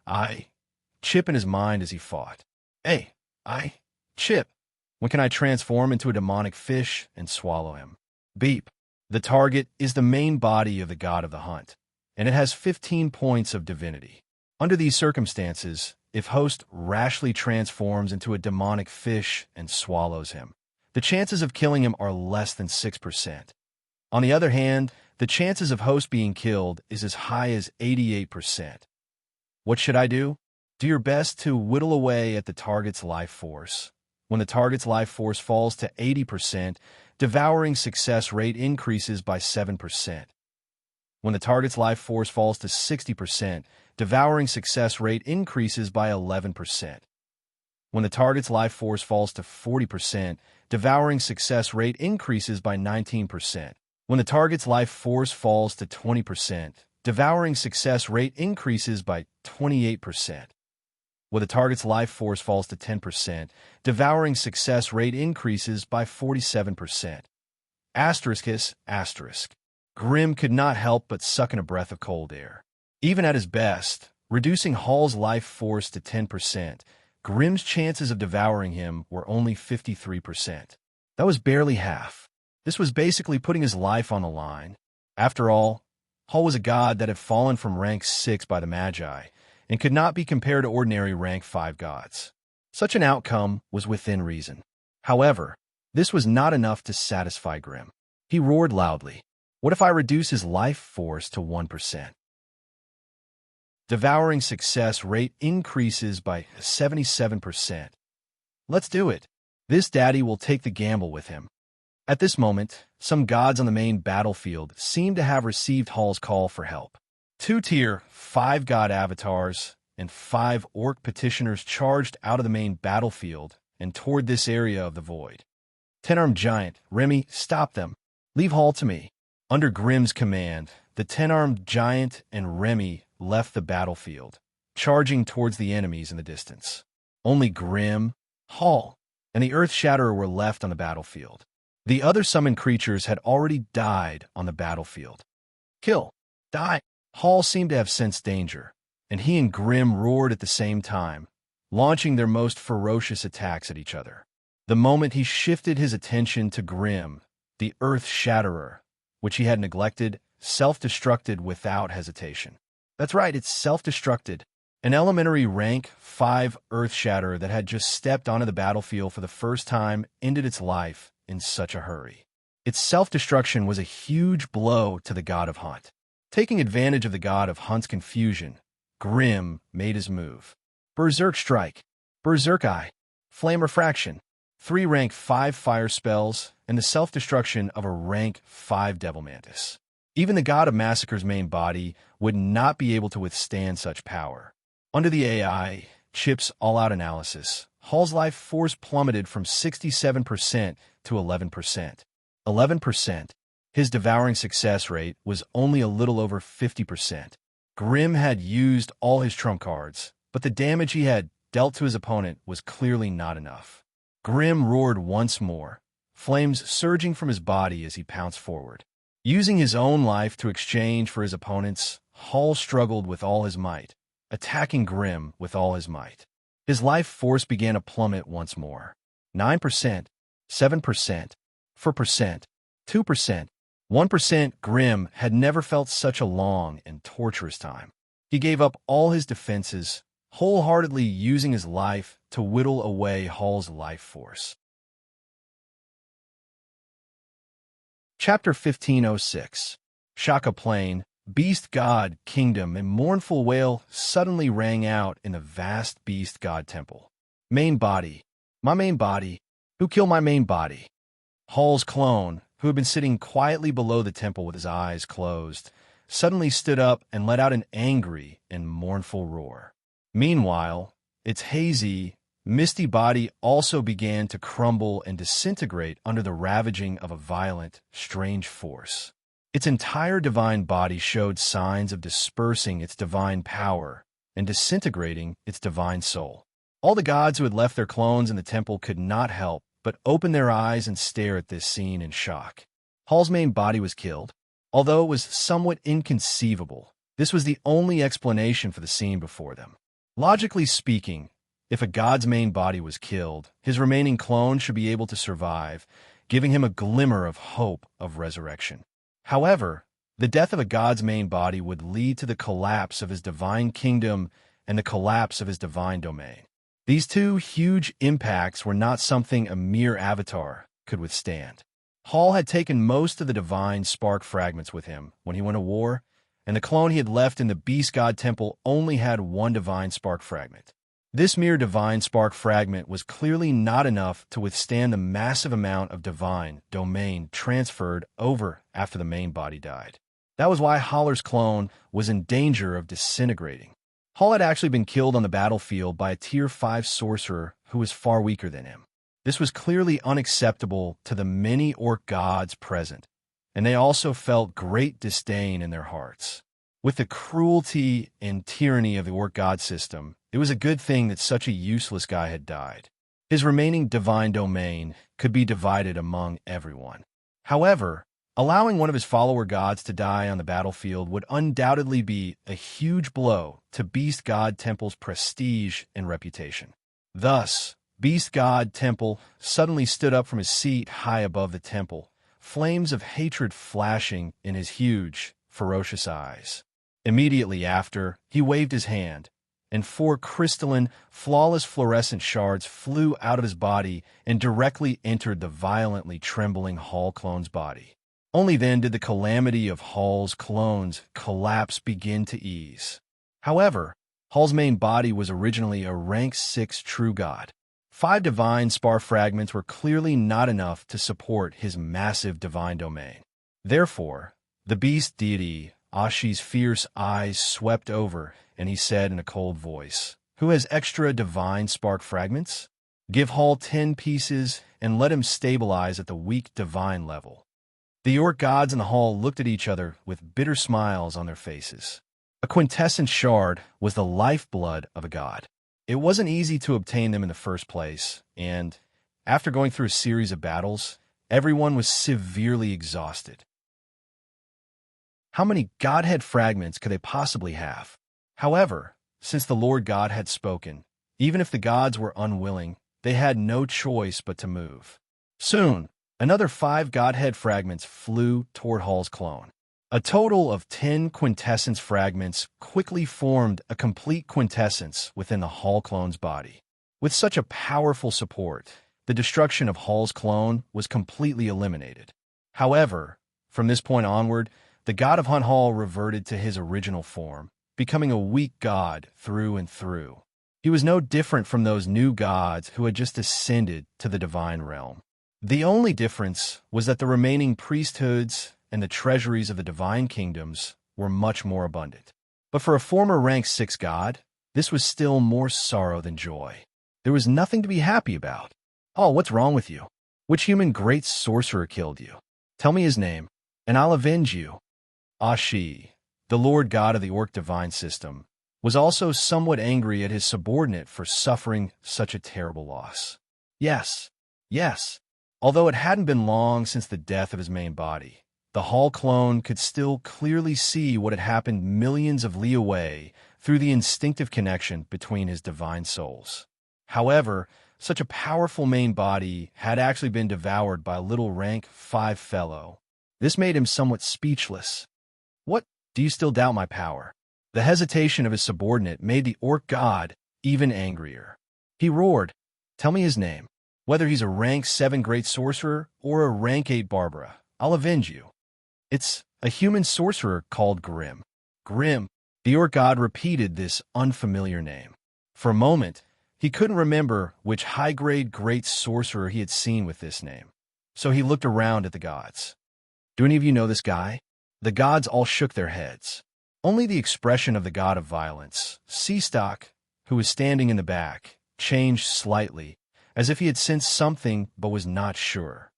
I chip in his mind as he fought. I chip. When can I transform into a demonic fish and swallow him? Beep. The target is the main body of the god of the hunt, and it has 15 points of divinity. Under these circumstances, if host rashly transforms into a demonic fish and swallows him, the chances of killing him are less than 6%. On the other hand, the chances of host being killed is as high as 88%. What should I do? Do your best to whittle away at the target's life force. When the target's life force falls to 80%, devouring success rate increases by 7%. When the target's life force falls to 60%, devouring success rate increases by 11%. When the target's life force falls to 40%, devouring success rate increases by 19%. When the target's life force falls to 20%, devouring success rate increases by 28%. When the target's life force falls to 10%, devouring success rate increases by 47%. Asterisk. Grimm could not help but suck in a breath of cold air. Even at his best, reducing Hall's life force to 10%, Grimm's chances of devouring him were only 53%. That was barely half. This was basically putting his life on the line. After all, Hall was a god that had fallen from rank 6 by the Magi, and could not be compared to ordinary rank 5 gods. Such an outcome was within reason. However, this was not enough to satisfy Grimm. He roared loudly. What if I reduce his life force to 1%? Devouring success rate increases by 77%. Let's do it. This daddy will take the gamble with him. At this moment, some gods on the main battlefield seemed to have received Hall's call for help. 2-tier 5 god avatars and 5 orc petitioners charged out of the main battlefield and toward this area of the void. 10-armed giant, Remy, stop them. Leave Hall to me. Under Grimm's command, the 10-armed giant and Remy left the battlefield, charging towards the enemies in the distance. Only Grimm, Hall, and the Earth Shatterer were left on the battlefield. The other summoned creatures had already died on the battlefield. Kill. Die. Hall seemed to have sensed danger, and he and Grimm roared at the same time, launching their most ferocious attacks at each other. The moment he shifted his attention to Grimm, the Earth Shatterer, which he had neglected, self-destructed without hesitation. That's right, it's self-destructed. An elementary rank 5 Earth Shatterer that had just stepped onto the battlefield for the first time ended its life in such a hurry. Its self-destruction was a huge blow to the god of Hunt. Taking advantage of the god of Hunt's confusion, Grimm made his move. Berserk Strike, Berserk Eye, Flame Refraction, 3 rank 5 fire spells, and the self-destruction of a rank 5 Devil Mantis. Even the god of Massacre's main body would not be able to withstand such power. Under the AI chip's all-out analysis, Hall's life force plummeted from 67% to 11%. 11%. His devouring success rate was only a little over 50%. Grimm had used all his trump cards, but the damage he had dealt to his opponent was clearly not enough. Grimm roared once more, flames surging from his body as he pounced forward. Using his own life to exchange for his opponent's, Hall struggled with all his might, attacking Grimm with all his might. His life force began to plummet once more. 9%, 7%, 4%, 2%, 1%. Grimm had never felt such a long and torturous time. He gave up all his defenses, wholeheartedly using his life to whittle away Hall's life force. Chapter 1506. Shaka Plain, beast god kingdom, a mournful wail suddenly rang out in the vast beast god temple. Main body. My main body. Who killed my main body? Hall's clone, who had been sitting quietly below the temple with his eyes closed, suddenly stood up and let out an angry and mournful roar. Meanwhile, its hazy, misty body also began to crumble and disintegrate under the ravaging of a violent, strange force. Its entire divine body showed signs of dispersing its divine power and disintegrating its divine soul. All the gods who had left their clones in the temple could not help but open their eyes and stare at this scene in shock. Hall's main body was killed. Although it was somewhat inconceivable, this was the only explanation for the scene before them. Logically speaking, if a god's main body was killed, his remaining clone should be able to survive, giving him a glimmer of hope of resurrection. However, the death of a god's main body would lead to the collapse of his divine kingdom and the collapse of his divine domain. These two huge impacts were not something a mere avatar could withstand. Hall had taken most of the divine spark fragments with him when he went to war, and the clone he had left in the beast god temple only had one divine spark fragment. This mere divine spark fragment was clearly not enough to withstand the massive amount of divine domain transferred over after the main body died. That was why Haller's clone was in danger of disintegrating. Hall had actually been killed on the battlefield by a Tier 5 sorcerer who was far weaker than him. This was clearly unacceptable to the many orc gods present, and they also felt great disdain in their hearts. With the cruelty and tyranny of the orc god system, it was a good thing that such a useless guy had died. His remaining divine domain could be divided among everyone. However, allowing one of his follower gods to die on the battlefield would undoubtedly be a huge blow to Beast God Temple's prestige and reputation. Thus, Beast God Temple suddenly stood up from his seat high above the temple, flames of hatred flashing in his huge, ferocious eyes. Immediately after, he waved his hand, and 4 crystalline, flawless fluorescent shards flew out of his body and directly entered the violently trembling Hall clone's body. Only then did the calamity of Hall's clones collapse begin to ease. However, Hall's main body was originally a rank 6 true god. 5 divine spar fragments were clearly not enough to support his massive divine domain. Therefore, the beast deity, Ashi's fierce eyes swept over, and he said in a cold voice, "Who has extra divine spark fragments? Give Hall 10 pieces and let him stabilize at the weak divine level." The orc gods in the hall looked at each other with bitter smiles on their faces. A quintessence shard was the lifeblood of a god. It wasn't easy to obtain them in the first place, and after going through a series of battles, everyone was severely exhausted. How many godhead fragments could they possibly have? However, since the Lord God had spoken, even if the gods were unwilling, they had no choice but to move. Soon, another 5 godhead fragments flew toward Hall's clone. A total of 10 quintessence fragments quickly formed a complete quintessence within the Hall clone's body. With such a powerful support, the destruction of Hall's clone was completely eliminated. However, from this point onward, the god of Hunt Hall reverted to his original form, becoming a weak god through and through. He was no different from those new gods who had just ascended to the divine realm. The only difference was that the remaining priesthoods and the treasuries of the divine kingdoms were much more abundant. But for a former rank 6 god, this was still more sorrow than joy. There was nothing to be happy about. "Oh, what's wrong with you? Which human great sorcerer killed you? Tell me his name, and I'll avenge you." Ashi, the Lord God of the Orc divine system, was also somewhat angry at his subordinate for suffering such a terrible loss. Yes. Although it hadn't been long since the death of his main body, the Hall clone could still clearly see what had happened millions of li away through the instinctive connection between his divine souls. However, such a powerful main body had actually been devoured by a little rank 5 fellow. This made him somewhat speechless. "What? Do you still doubt my power?" The hesitation of his subordinate made the orc god even angrier. He roared, "Tell me his name. Whether he's a rank 7 great sorcerer or a rank 8 Barbara, I'll avenge you." It's a human sorcerer called Grim. Grim. The orc god repeated this unfamiliar name. For a moment, he couldn't remember which high-grade great sorcerer he had seen with this name. So he looked around at the gods. Do any of you know this guy? The gods all shook their heads. Only the expression of the god of violence, Seastock, who was standing in the back, changed slightly, as if he had sensed something but was not sure.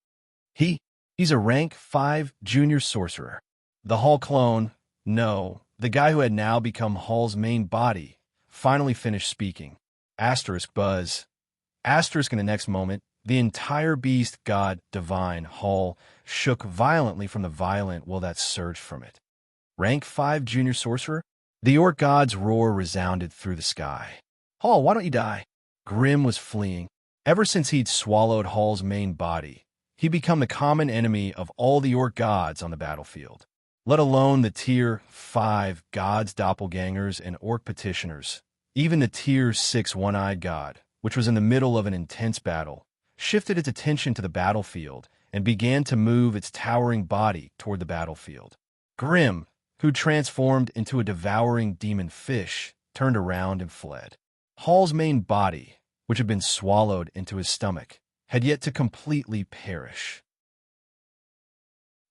He's a rank 5 junior sorcerer. The Hall clone, no, the guy who had now become Hall's main body, finally finished speaking. Asterisk buzz. Asterisk in the next moment, the entire beast god divine Hall shook violently from the violent will that surged from it. Rank 5 junior sorcerer? The orc god's roar resounded through the sky. Hall, why don't you die? Grim was fleeing. Ever since he'd swallowed Hall's main body, he'd become the common enemy of all the orc gods on the battlefield, let alone the Tier 5 gods' doppelgangers and orc petitioners. Even the Tier 6 one-eyed god, which was in the middle of an intense battle, shifted its attention to the battlefield and began to move its towering body toward the battlefield. Grim, who transformed into a devouring demon fish, turned around and fled. Hall's main body, which had been swallowed into his stomach, had yet to completely perish.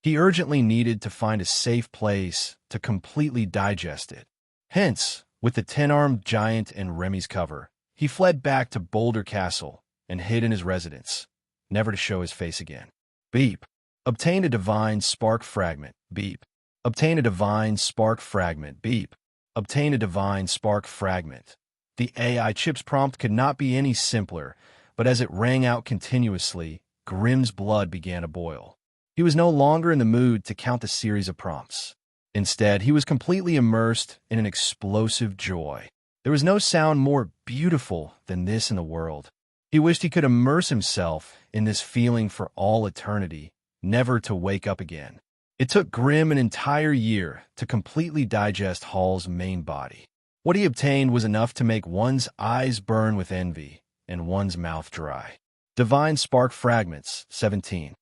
He urgently needed to find a safe place to completely digest it. Hence, with the 10-armed giant and Remy's cover, he fled back to Boulder Castle and hid in his residence, never to show his face again. Beep. Obtain a divine spark fragment. Beep. Obtain a divine spark fragment. Beep. Obtain a divine spark fragment. The AI chip's prompt could not be any simpler, but as it rang out continuously, Grim's blood began to boil. He was no longer in the mood to count the series of prompts. Instead, he was completely immersed in an explosive joy. There was no sound more beautiful than this in the world. He wished he could immerse himself in this feeling for all eternity, never to wake up again. It took Grim an entire year to completely digest Hall's main body. What he obtained was enough to make one's eyes burn with envy and one's mouth dry. Divine Spark Fragments, 17.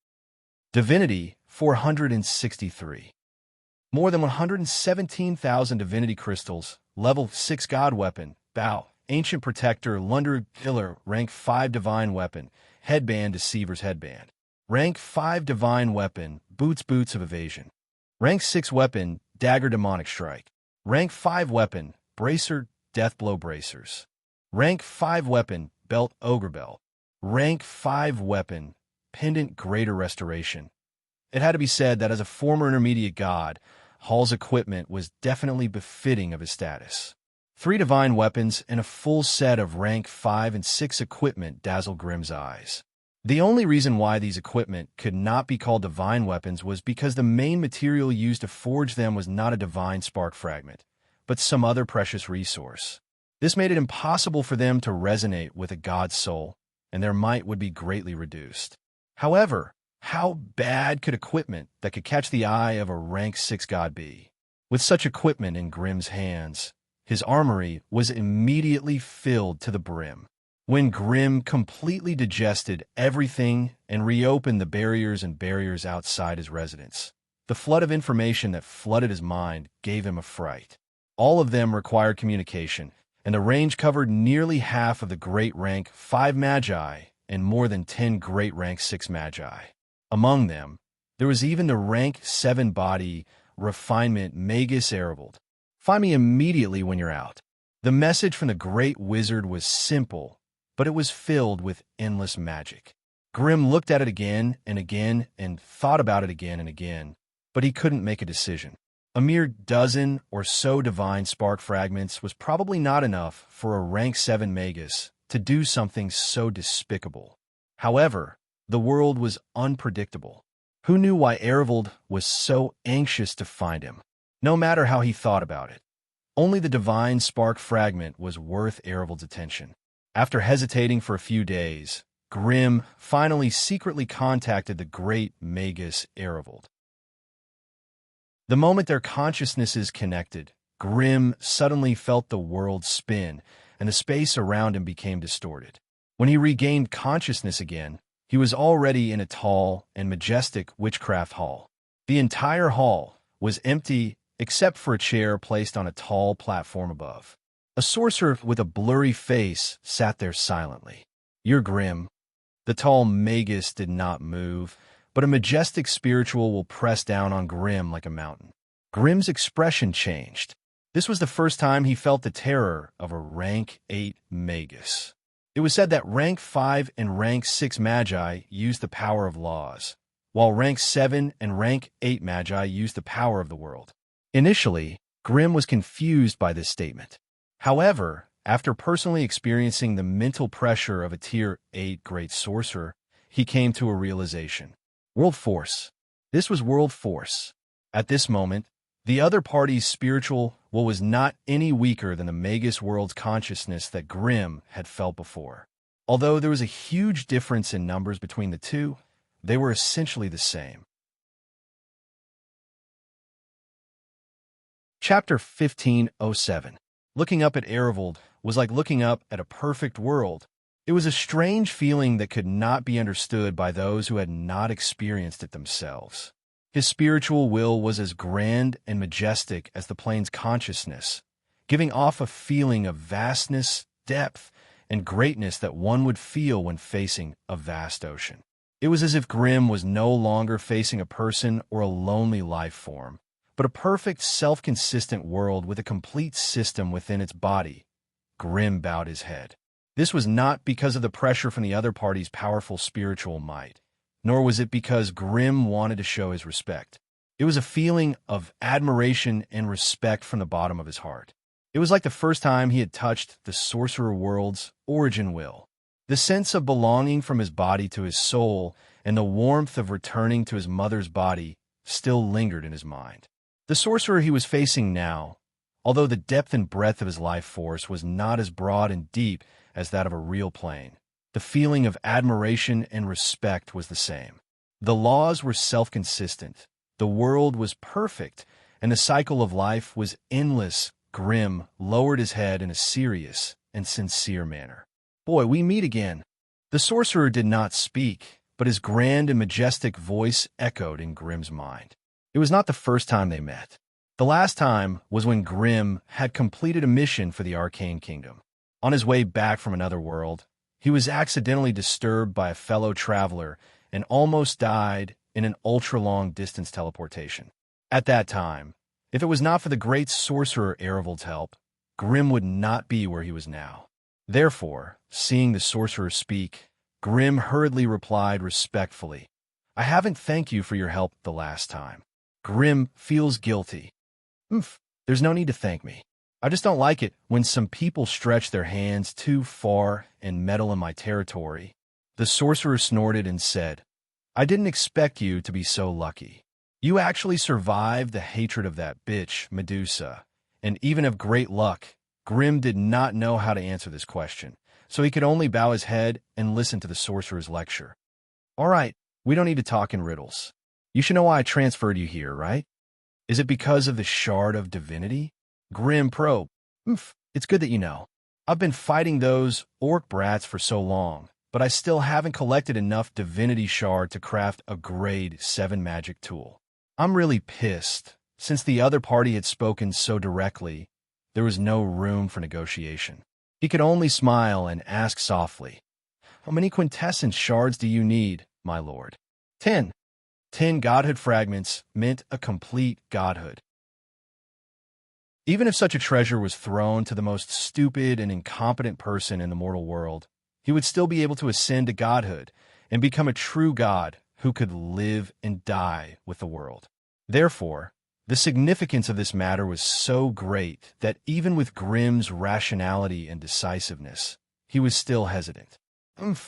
Divinity, 463. More than 117,000 divinity crystals, level 6 god weapon, bow, ancient protector, lunder pillar, rank 5 divine weapon, headband deceiver's headband. Rank 5 divine weapon, boots of evasion. Rank 6 weapon, dagger demonic strike. Rank 5 weapon, bracer, deathblow bracers. Rank 5 weapon, belt ogre belt. Rank 5 weapon, pendant greater restoration. It had to be said that as a former intermediate god, Hall's equipment was definitely befitting of his status. 3 divine weapons and a full set of rank 5 and 6 equipment dazzled Grim's eyes. The only reason why these equipment could not be called divine weapons was because the main material used to forge them was not a divine spark fragment, but some other precious resource. This made it impossible for them to resonate with a god's soul, and their might would be greatly reduced. However, how bad could equipment that could catch the eye of a rank 6 god be? With such equipment in Grim's hands, his armory was immediately filled to the brim. When Grim completely digested everything and reopened the barriers outside his residence, the flood of information that flooded his mind gave him a fright. All of them required communication, and the range covered nearly half of the great rank 5 magi and more than 10 great rank 6 magi. Among them, there was even the rank 7 body refinement Magus Arabald. Find me immediately when you're out. The message from the great wizard was simple, but it was filled with endless magic. Grim looked at it again and again and thought about it again and again, but he couldn't make a decision. A mere dozen or so divine spark fragments was probably not enough for a rank 7 magus to do something so despicable. However, the world was unpredictable. Who knew why Arabald was so anxious to find him? No matter how he thought about it, only the divine spark fragment was worth Arabald's attention. After hesitating for a few days, Grim finally secretly contacted the great magus Arabald. The moment their consciousnesses connected, Grim suddenly felt the world spin, and the space around him became distorted. When he regained consciousness again, he was already in a tall and majestic witchcraft hall. The entire hall, was empty except for a chair placed on a tall platform above. A sorcerer with a blurry face sat there silently. "You're Grim." The tall magus did not move, but a majestic spiritual will press down on Grim like a mountain. Grim's expression changed. This was the first time he felt the terror of a rank 8 magus. It was said that rank 5 and rank 6 magi used the power of laws, while rank 7 and rank 8 magi used the power of the world. Initially, Grim was confused by this statement. However, after personally experiencing the mental pressure of a tier 8 great sorcerer, he came to a realization. World force. This was world force. At this moment, the other party's spiritual was not any weaker than the magus world's consciousness that Grim had felt before. Although there was a huge difference in numbers between the two, they were essentially the same. Chapter 1507. Looking up at Erevold was like looking up at a perfect world. It was a strange feeling that could not be understood by those who had not experienced it themselves. His spiritual will was as grand and majestic as the plane's consciousness, giving off a feeling of vastness, depth, and greatness that one would feel when facing a vast ocean. It was as if Grim was no longer facing a person or a lonely life form, but a perfect, self-consistent world with a complete system within its body. Grim bowed his head. This was not because of the pressure from the other party's powerful spiritual might, nor was it because Grim wanted to show his respect. It was a feeling of admiration and respect from the bottom of his heart. It was like the first time he had touched the sorcerer world's origin will. The sense of belonging from his body to his soul and the warmth of returning to his mother's body still lingered in his mind. The sorcerer he was facing now, although the depth and breadth of his life force was not as broad and deep as that of a real plane, the feeling of admiration and respect was the same. The laws were self-consistent, the world was perfect, and the cycle of life was endless. Grim lowered his head in a serious and sincere manner. "Boy, we meet again." The sorcerer did not speak, but his grand and majestic voice echoed in Grim's mind. It was not the first time they met. The last time was when Grim had completed a mission for the Arcane Kingdom. On his way back from another world, he was accidentally disturbed by a fellow traveler and almost died in an ultra-long distance teleportation. At that time, if it was not for the great sorcerer Erevold's help, Grim would not be where he was now. Therefore, seeing the sorcerer speak, Grim hurriedly replied respectfully, "I haven't thanked you for your help the last time." Grim feels guilty. There's no need to thank me. I just don't like it when some people stretch their hands too far and meddle in my territory. The sorcerer snorted and said, "I didn't expect you to be so lucky. You actually survived the hatred of that bitch, Medusa, and even of great luck." Grim did not know how to answer this question, so he could only bow his head and listen to the sorcerer's lecture. "All right, we don't need to talk in riddles. You should know why I transferred you here, right? Is it because of the shard of divinity?" Grim probed. It's good that you know. I've been fighting those orc brats for so long, but I still haven't collected enough divinity shard to craft a grade 7 magic tool. I'm really pissed. Since the other party had spoken so directly, there was no room for negotiation. He could only smile and ask softly, "How many quintessence shards do you need, my lord?" 10. 10 godhood fragments meant a complete godhood. Even if such a treasure was thrown to the most stupid and incompetent person in the mortal world, he would still be able to ascend to godhood and become a true god who could live and die with the world. Therefore, the significance of this matter was so great that even with Grim's rationality and decisiveness, he was still hesitant.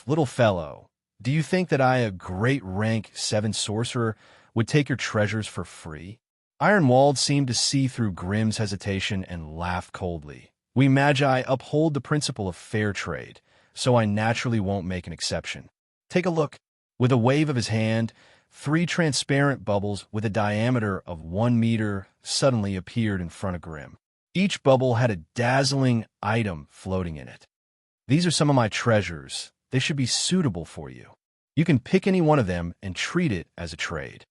Little fellow, do you think that I, a great rank 7 sorcerer, would take your treasures for free?" Ironwald seemed to see through Grim's hesitation and laughed coldly. "We Magi uphold the principle of fair trade, so I naturally won't make an exception. Take a look." With a wave of his hand, 3 transparent bubbles with a diameter of 1 meter suddenly appeared in front of Grim. Each bubble had a dazzling item floating in it. "These are some of my treasures. They should be suitable for you. You can pick any one of them and treat it as a trade."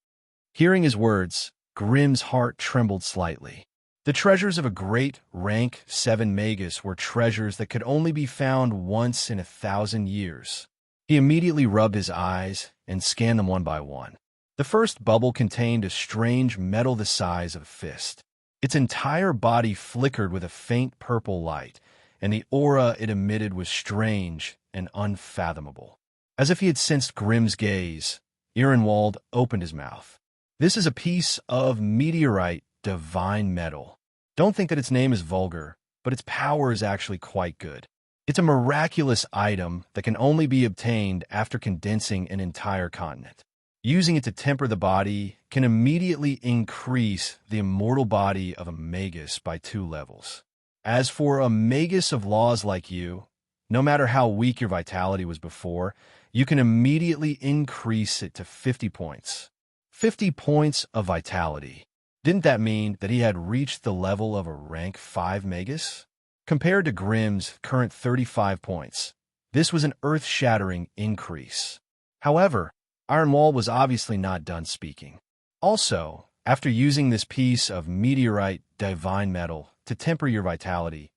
Hearing his words, Grimm's heart trembled slightly. The treasures of a great rank 7 magus were treasures that could only be found once in 1,000 years. He immediately rubbed his eyes and scanned them one by one. The first bubble contained a strange metal the size of a fist. Its entire body flickered with a faint purple light, and the aura it emitted was strange and unfathomable. As if he had sensed Grimm's gaze, Ehrenwald opened his mouth. "This is a piece of meteorite divine metal. Don't think that its name is vulgar, but its power is actually quite good. It's a miraculous item that can only be obtained after condensing an entire continent. Using it to temper the body can immediately increase the immortal body of a magus by 2 levels. As for a magus of laws like you, no matter how weak your vitality was before, you can immediately increase it to 50 points. 50 points of vitality. Didn't that mean that he had reached the level of a rank 5 magus? Compared to Grimm's current 35 points, this was an earth-shattering increase. However, Ironwall was obviously not done speaking. Also, after using this piece of meteorite divine metal to temper your vitality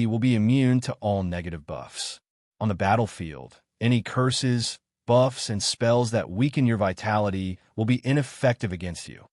will be immune to all negative buffs. On the battlefield, any curses, buffs, and spells that weaken your vitality will be ineffective against you.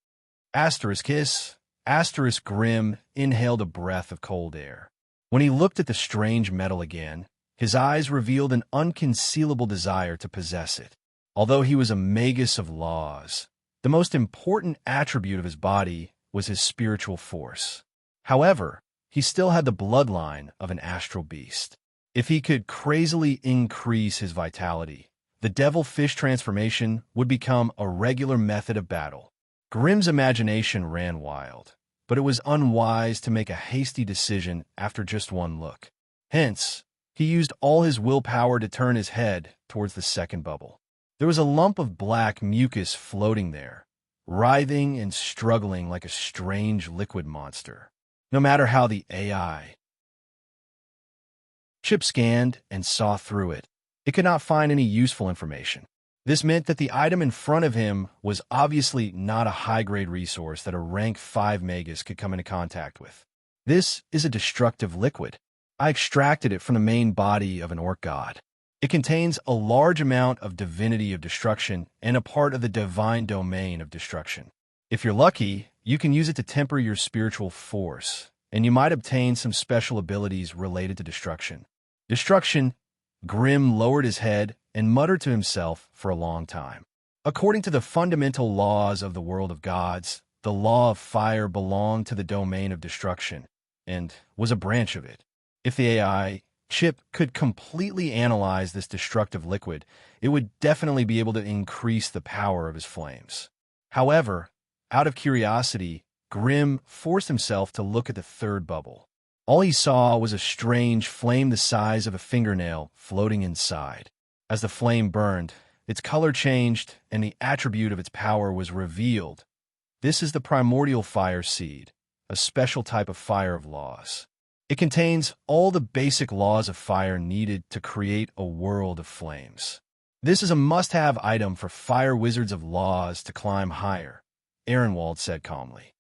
Grimm inhaled a breath of cold air. When he looked at the strange metal again, his eyes revealed an unconcealable desire to possess it. Although he was a magus of laws, the most important attribute of his body was his spiritual force. However, he still had the bloodline of an astral beast. If he could crazily increase his vitality, the devil-fish transformation would become a regular method of battle. Grimm's imagination ran wild, but it was unwise to make a hasty decision after just one look. Hence, he used all his willpower to turn his head towards the second bubble. There was a lump of black mucus floating there, writhing and struggling like a strange liquid monster. No matter how the AI chip scanned and saw through it, it could not find any useful information. This meant that the item in front of him was obviously not a high-grade resource that a rank 5 magus could come into contact with. This is a destructive liquid. I extracted it from the main body of an orc god. It contains a large amount of divinity of destruction and a part of the divine domain of destruction. If you're lucky, you can use it to temper your spiritual force, and you might obtain some special abilities related to destruction. Grimm lowered his head and muttered to himself for a long time. According to the fundamental laws of the world of gods, the law of fire belonged to the domain of destruction and was a branch of it. If the AI chip could completely analyze this destructive liquid, it would definitely be able to increase the power of his flames. However, out of curiosity, Grimm forced himself to look at the third bubble. All he saw was a strange flame the size of a fingernail floating inside. As the flame burned, its color changed and the attribute of its power was revealed. This is the primordial fire seed, a special type of fire of laws. It contains all the basic laws of fire needed to create a world of flames. This is a must-have item for fire wizards of laws to climb higher, Ehrenwald said calmly.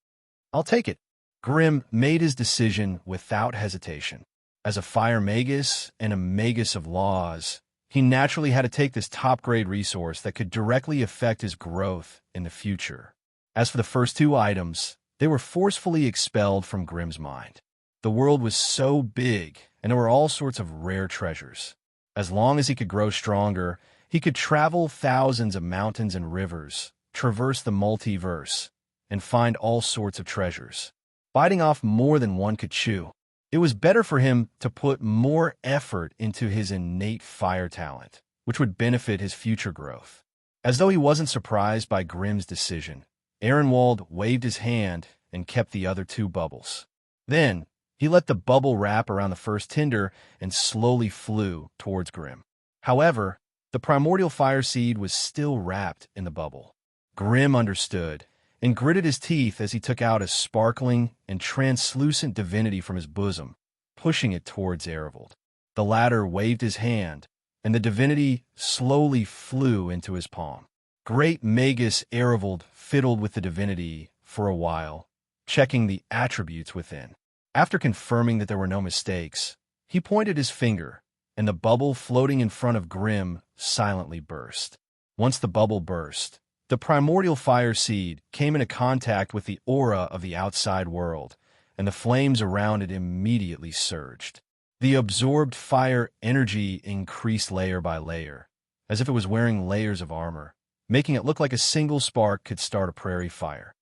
I'll take it. Grimm made his decision without hesitation. As a fire magus and a magus of laws, he naturally had to take this top-grade resource that could directly affect his growth in the future. As for the first 2 items, they were forcefully expelled from Grimm's mind. The world was so big, and there were all sorts of rare treasures. As long as he could grow stronger, he could travel thousands of mountains and rivers, traverse the multiverse, and find all sorts of treasures. Biting off more than one could chew. It was better for him to put more effort into his innate fire talent, which would benefit his future growth. As though he wasn't surprised by Grimm's decision, Ehrenwald waved his hand and kept the other 2 bubbles. Then, he let the bubble wrap around the first tinder and slowly flew towards Grimm. However, the primordial fire seed was still wrapped in the bubble. Grimm understood and gritted his teeth as he took out a sparkling and translucent divinity from his bosom, pushing it towards Ehrenwald. The latter waved his hand, and the divinity slowly flew into his palm. Great Magus Arivald fiddled with the divinity for a while, checking the attributes within. After confirming that there were no mistakes, he pointed his finger, and the bubble floating in front of Grimm silently burst. Once the bubble burst, the primordial fire seed came into contact with the aura of the outside world, and the flames around it immediately surged. The absorbed fire energy increased layer by layer, as if it was wearing layers of armor, making it look like a single spark could start a prairie fire.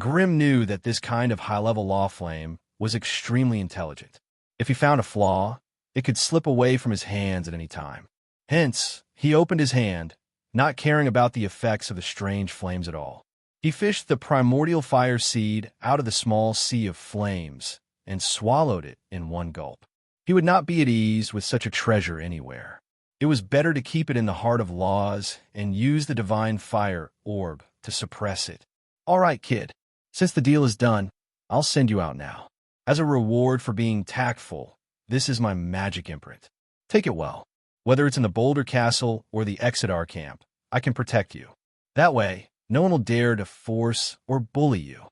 Grimm knew that this kind of high-level law flame was extremely intelligent. If he found a flaw, it could slip away from his hands at any time. Hence, he opened his hand, not caring about the effects of the strange flames at all. He fished the primordial fire seed out of the small sea of flames and swallowed it in one gulp. He would not be at ease with such a treasure anywhere. It was better to keep it in the heart of laws and use the divine fire orb to suppress it. All right, kid. Since the deal is done, I'll send you out now. As a reward for being tactful, this is my magic imprint. Take it well. Whether it's in the Boulder Castle or the Exeter camp, I can protect you. That way, no one will dare to force or bully you.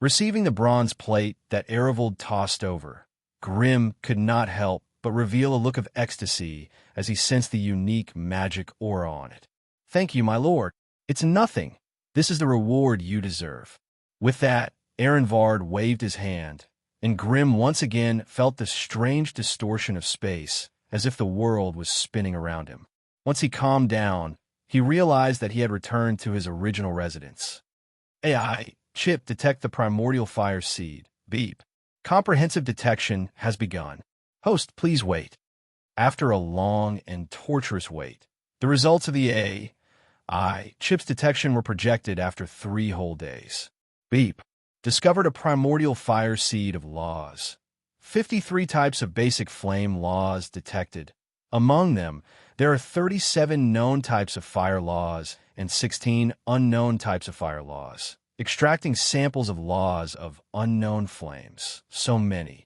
Receiving the bronze plate that Arivald tossed over, Grimm could not help but reveal a look of ecstasy as he sensed the unique magic aura on it. Thank you, my lord. It's nothing. This is the reward you deserve. With that, Arenvard waved his hand, and Grimm once again felt the strange distortion of space, as if the world was spinning around him. Once he calmed down, he realized that he had returned to his original residence. AI, chip detect the primordial fire seed. Beep. Comprehensive detection has begun. Host, please wait. After a long and torturous wait, the results of the AI chip's detection were projected after 3 whole days. Beep. Discovered a primordial fire seed of laws. 53 types of basic flame laws detected. Among them, there are 37 known types of fire laws and 16 unknown types of fire laws. Extracting samples of laws of unknown flames. So many.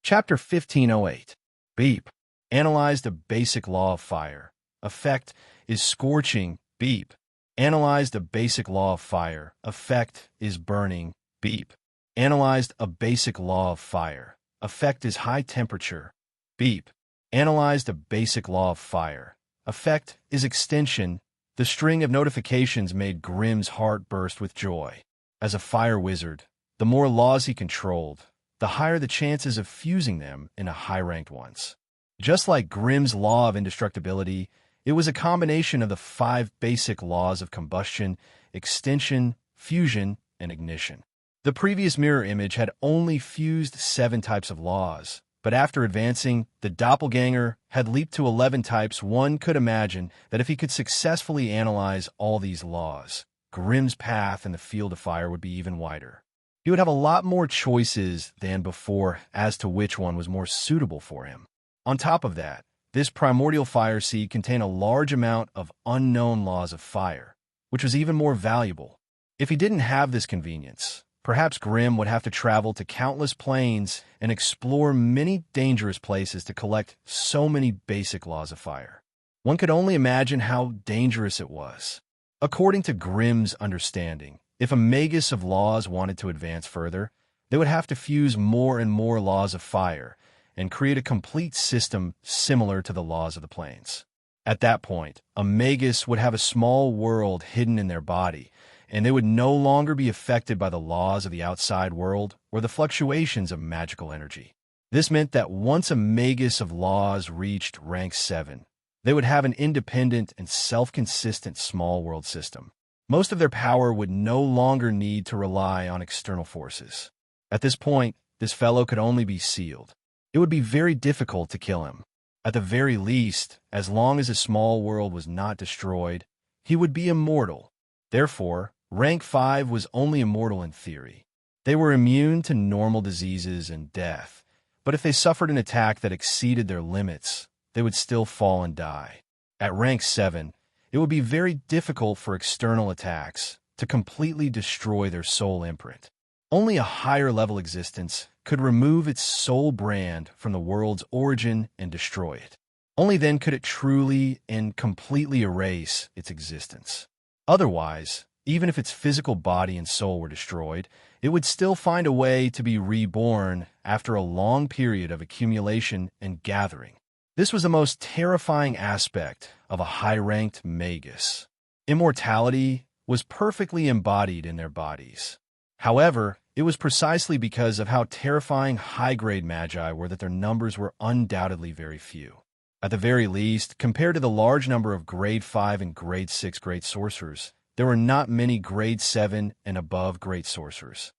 Chapter 1508. Beep. Analyzed a basic law of fire. Effect is scorching. Beep. Analyzed a basic law of fire. Effect is burning. Beep. Analyzed a basic law of fire. Effect is high temperature. Beep. Analyzed a basic law of fire. Effect is extension. The string of notifications made Grimm's heart burst with joy. As a fire wizard, the more laws he controlled, the higher the chances of fusing them into high-ranked ones. Just like Grimm's law of indestructibility, it was a combination of the 5 basic laws of combustion, extension, fusion, and ignition. The previous mirror image had only fused 7 types of laws, but after advancing, the doppelganger had leaped to 11 types. One could imagine that if he could successfully analyze all these laws, Grimm's path in the field of fire would be even wider. He would have a lot more choices than before as to which one was more suitable for him. On top of that, this primordial fire seed contained a large amount of unknown laws of fire, which was even more valuable. If he didn't have this convenience, perhaps Grimm would have to travel to countless planes and explore many dangerous places to collect so many basic laws of fire. One could only imagine how dangerous it was. According to Grimm's understanding, if a magus of laws wanted to advance further, they would have to fuse more and more laws of fire and create a complete system similar to the laws of the planes. At that point, a magus would have a small world hidden in their body, and they would no longer be affected by the laws of the outside world or the fluctuations of magical energy. This meant that once a magus of laws reached rank 7, they would have an independent and self-consistent small world system. Most of their power would no longer need to rely on external forces. At this point, this fellow could only be sealed. It would be very difficult to kill him. At the very least, as long as his small world was not destroyed, he would be immortal. Therefore, rank 5 was only immortal in theory. They were immune to normal diseases and death, but if they suffered an attack that exceeded their limits, they would still fall and die. At rank 7, it would be very difficult for external attacks to completely destroy their soul imprint. Only a higher level existence could remove its sole brand from the world's origin and destroy it. Only then could it truly and completely erase its existence. Otherwise, even if its physical body and soul were destroyed, it would still find a way to be reborn after a long period of accumulation and gathering. This was the most terrifying aspect of a high-ranked magus. Immortality was perfectly embodied in their bodies. However, it was precisely because of how terrifying high-grade magi were that their numbers were undoubtedly very few. At the very least, compared to the large number of grade 5 and grade 6 great sorcerers, there were not many grade 7 and above great sorcerers.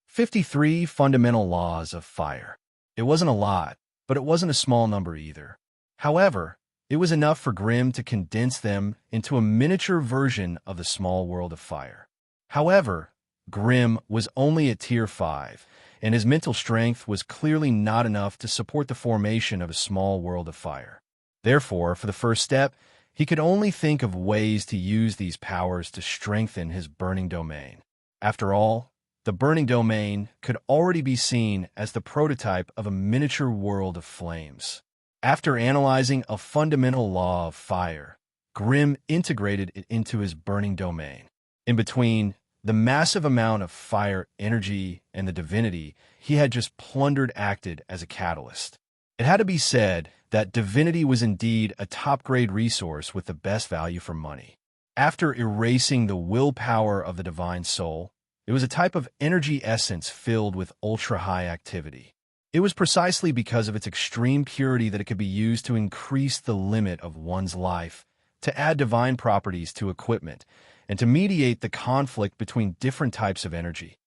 53 Fundamental Laws of Fire. It wasn't a lot, but it wasn't a small number either. However, it was enough for Grimm to condense them into a miniature version of the small world of fire. However, Grimm was only at Tier 5, and his mental strength was clearly not enough to support the formation of a small world of fire. Therefore, for the first step, he could only think of ways to use these powers to strengthen his burning domain. After all, the burning domain could already be seen as the prototype of a miniature world of flames. After analyzing a fundamental law of fire, Grimm integrated it into his burning domain. In between the massive amount of fire energy and the divinity he had just plundered acted as a catalyst. It had to be said that divinity was indeed a top-grade resource with the best value for money. After erasing the willpower of the divine soul, it was a type of energy essence filled with ultra-high activity. It was precisely because of its extreme purity that it could be used to increase the limit of one's life, to add divine properties to equipment, and to mediate the conflict between different types of energy.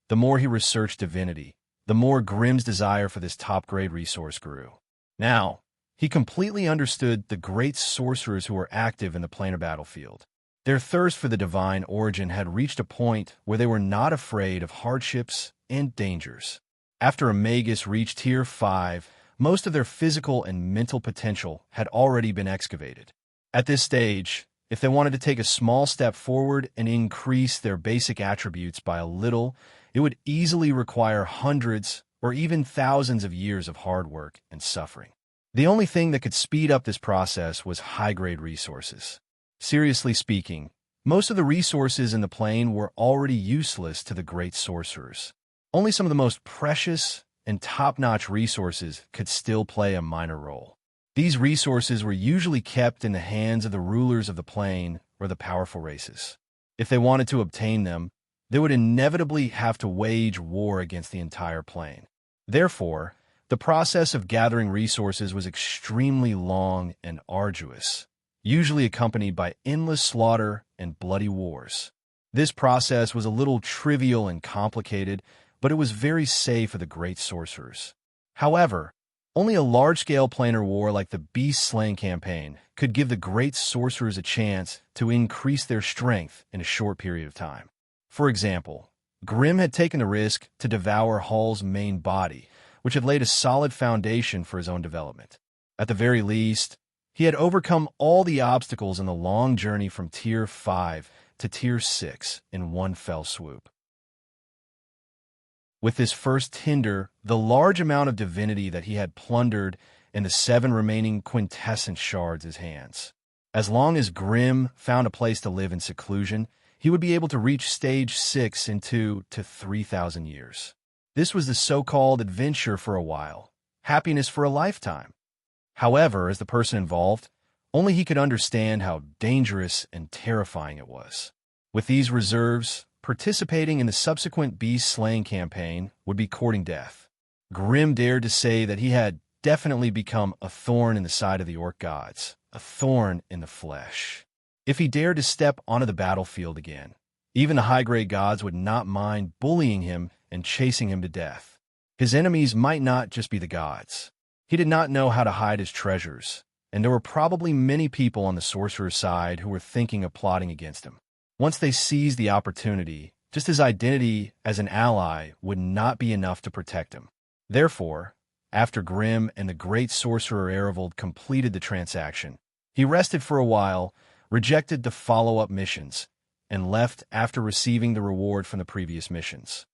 The more he researched divinity, the more Grimm's desire for this top-grade resource grew. Now, he completely understood the great sorcerers who were active in the planar battlefield. Their thirst for the divine origin had reached a point where they were not afraid of hardships and dangers. After a magus reached Tier 5, most of their physical and mental potential had already been excavated. At this stage, if they wanted to take a small step forward and increase their basic attributes by a little, it would easily require hundreds or even thousands of years of hard work and suffering. The only thing that could speed up this process was high-grade resources. Seriously speaking, most of the resources in the plane were already useless to the great sorcerers. Only some of the most precious and top-notch resources could still play a minor role. These resources were usually kept in the hands of the rulers of the plane or the powerful races. If they wanted to obtain them, they would inevitably have to wage war against the entire plane. Therefore, the process of gathering resources was extremely long and arduous, usually accompanied by endless slaughter and bloody wars. This process was a little trivial and complicated, but it was very safe for the great sorcerers. However, only a large-scale planar war like the beast-slaying campaign could give the great sorcerers a chance to increase their strength in a short period of time. For example, Grimm had taken the risk to devour Hall's main body, which had laid a solid foundation for his own development. At the very least, he had overcome all the obstacles in the long journey from Tier 5 to Tier 6 in one fell swoop. With this first tinder, the large amount of divinity that he had plundered and the 7 remaining quintessence shards in his hands. As long as Grimm found a place to live in seclusion, he would be able to reach stage 6 in 2 to 3,000 years. This was the so-called adventure for a while, happiness for a lifetime. However, as the person involved, only he could understand how dangerous and terrifying it was. With these reserves, participating in the subsequent beast-slaying campaign would be courting death. Grimm dared to say that he had definitely become a thorn in the side of the orc gods, a thorn in the flesh. If he dared to step onto the battlefield again, even the high-grade gods would not mind bullying him and chasing him to death. His enemies might not just be the gods. He did not know how to hide his treasures, and there were probably many people on the sorcerer's side who were thinking of plotting against him. Once they seized the opportunity, just his identity as an ally would not be enough to protect him. Therefore, after Grimm and the great sorcerer Erevold completed the transaction, he rested for a while, rejected the follow-up missions, and left after receiving the reward from the previous missions.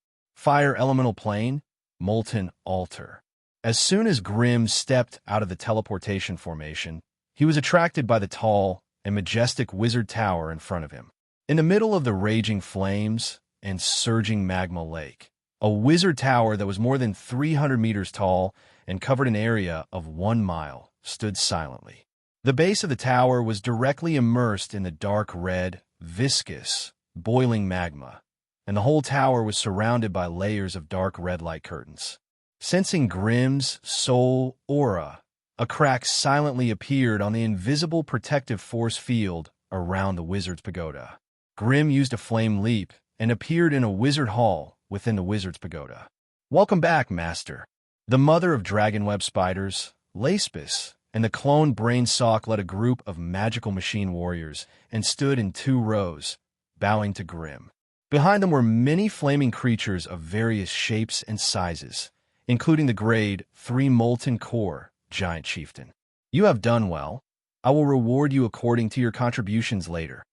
Fire elemental plane, molten altar. As soon as Grimm stepped out of the teleportation formation, he was attracted by the tall and majestic wizard tower in front of him. In the middle of the raging flames and surging magma lake, a wizard tower that was more than 300 meters tall and covered an area of 1 mile stood silently. The base of the tower was directly immersed in the dark red, viscous, boiling magma, and the whole tower was surrounded by layers of dark red light curtains. Sensing Grimm's soul aura, a crack silently appeared on the invisible protective force field around the wizard's pagoda. Grimm used a flame leap and appeared in a wizard hall within the wizard's pagoda. "Welcome back, Master." The mother of dragonweb spiders, Laspis, and the clone brain sock led a group of magical machine warriors and stood in 2 rows, bowing to Grimm. Behind them were many flaming creatures of various shapes and sizes, including the grade 3 molten core giant chieftain. "You have done well. I will reward you according to your contributions later."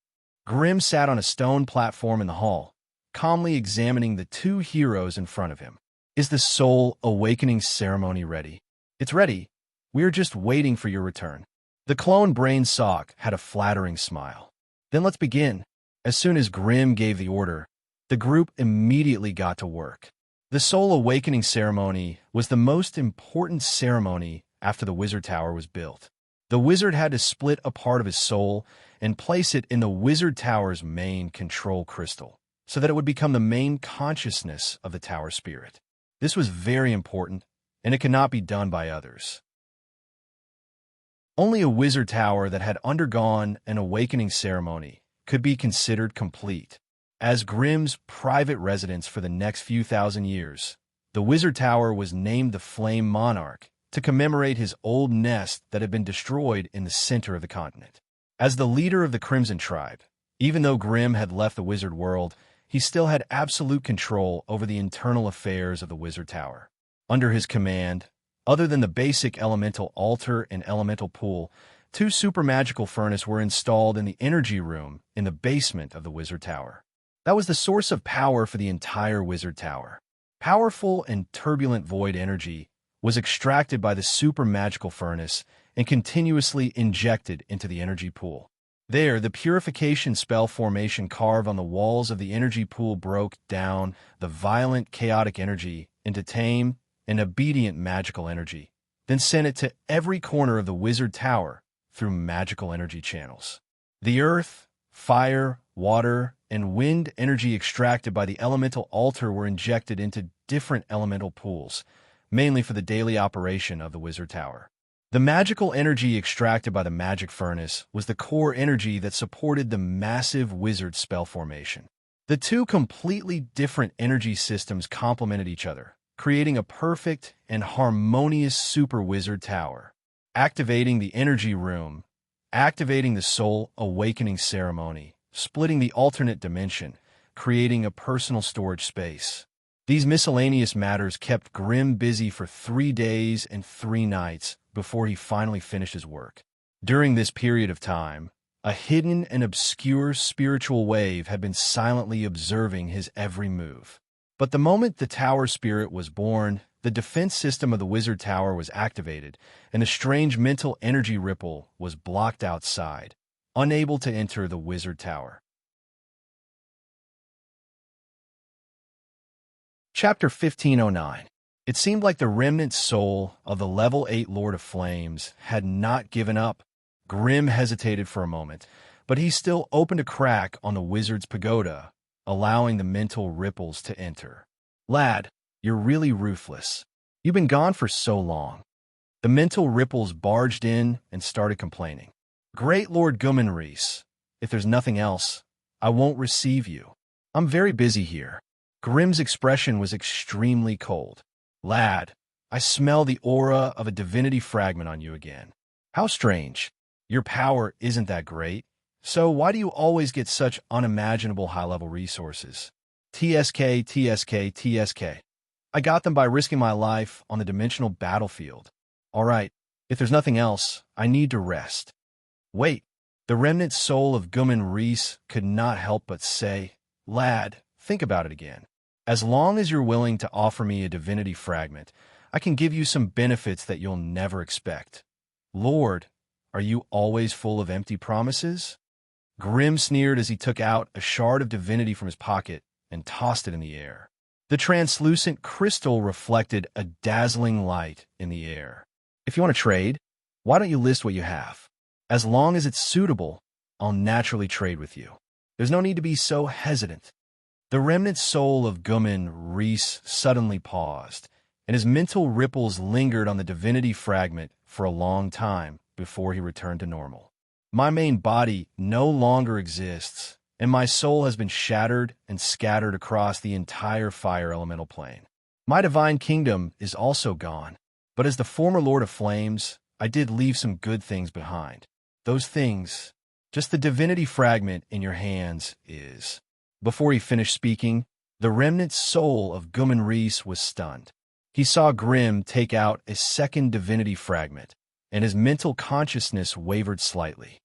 Grimm sat on a stone platform in the hall, calmly examining the 2 heroes in front of him. "Is the soul awakening ceremony ready?" "It's ready. We are just waiting for your return." The clone brain sock had a flattering smile. "Then let's begin." As soon as Grimm gave the order, the group immediately got to work. The soul awakening ceremony was the most important ceremony after the wizard tower was built. The wizard had to split a part of his soul and place it in the wizard tower's main control crystal, so that it would become the main consciousness of the tower spirit. This was very important, and it could not be done by others. Only a wizard tower that had undergone an awakening ceremony could be considered complete. As Grimm's private residence for the next few thousand years, the wizard tower was named the Flame Monarch to commemorate his old nest that had been destroyed in the center of the continent. As the leader of the Crimson Tribe, even though Grimm had left the wizard world, he still had absolute control over the internal affairs of the wizard tower. Under his command, other than the basic elemental altar and elemental pool, 2 super magical furnaces were installed in the energy room in the basement of the wizard tower. That was the source of power for the entire wizard tower. Powerful and turbulent void energy was extracted by the super magical furnace and continuously injected into the energy pool. There, the purification spell formation carved on the walls of the energy pool broke down the violent chaotic energy into tame and obedient magical energy, then sent it to every corner of the wizard tower through magical energy channels. The earth, fire, water, and wind energy extracted by the elemental altar were injected into different elemental pools, mainly for the daily operation of the wizard tower. The magical energy extracted by the magic furnace was the core energy that supported the massive wizard spell formation. The 2 completely different energy systems complemented each other, creating a perfect and harmonious super wizard tower. Activating the energy room, activating the soul awakening ceremony, splitting the alternate dimension, creating a personal storage space. These miscellaneous matters kept Grimm busy for 3 days and 3 nights before he finally finished his work. During this period of time, a hidden and obscure spiritual wave had been silently observing his every move. But the moment the tower spirit was born, the defense system of the wizard tower was activated, and a strange mental energy ripple was blocked outside, unable to enter the wizard tower. Chapter 1509. It seemed like the remnant soul of the level 8 Lord of Flames had not given up. Grimm hesitated for a moment, but he still opened a crack on the wizard's pagoda, allowing the mental ripples to enter. "Lad, you're really ruthless. You've been gone for so long." The mental ripples barged in and started complaining. "Great Lord Gummin-Reese, if there's nothing else, I won't receive you. I'm very busy here." Grimm's expression was extremely cold. "Lad, I smell the aura of a divinity fragment on you again. How strange. Your power isn't that great, so why do you always get such unimaginable high-level resources? TSK, TSK, TSK. I got them by risking my life on the dimensional battlefield. All right, if there's nothing else, I need to rest." "Wait." The remnant soul of Gummin-Reese could not help but say, "Lad, think about it again. As long as you're willing to offer me a divinity fragment, I can give you some benefits that you'll never expect. Lord, are you always full of empty promises? Grim sneered as he took out a shard of divinity from his pocket and tossed it in the air. The translucent crystal reflected a dazzling light in the air. If you want to trade, why don't you list what you have? As long as it's suitable, I'll naturally trade with you. There's no need to be so hesitant. The remnant soul of Gummin Reese suddenly paused, and his mental ripples lingered on the divinity fragment for a long time before he returned to normal. My main body no longer exists, and my soul has been shattered and scattered across the entire fire elemental plane. My divine kingdom is also gone, but as the former Lord of Flames, I did leave some good things behind. Those things, just the divinity fragment in your hands is. Before he finished speaking, the remnant soul of Gummin Reese was stunned. He saw Grim take out a second divinity fragment, and his mental consciousness wavered slightly.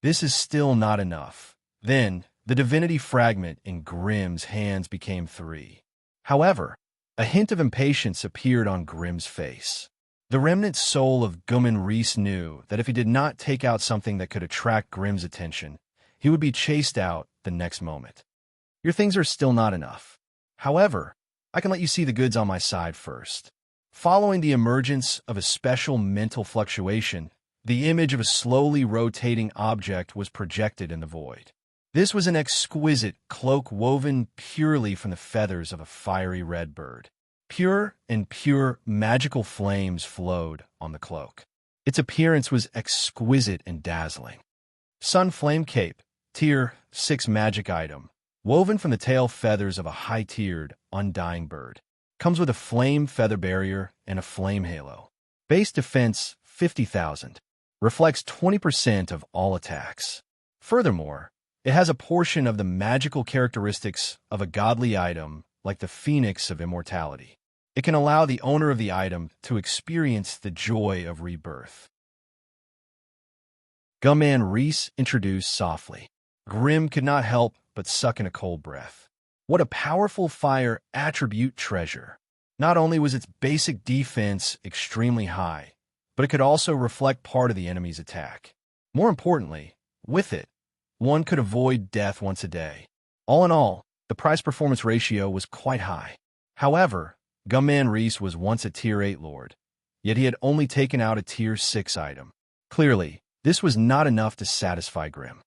This is still not enough. Then, the divinity fragment in Grim's hands became 3. However, a hint of impatience appeared on Grim's face. The remnant soul of Gummin Reese knew that if he did not take out something that could attract Grim's attention, he would be chased out the next moment. Your things are still not enough. However, I can let you see the goods on my side first. Following the emergence of a special mental fluctuation, the image of a slowly rotating object was projected in the void. This was an exquisite cloak woven purely from the feathers of a fiery red bird. Pure magical flames flowed on the cloak. Its appearance was exquisite and dazzling. Sun Flame Cape, Tier 6 magic item, woven from the tail feathers of a high-tiered, undying bird. Comes with a flame feather barrier and a flame halo. Base defense 50,000. Reflects 20% of all attacks. Furthermore, it has a portion of the magical characteristics of a godly item like the Phoenix of Immortality. It can allow the owner of the item to experience the joy of rebirth. Gummin Reese introduced softly. Grim could not help but suck in a cold breath. What a powerful fire attribute treasure. Not only was its basic defense extremely high, but it could also reflect part of the enemy's attack. More importantly, with it, one could avoid death once a day. All in all, the price-performance ratio was quite high. However, Gummin Reese was once a Tier 8 lord, yet he had only taken out a Tier 6 item. Clearly, this was not enough to satisfy Grim.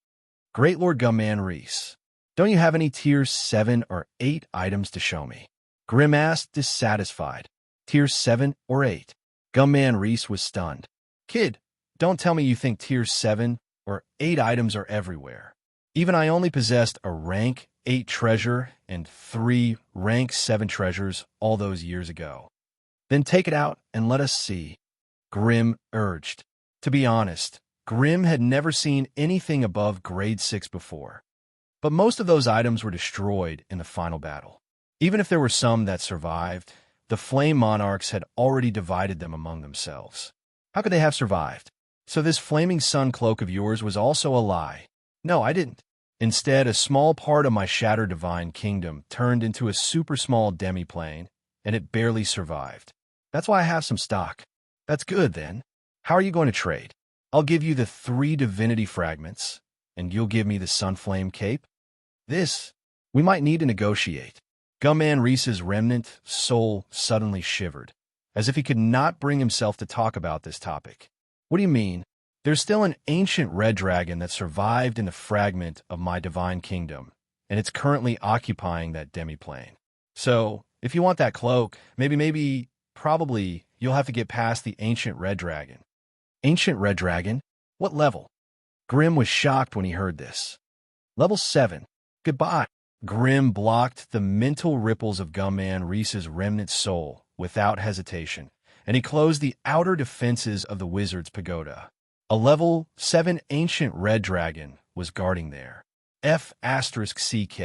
Great Lord Gummin Reese, don't you have any Tier 7 or 8 items to show me? Grim asked, dissatisfied. Tier 7 or 8? Gummin Reese was stunned. Kid, don't tell me you think Tier 7 or 8 items are everywhere. Even I only possessed a rank 8 treasure and 3 rank 7 treasures all those years ago. Then take it out and let us see, Grim urged. To be honest, Grim had never seen anything above grade 6 before. But most of those items were destroyed in the final battle. Even if there were some that survived, the Flame Monarchs had already divided them among themselves. How could they have survived? So this flaming sun cloak of yours was also a lie. No, I didn't. Instead, a small part of my shattered divine kingdom turned into a super small demi-plane, and it barely survived. That's why I have some stock. That's good, then. How are you going to trade? I'll give you the 3 divinity fragments, and you'll give me the Sunflame Cape? We might need to negotiate. Gummin Reese's remnant soul suddenly shivered, as if he could not bring himself to talk about this topic. What do you mean? There's still an ancient red dragon that survived in the fragment of my divine kingdom, and it's currently occupying that demi-plane. So, if you want that cloak, probably, you'll have to get past the ancient red dragon. Ancient red dragon? What level? Grim was shocked when he heard this. Level 7. Goodbye. Grim blocked the mental ripples of Gummin Reese's remnant soul without hesitation, and he closed the outer defenses of the wizard's pagoda. A level 7 ancient red dragon was guarding there. F*CK.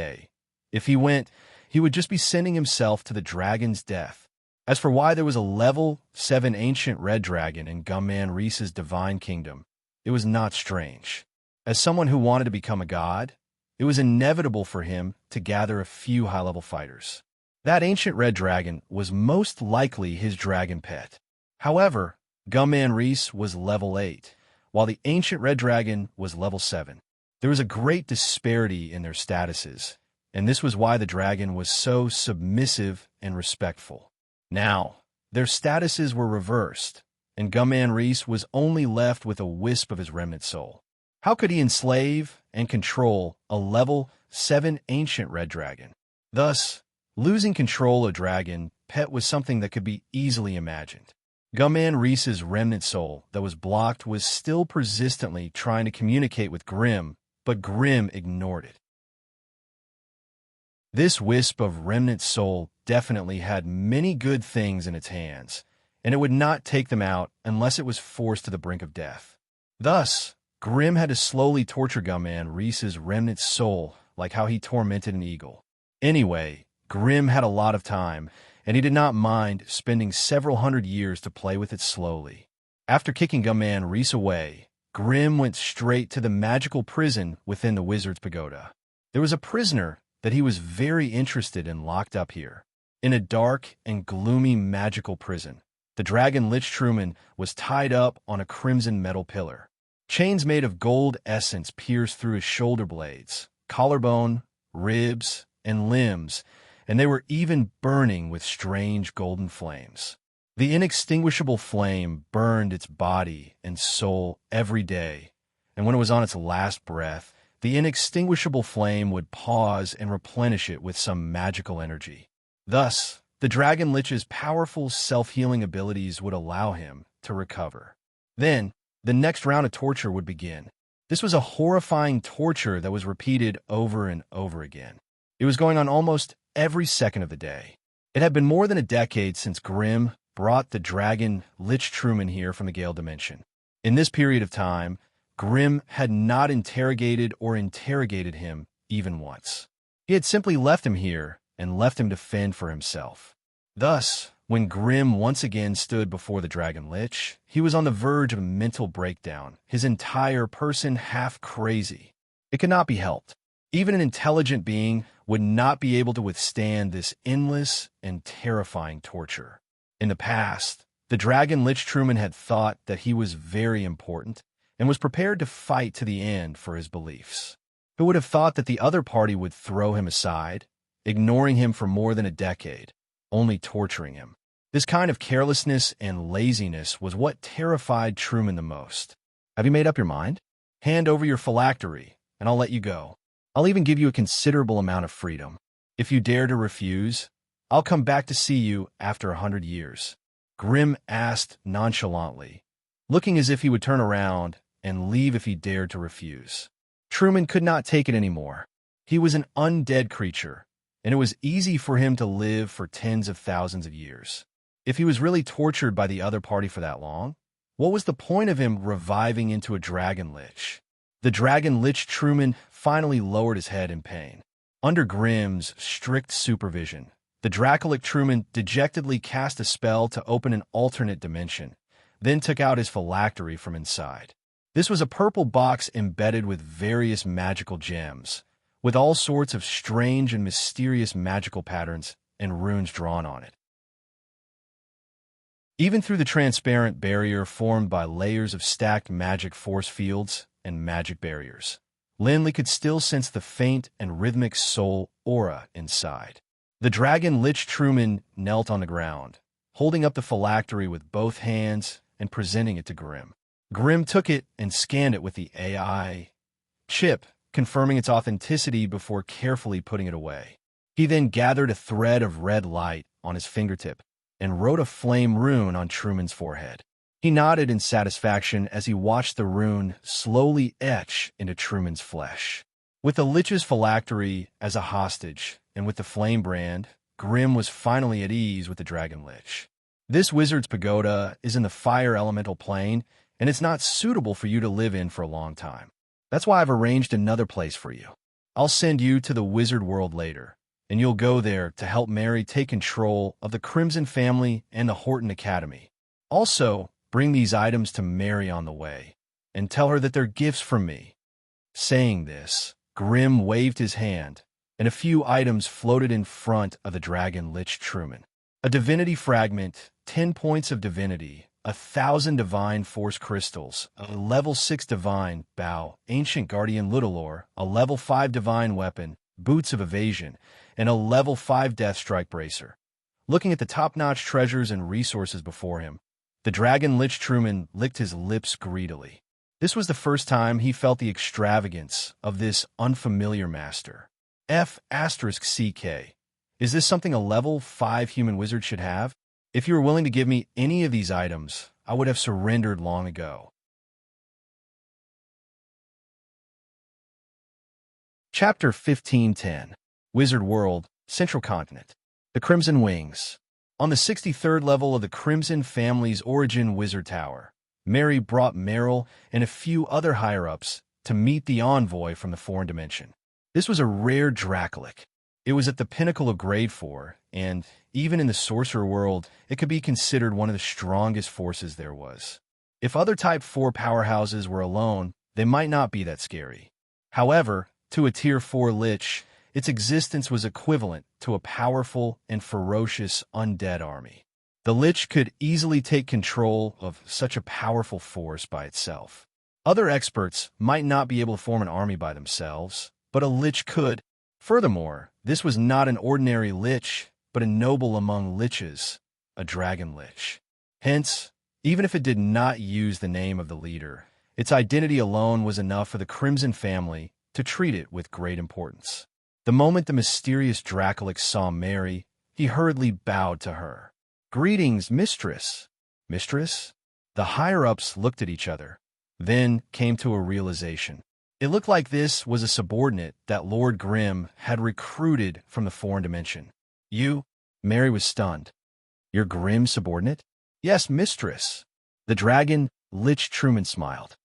If he went, he would just be sending himself to the dragon's death. As for why there was a level 7 ancient red dragon in Gummin Reese's divine kingdom, it was not strange. As someone who wanted to become a god, it was inevitable for him to gather a few high-level fighters. That ancient red dragon was most likely his dragon pet. However, Gumman Reese was level 8, while the ancient red dragon was level 7. There was a great disparity in their statuses, and this was why the dragon was so submissive and respectful. Now, their statuses were reversed, and Gumman Reese was only left with a wisp of his remnant soul. How could he enslave and control a level 7 ancient red dragon? Thus, losing control of dragon pet was something that could be easily imagined. Gumman Reese's remnant soul that was blocked was still persistently trying to communicate with Grim, but Grim ignored it. This wisp of remnant soul definitely had many good things in its hands, and it would not take them out unless it was forced to the brink of death. Thus, Grim had to slowly torture Gumman Reese's remnant soul like how he tormented an eagle. Anyway, Grim had a lot of time, and he did not mind spending several hundred years to play with it slowly. After kicking Gumman Reese away, Grim went straight to the magical prison within the wizard's pagoda. There was a prisoner that he was very interested in locked up here. In a dark and gloomy magical prison, the dragon Lich Truman was tied up on a crimson metal pillar. Chains made of gold essence pierced through his shoulder blades, collarbone, ribs, and limbs, and they were even burning with strange golden flames. The inextinguishable flame burned its body and soul every day, and when it was on its last breath, the inextinguishable flame would pause and replenish it with some magical energy. Thus, the Dragon Lich's powerful self-healing abilities would allow him to recover. Then, the next round of torture would begin. This was a horrifying torture that was repeated over and over again. It was going on almost every second of the day. It had been more than a decade since Grim brought the Dragon Lich Truman here from the Gale Dimension. In this period of time, Grim had not interrogated or interrogated him even once. He had simply left him here and left him to fend for himself. Thus, when Grim once again stood before the Dragon Lich, he was on the verge of a mental breakdown, his entire person half crazy. It could not be helped. Even an intelligent being would not be able to withstand this endless and terrifying torture. In the past, the Dragon Lich Truman had thought that he was very important and was prepared to fight to the end for his beliefs. Who would have thought that the other party would throw him aside, ignoring him for more than a decade, only torturing him? This kind of carelessness and laziness was what terrified Truman the most. Have you made up your mind? Hand over your phylactery, and I'll let you go. I'll even give you a considerable amount of freedom. If you dare to refuse, I'll come back to see you after 100 years. Grim asked nonchalantly, looking as if he would turn around and leave if he dared to refuse. Truman could not take it anymore. He was an undead creature, and it was easy for him to live for tens of thousands of years. If he was really tortured by the other party for that long, what was the point of him reviving into a Dragon Lich? The Dragon Lich Truman finally lowered his head in pain. Under Grim's strict supervision, the Dracolic Truman dejectedly cast a spell to open an alternate dimension, then took out his phylactery from inside. This was a purple box embedded with various magical gems, with all sorts of strange and mysterious magical patterns and runes drawn on it. Even through the transparent barrier formed by layers of stacked magic force fields and magic barriers, Linley could still sense the faint and rhythmic soul aura inside. The Dragon Lich Truman knelt on the ground, holding up the phylactery with both hands and presenting it to Grim. Grim took it and scanned it with the AI chip, confirming its authenticity before carefully putting it away. He then gathered a thread of red light on his fingertip and wrote a flame rune on Truman's forehead. He nodded in satisfaction as he watched the rune slowly etch into Truman's flesh. With the Lich's phylactery as a hostage, and with the flame brand, Grim was finally at ease with the Dragon Lich. This wizard's pagoda is in the fire elemental plane, and it's not suitable for you to live in for a long time. That's why I've arranged another place for you. I'll send you to the wizard world later, and you'll go there to help Mary take control of the Crimson family and the Horton Academy. Also, bring these items to Mary on the way, and tell her that they're gifts from me. Saying this, Grim waved his hand, and a few items floated in front of the dragon Lich Truman. A divinity fragment, 10 points of divinity, 1,000 divine force crystals, a level 6 divine bow, ancient guardian Littlelore, a level 5 divine weapon, boots of evasion, and a level 5 death strike bracer. Looking at the top-notch treasures and resources before him, the dragon Lich Truman licked his lips greedily. This was the first time he felt the extravagance of this unfamiliar master. F***CK. Is this something a level 5 human wizard should have? If you were willing to give me any of these items, I would have surrendered long ago. Chapter 1510. Wizard World, Central Continent. The Crimson Wings. On the 63rd level of the Crimson family's origin wizard tower, Mary brought Meryl and a few other higher-ups to meet the envoy from the foreign dimension. This was a rare Dracolic. It was at the pinnacle of Grade 4, and, even in the sorcerer world, it could be considered one of the strongest forces there was. If other Type 4 powerhouses were alone, they might not be that scary. However, to a Tier 4 Lich, its existence was equivalent to a powerful and ferocious undead army. The Lich could easily take control of such a powerful force by itself. Other experts might not be able to form an army by themselves, but a Lich could. Furthermore, this was not an ordinary Lich, but a noble among Liches, a Dragon Lich. Hence, even if it did not use the name of the leader, its identity alone was enough for the Crimson family to treat it with great importance. The moment the mysterious Dracolic saw Mary, he hurriedly bowed to her. "Greetings, mistress." Mistress? The higher-ups looked at each other, then came to a realization. It looked like this was a subordinate that Lord Grimm had recruited from the foreign dimension. "You?" Mary was stunned. "You're Grimm's subordinate?" "Yes, mistress." The dragon Lich Truman smiled.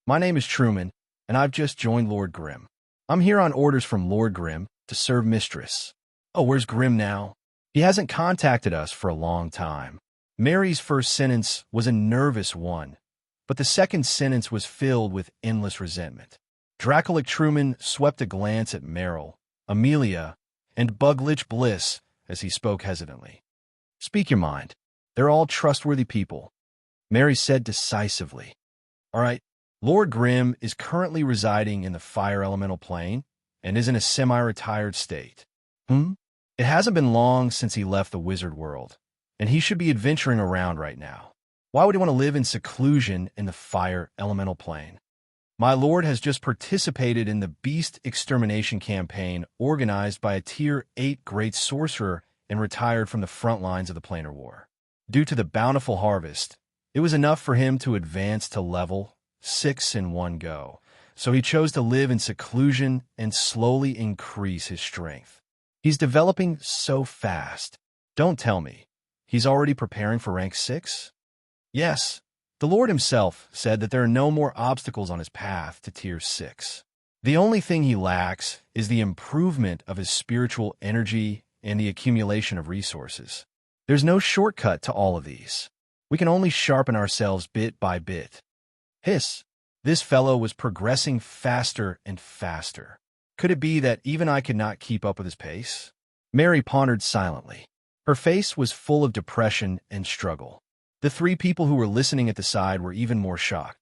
"My name is Truman, and I've just joined Lord Grimm. I'm here on orders from Lord Grimm to serve mistress." "Oh, where's Grimm now?" "He hasn't contacted us for a long time." Mary's first sentence was a nervous one, but the second sentence was filled with endless resentment. Dracolic Truman swept a glance at Meryl, Amelia, and Bug Lich Bliss as he spoke hesitantly. "Speak your mind. They're all trustworthy people," Mary said decisively. "All right, Lord Grimm is currently residing in the fire elemental plane and is in a semi-retired state. It hasn't been long since he left the wizard world, and he should be adventuring around right now. Why would he want to live in seclusion in the fire elemental plane? My lord has just participated in the beast extermination campaign organized by a Tier 8 great sorcerer and retired from the front lines of the planar war. Due to the bountiful harvest, it was enough for him to advance to level 6 in one go, so he chose to live in seclusion and slowly increase his strength. He's developing so fast. Don't tell me. He's already preparing for rank 6? Yes. The Lord himself said that there are no more obstacles on his path to Tier 6. The only thing he lacks is the improvement of his spiritual energy and the accumulation of resources. There's no shortcut to all of these. We can only sharpen ourselves bit by bit. Hiss. This fellow was progressing faster and faster. Could it be that even I could not keep up with his pace? Mary pondered silently. Her face was full of depression and struggle. The three people who were listening at the side were even more shocked.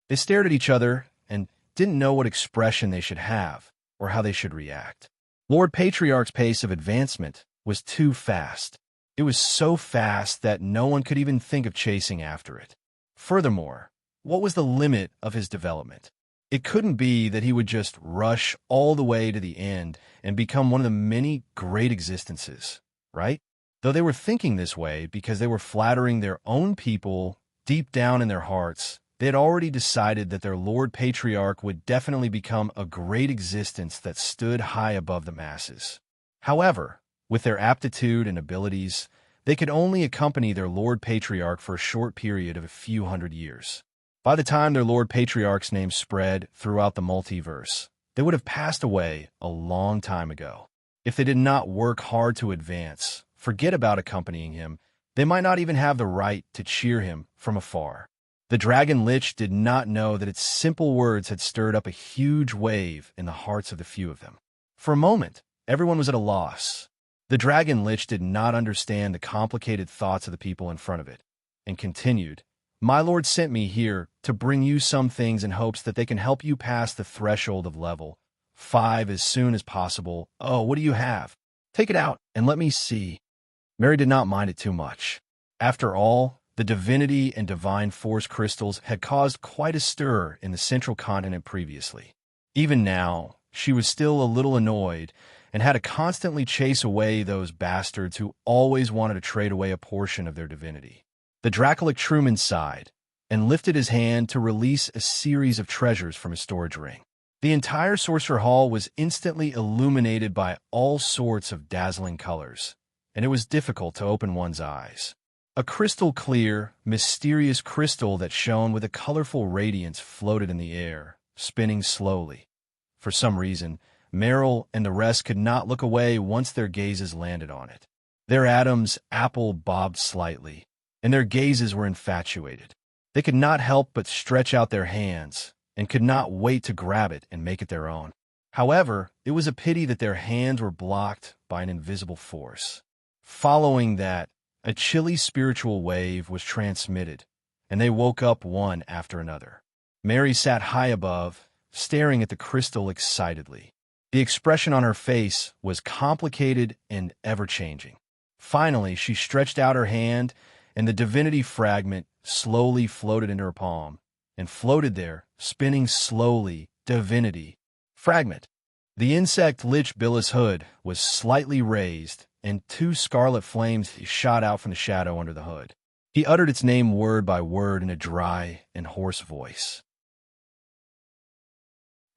They stared at each other and didn't know what expression they should have or how they should react. Lord Patriarch's pace of advancement was too fast. It was so fast that no one could even think of chasing after it. Furthermore, what was the limit of his development? It couldn't be that he would just rush all the way to the end and become one of the many great existences, right? Though they were thinking this way because they were flattering their own people deep down in their hearts, they had already decided that their Lord Patriarch would definitely become a great existence that stood high above the masses. However, with their aptitude and abilities, they could only accompany their Lord Patriarch for a short period of a few hundred years. By the time their Lord Patriarch's name spread throughout the multiverse, they would have passed away a long time ago. If they did not work hard to advance, forget about accompanying him, they might not even have the right to cheer him from afar. The dragon lich did not know that its simple words had stirred up a huge wave in the hearts of the few of them. For a moment, everyone was at a loss. The dragon lich did not understand the complicated thoughts of the people in front of it, and continued, "My lord sent me here to bring you some things in hopes that they can help you pass the threshold of level 5 as soon as possible. Oh, what do you have? Take it out and let me see." Mary did not mind it too much. After all, the divinity and divine force crystals had caused quite a stir in the central continent previously. Even now, she was still a little annoyed and had to constantly chase away those bastards who always wanted to trade away a portion of their divinity. The Dracolic Truman sighed and lifted his hand to release a series of treasures from his storage ring. The entire Sorcerer Hall was instantly illuminated by all sorts of dazzling colors, and it was difficult to open one's eyes. A crystal-clear, mysterious crystal that shone with a colorful radiance floated in the air, spinning slowly. For some reason, Meryl and the rest could not look away once their gazes landed on it. Their Adam's apple bobbed slightly, and their gazes were infatuated. They could not help but stretch out their hands, and could not wait to grab it and make it their own. However, it was a pity that their hands were blocked by an invisible force. Following that, a chilly spiritual wave was transmitted, and they woke up one after another. Mary sat high above, staring at the crystal excitedly. The expression on her face was complicated and ever-changing. Finally, she stretched out her hand, and the divinity fragment slowly floated into her palm, and floated there, spinning slowly, divinity fragment. The insect lich Billis' hood was slightly raised, and 2 scarlet flames shot out from the shadow under the hood. He uttered its name word by word in a dry and hoarse voice.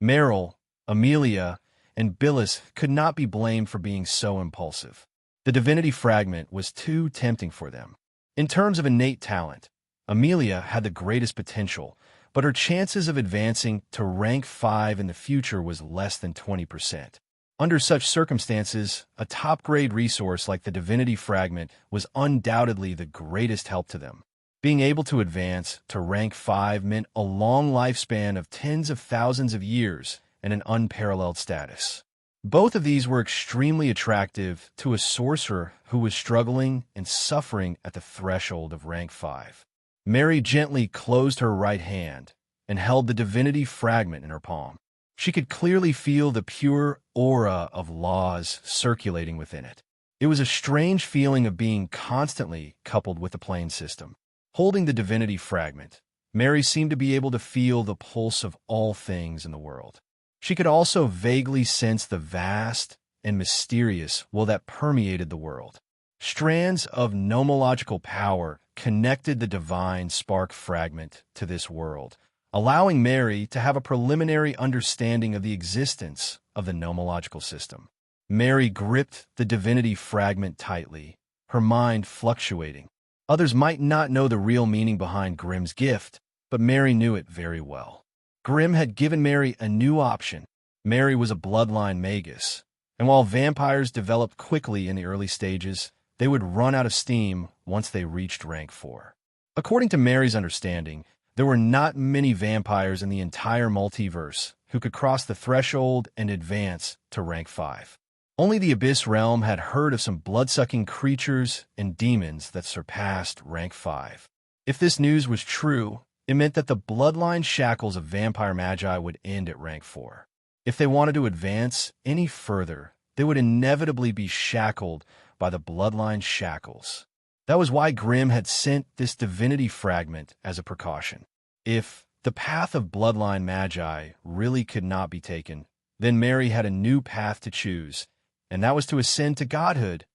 Meryl, Amelia, and Billis could not be blamed for being so impulsive. The divinity fragment was too tempting for them. In terms of innate talent, Amelia had the greatest potential, but her chances of advancing to rank 5 in the future was less than 20%. Under such circumstances, a top-grade resource like the divinity fragment was undoubtedly the greatest help to them. Being able to advance to rank 5 meant a long lifespan of tens of thousands of years and an unparalleled status. Both of these were extremely attractive to a sorcerer who was struggling and suffering at the threshold of rank 5. Mary gently closed her right hand and held the divinity fragment in her palm. She could clearly feel the pure aura of laws circulating within it. It was a strange feeling of being constantly coupled with the plane system. Holding the divinity fragment, Mary seemed to be able to feel the pulse of all things in the world. She could also vaguely sense the vast and mysterious will that permeated the world. Strands of nomological power connected the divine spark fragment to this world, allowing Mary to have a preliminary understanding of the existence of the nomological system. Mary gripped the divinity fragment tightly, her mind fluctuating. Others might not know the real meaning behind Grimm's gift, but Mary knew it very well. Grimm had given Mary a new option. Mary was a bloodline magus, and while vampires developed quickly in the early stages, they would run out of steam once they reached rank 4. According to Mary's understanding, there were not many vampires in the entire multiverse who could cross the threshold and advance to rank 5. Only the Abyss Realm had heard of some blood-sucking creatures and demons that surpassed rank 5. If this news was true, it meant that the bloodline shackles of vampire magi would end at rank 4. If they wanted to advance any further, they would inevitably be shackled by the bloodline shackles. That was why Grimm had sent this divinity fragment as a precaution. If the path of bloodline magi really could not be taken, then Mary had a new path to choose, and that was to ascend to godhood.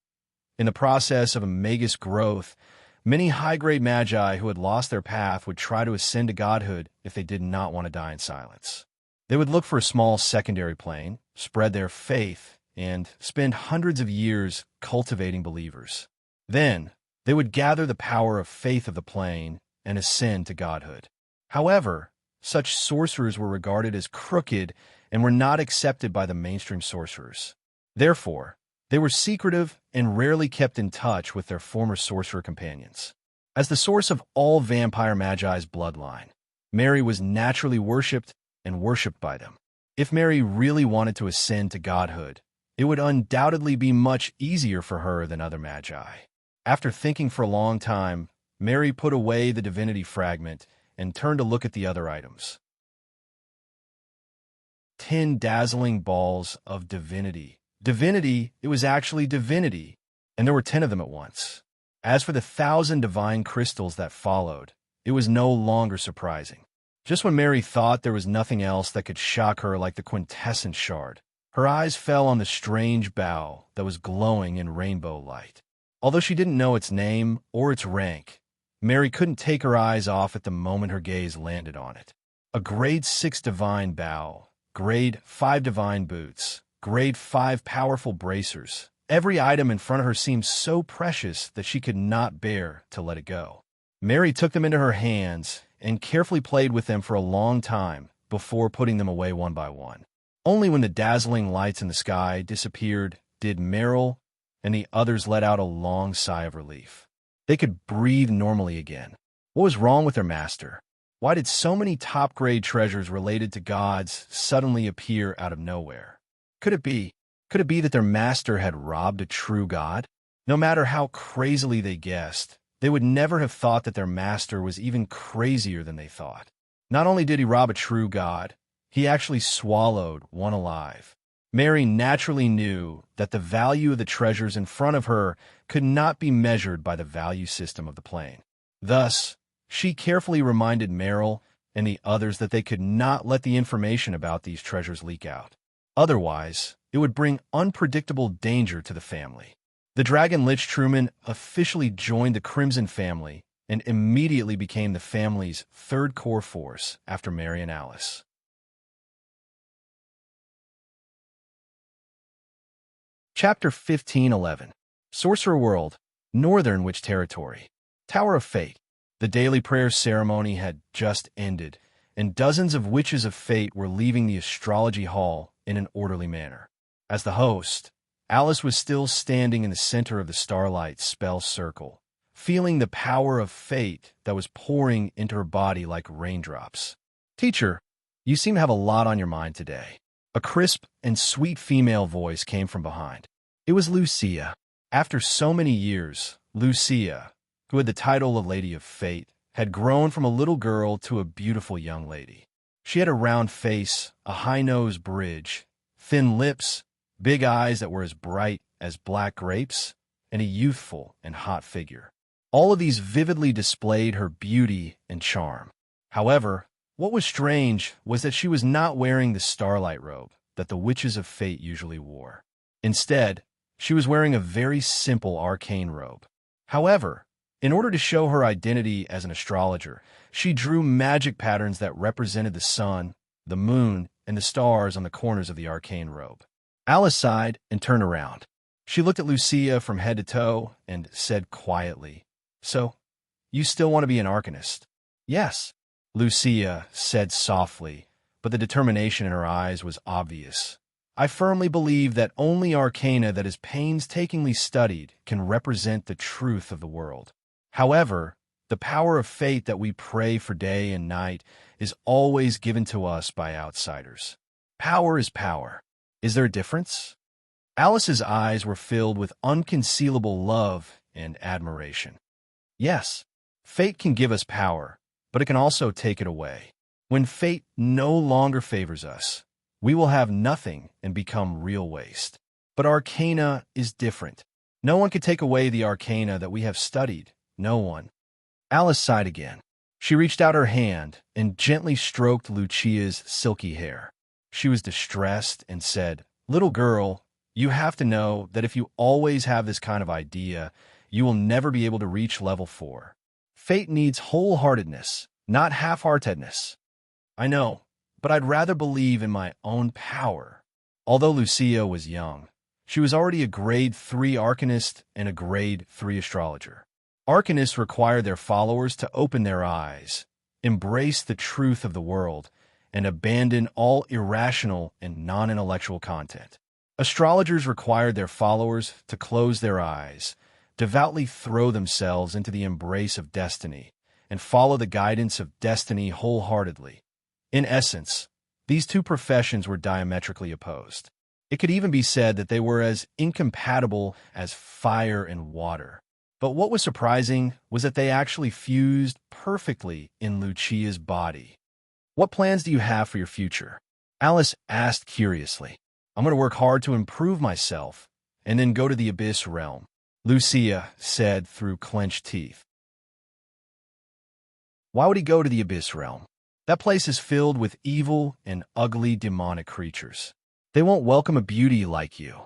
In the process of a magus growth, many high-grade magi who had lost their path would try to ascend to godhood if they did not want to die in silence. They would look for a small secondary plane, spread their faith, and spend hundreds of years cultivating believers. Then, they would gather the power of faith of the plane and ascend to godhood. However, such sorcerers were regarded as crooked and were not accepted by the mainstream sorcerers. Therefore, they were secretive and rarely kept in touch with their former sorcerer companions. As the source of all vampire magi's bloodline, Mary was naturally worshipped and worshipped by them. If Mary really wanted to ascend to godhood, it would undoubtedly be much easier for her than other magi. After thinking for a long time, Mary put away the divinity fragment and turned to look at the other items. 10 dazzling balls of divinity. Divinity, it was actually divinity, and there were 10 of them at once. As for the 1,000 divine crystals that followed, it was no longer surprising. Just when Mary thought there was nothing else that could shock her like the quintessence shard, her eyes fell on the strange bow that was glowing in rainbow light. Although she didn't know its name or its rank, Mary couldn't take her eyes off it the moment her gaze landed on it. A grade 6 divine bow, grade 5 divine boots, grade 5 powerful bracers. Every item in front of her seemed so precious that she could not bear to let it go. Mary took them into her hands and carefully played with them for a long time before putting them away one by one. Only when the dazzling lights in the sky disappeared did Meryl and the others let out a long sigh of relief. They could breathe normally again. What was wrong with their master? Why did so many top-grade treasures related to gods suddenly appear out of nowhere? Could it be that their master had robbed a true god? No matter how crazily they guessed, they would never have thought that their master was even crazier than they thought. Not only did he rob a true god, he actually swallowed one alive. Mary naturally knew that the value of the treasures in front of her could not be measured by the value system of the plane. Thus, she carefully reminded Meryl and the others that they could not let the information about these treasures leak out. Otherwise, it would bring unpredictable danger to the family. The Dragon Lich Truman officially joined the Crimson family and immediately became the family's third core force after Mary and Alice. Chapter 15:11. Sorcerer World, Northern Witch Territory. Tower of Fate. The daily prayer ceremony had just ended, and dozens of witches of fate were leaving the astrology hall in an orderly manner. As the host, Alice was still standing in the center of the starlight spell circle, feeling the power of fate that was pouring into her body like raindrops. "Teacher, you seem to have a lot on your mind today." A crisp and sweet female voice came from behind. It was Lucia. After so many years, Lucia, who had the title of Lady of Fate, had grown from a little girl to a beautiful young lady. She had a round face, a high-nosed bridge, thin lips, big eyes that were as bright as black grapes, and a youthful and hot figure. All of these vividly displayed her beauty and charm. However, what was strange was that she was not wearing the starlight robe that the witches of fate usually wore. Instead, she was wearing a very simple arcane robe. However, in order to show her identity as an astrologer, she drew magic patterns that represented the sun, the moon, and the stars on the corners of the arcane robe. Alice sighed and turned around. She looked at Lucia from head to toe and said quietly, "So, you still want to be an arcanist?" "Yes," Lucia said softly, but the determination in her eyes was obvious. "I firmly believe that only arcana that is painstakingly studied can represent the truth of the world. However, the power of fate that we pray for day and night is always given to us by outsiders. Power is power. Is there a difference?" Alice's eyes were filled with unconcealable love and admiration. "Yes, fate can give us power, but it can also take it away. When fate no longer favors us, we will have nothing and become real waste. But arcana is different. No one can take away the arcana that we have studied. No one." Alice sighed again. She reached out her hand and gently stroked Lucia's silky hair. She was distressed and said, "Little girl, you have to know that if you always have this kind of idea, you will never be able to reach level 4. Fate needs wholeheartedness, not half-heartedness." "I know, but I'd rather believe in my own power." Although Lucia was young, she was already a grade 3 arcanist and a grade 3 astrologer. Arcanists require their followers to open their eyes, embrace the truth of the world, and abandon all irrational and non-intellectual content. Astrologers required their followers to close their eyes, devoutly throw themselves into the embrace of destiny and follow the guidance of destiny wholeheartedly. In essence, these two professions were diametrically opposed. It could even be said that they were as incompatible as fire and water. But what was surprising was that they actually fused perfectly in Lucia's body. "What plans do you have for your future?" Alice asked curiously. "I'm going to work hard to improve myself and then go to the Abyss realm," Lucia said through clenched teeth. Why would he go to the Abyss realm? That place is filled with evil and ugly demonic creatures. They won't welcome a beauty like you.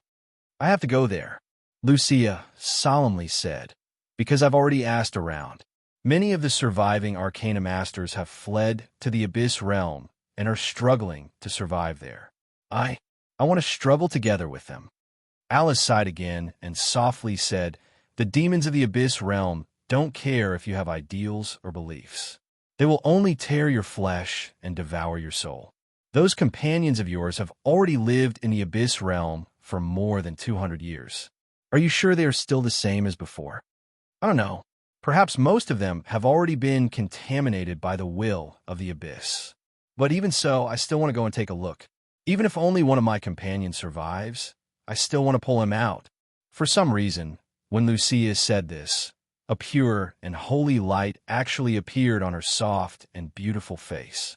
"I have to go there," Lucia solemnly said, "because I've already asked around. Many of the surviving Arcana Masters have fled to the Abyss realm and are struggling to survive there. I want to struggle together with them." Alice sighed again and softly said, "The demons of the Abyss realm don't care if you have ideals or beliefs. They will only tear your flesh and devour your soul. Those companions of yours have already lived in the Abyss realm for more than 200 years. Are you sure they are still the same as before?" "I don't know. Perhaps most of them have already been contaminated by the will of the Abyss. But even so, I still want to go and take a look. Even if only one of my companions survives, I still want to pull him out." For some reason, when Lucia said this, a pure and holy light actually appeared on her soft and beautiful face.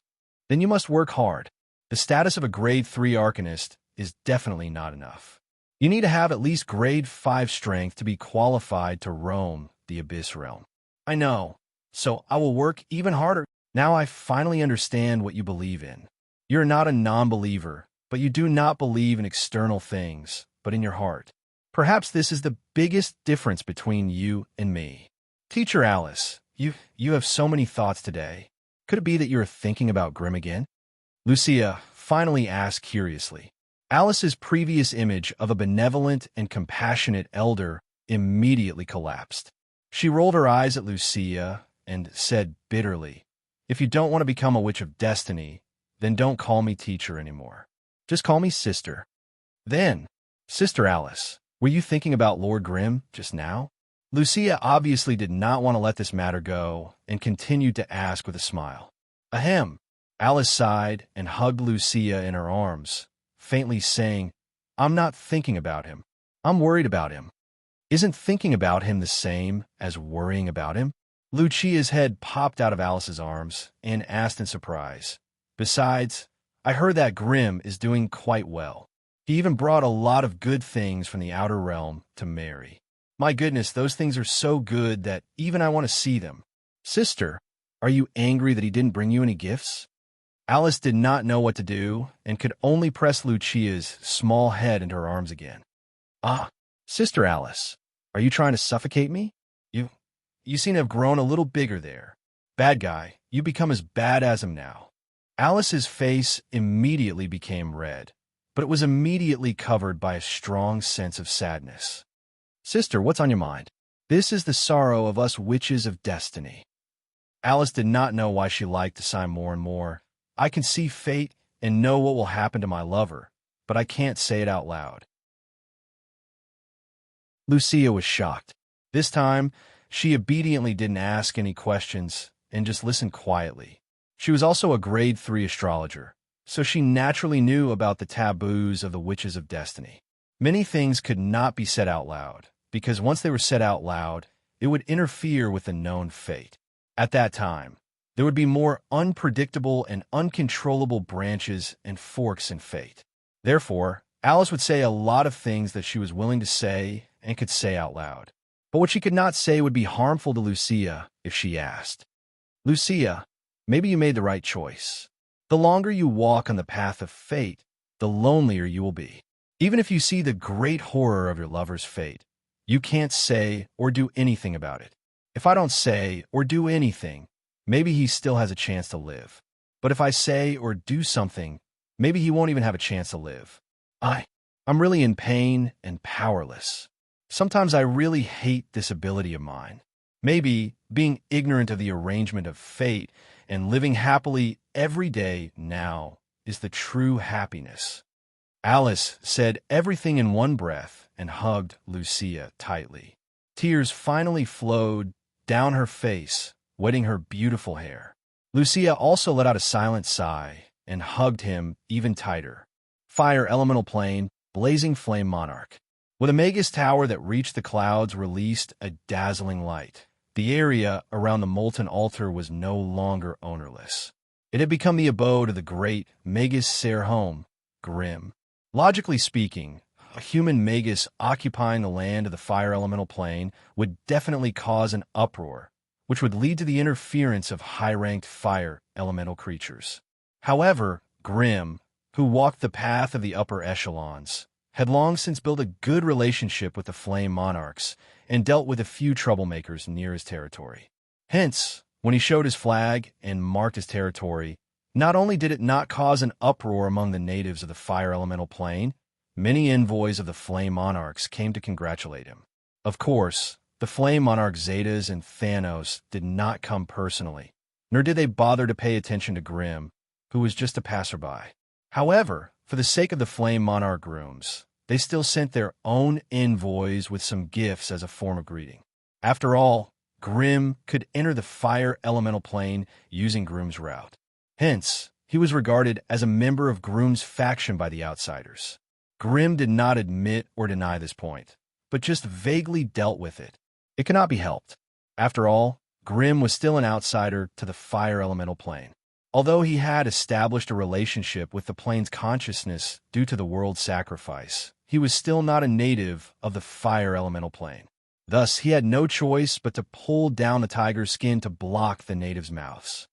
"Then you must work hard. The status of a grade 3 Arcanist is definitely not enough. You need to have at least grade 5 strength to be qualified to roam the Abyss realm." "I know, so I will work even harder." "Now I finally understand what you believe in. You're not a non-believer, but you do not believe in external things, but in your heart. Perhaps this is the biggest difference between you and me." "Teacher Alice, you have so many thoughts today. Could it be that you are thinking about Grimm again?" Lucia finally asked curiously. Alice's previous image of a benevolent and compassionate elder immediately collapsed. She rolled her eyes at Lucia and said bitterly, "If you don't want to become a witch of destiny, then don't call me teacher anymore. Just call me sister." "Then, Sister Alice, were you thinking about Lord Grimm just now?" Lucia obviously did not want to let this matter go and continued to ask with a smile. "Ahem." Alice sighed and hugged Lucia in her arms, faintly saying, "I'm not thinking about him. I'm worried about him." "Isn't thinking about him the same as worrying about him?" Lucia's head popped out of Alice's arms and asked in surprise, "Besides, I heard that Grimm is doing quite well. He even brought a lot of good things from the outer realm to Mary. My goodness, those things are so good that even I want to see them." "Sister, are you angry that he didn't bring you any gifts?" Alice did not know what to do and could only press Lucia's small head into her arms again. "Ah, Sister Alice, are you trying to suffocate me? You seem to have grown a little bigger there. Bad guy, you become as bad as him now." Alice's face immediately became red, but it was immediately covered by a strong sense of sadness. "Sister, what's on your mind?" "This is the sorrow of us witches of destiny." Alice did not know why she liked to sigh more and more. "I can see fate and know what will happen to my lover, but I can't say it out loud." Lucia was shocked. This time, she obediently didn't ask any questions and just listened quietly. She was also a grade 3 astrologer, so she naturally knew about the taboos of the witches of destiny. Many things could not be said out loud, because once they were said out loud, it would interfere with the known fate. At that time, there would be more unpredictable and uncontrollable branches and forks in fate. Therefore, Alice would say a lot of things that she was willing to say and could say out loud. But what she could not say would be harmful to Lucia if she asked. "Lucia, maybe you made the right choice. The longer you walk on the path of fate, the lonelier you will be. Even if you see the great horror of your lover's fate, you can't say or do anything about it. If I don't say or do anything, maybe he still has a chance to live. But if I say or do something, maybe he won't even have a chance to live. I'm really in pain and powerless. Sometimes I really hate this ability of mine. Maybe being ignorant of the arrangement of fate and living happily every day now is the true happiness." Alice said everything in one breath and hugged Lucia tightly. Tears finally flowed down her face, wetting her beautiful hair. Lucia also let out a silent sigh and hugged him even tighter. Fire elemental plane, blazing flame monarch. With a Magus tower that reached the clouds released a dazzling light. The area around the molten altar was no longer ownerless. It had become the abode of the great Magus Ser home, Grim. Logically speaking, a human Magus occupying the land of the fire elemental plane would definitely cause an uproar, which would lead to the interference of high-ranked fire elemental creatures. However, Grim, who walked the path of the upper echelons, had long since built a good relationship with the Flame Monarchs and dealt with a few troublemakers near his territory. Hence, when he showed his flag and marked his territory, not only did it not cause an uproar among the natives of the fire elemental plane, many envoys of the Flame Monarchs came to congratulate him. Of course, the Flame Monarch Zetas and Thanos did not come personally, nor did they bother to pay attention to Grim, who was just a passerby. However, for the sake of the Flame Monarch grooms, they still sent their own envoys with some gifts as a form of greeting. After all, Grim could enter the fire elemental plane using Groom's route. Hence, he was regarded as a member of Groom's faction by the outsiders. Grim did not admit or deny this point, but just vaguely dealt with it. It cannot be helped. After all, Grim was still an outsider to the fire elemental plane. Although he had established a relationship with the plane's consciousness due to the world's sacrifice, he was still not a native of the fire elemental plane. Thus, he had no choice but to pull down the tiger's skin to block the natives' mouths.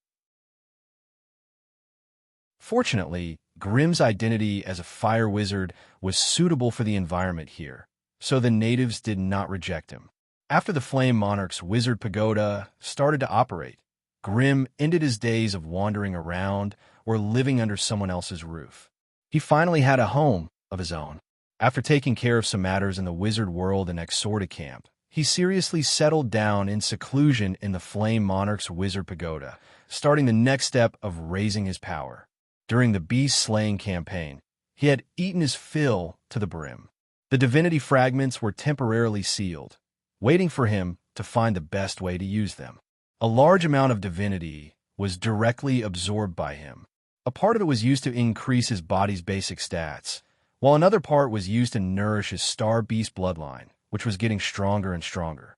Fortunately, Grim's identity as a fire wizard was suitable for the environment here, so the natives did not reject him. After the Flame Monarch's wizard pagoda started to operate, Grim ended his days of wandering around or living under someone else's roof. He finally had a home of his own. After taking care of some matters in the wizard world in Exorta camp, he seriously settled down in seclusion in the Flame Monarch's wizard pagoda, starting the next step of raising his power. During the beast-slaying campaign, he had eaten his fill to the brim. The divinity fragments were temporarily sealed, waiting for him to find the best way to use them. A large amount of divinity was directly absorbed by him. A part of it was used to increase his body's basic stats, while another part was used to nourish his star beast bloodline, which was getting stronger and stronger.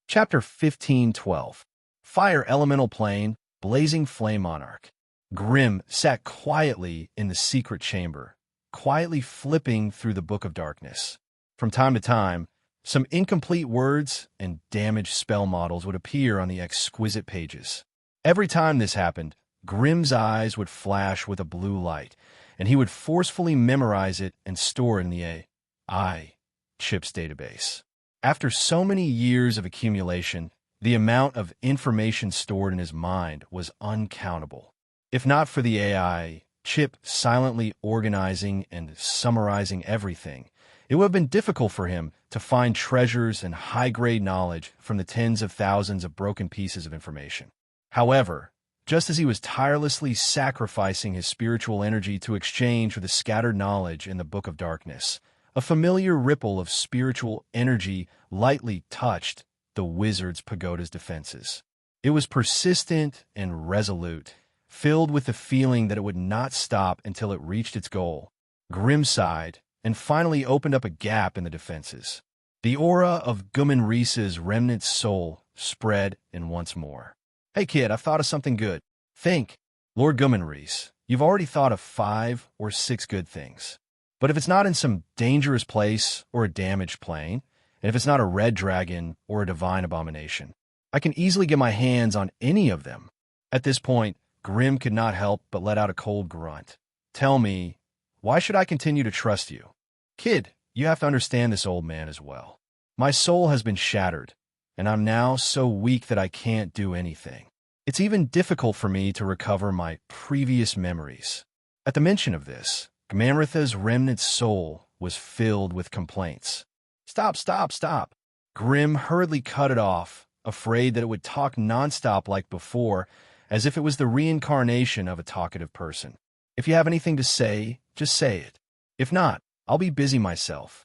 Chapter 15:12. Fire Elemental Plane, Blazing Flame Monarch. Grim sat quietly in the secret chamber, quietly flipping through the Book of Darkness. From time to time, some incomplete words and damaged spell models would appear on the exquisite pages. Every time this happened, Grim's eyes would flash with a blue light, and he would forcefully memorize it and store it in the AI chip's database. After so many years of accumulation, the amount of information stored in his mind was uncountable. If not for the AI chip silently organizing and summarizing everything, it would have been difficult for him to find treasures and high-grade knowledge from the tens of thousands of broken pieces of information. However, just as he was tirelessly sacrificing his spiritual energy to exchange for the scattered knowledge in the Book of Darkness, a familiar ripple of spiritual energy lightly touched the wizard's pagoda's defenses. It was persistent and resolute, filled with the feeling that it would not stop until it reached its goal. Grim sighed and finally opened up a gap in the defenses. The aura of Gummin Reese's remnant soul spread in once more. "Hey kid, I've thought of something good. Think, Lord Gummin Reese, you've already thought of 5 or 6 good things. But if it's not in some dangerous place or a damaged plane, and if it's not a red dragon or a divine abomination, I can easily get my hands on any of them." At this point, Grim could not help but let out a cold grunt. "Tell me, why should I continue to trust you?" "Kid, you have to understand this old man as well. My soul has been shattered, and I'm now so weak that I can't do anything. It's even difficult for me to recover my previous memories." At the mention of this, Gmamritha's remnant soul was filled with complaints. "Stop, stop, stop." Grim hurriedly cut it off, afraid that it would talk nonstop like before, as if it was the reincarnation of a talkative person. "If you have anything to say, just say it. If not, I'll be busy myself.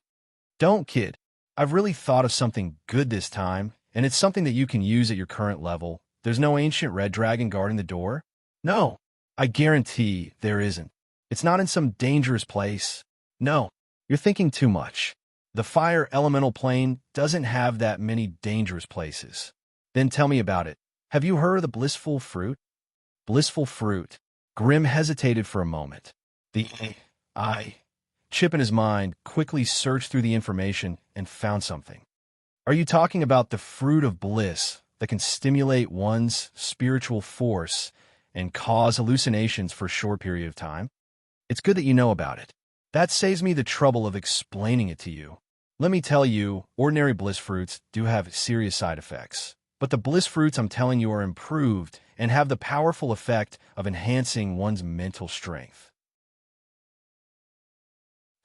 Don't, kid. I've really thought of something good this time, and it's something that you can use at your current level. There's no ancient red dragon guarding the door? No, I guarantee there isn't. It's not in some dangerous place. No, you're thinking too much. The fire elemental plane doesn't have that many dangerous places. Then tell me about it. Have you heard of the blissful fruit? Blissful fruit. Grim hesitated for a moment. The chip in his mind quickly searched through the information and found something. Are you talking about the fruit of bliss that can stimulate one's spiritual force and cause hallucinations for a short period of time? It's good that you know about it. That saves me the trouble of explaining it to you. Let me tell you, ordinary bliss fruits do have serious side effects, but the bliss fruits I'm telling you are improved and have the powerful effect of enhancing one's mental strength.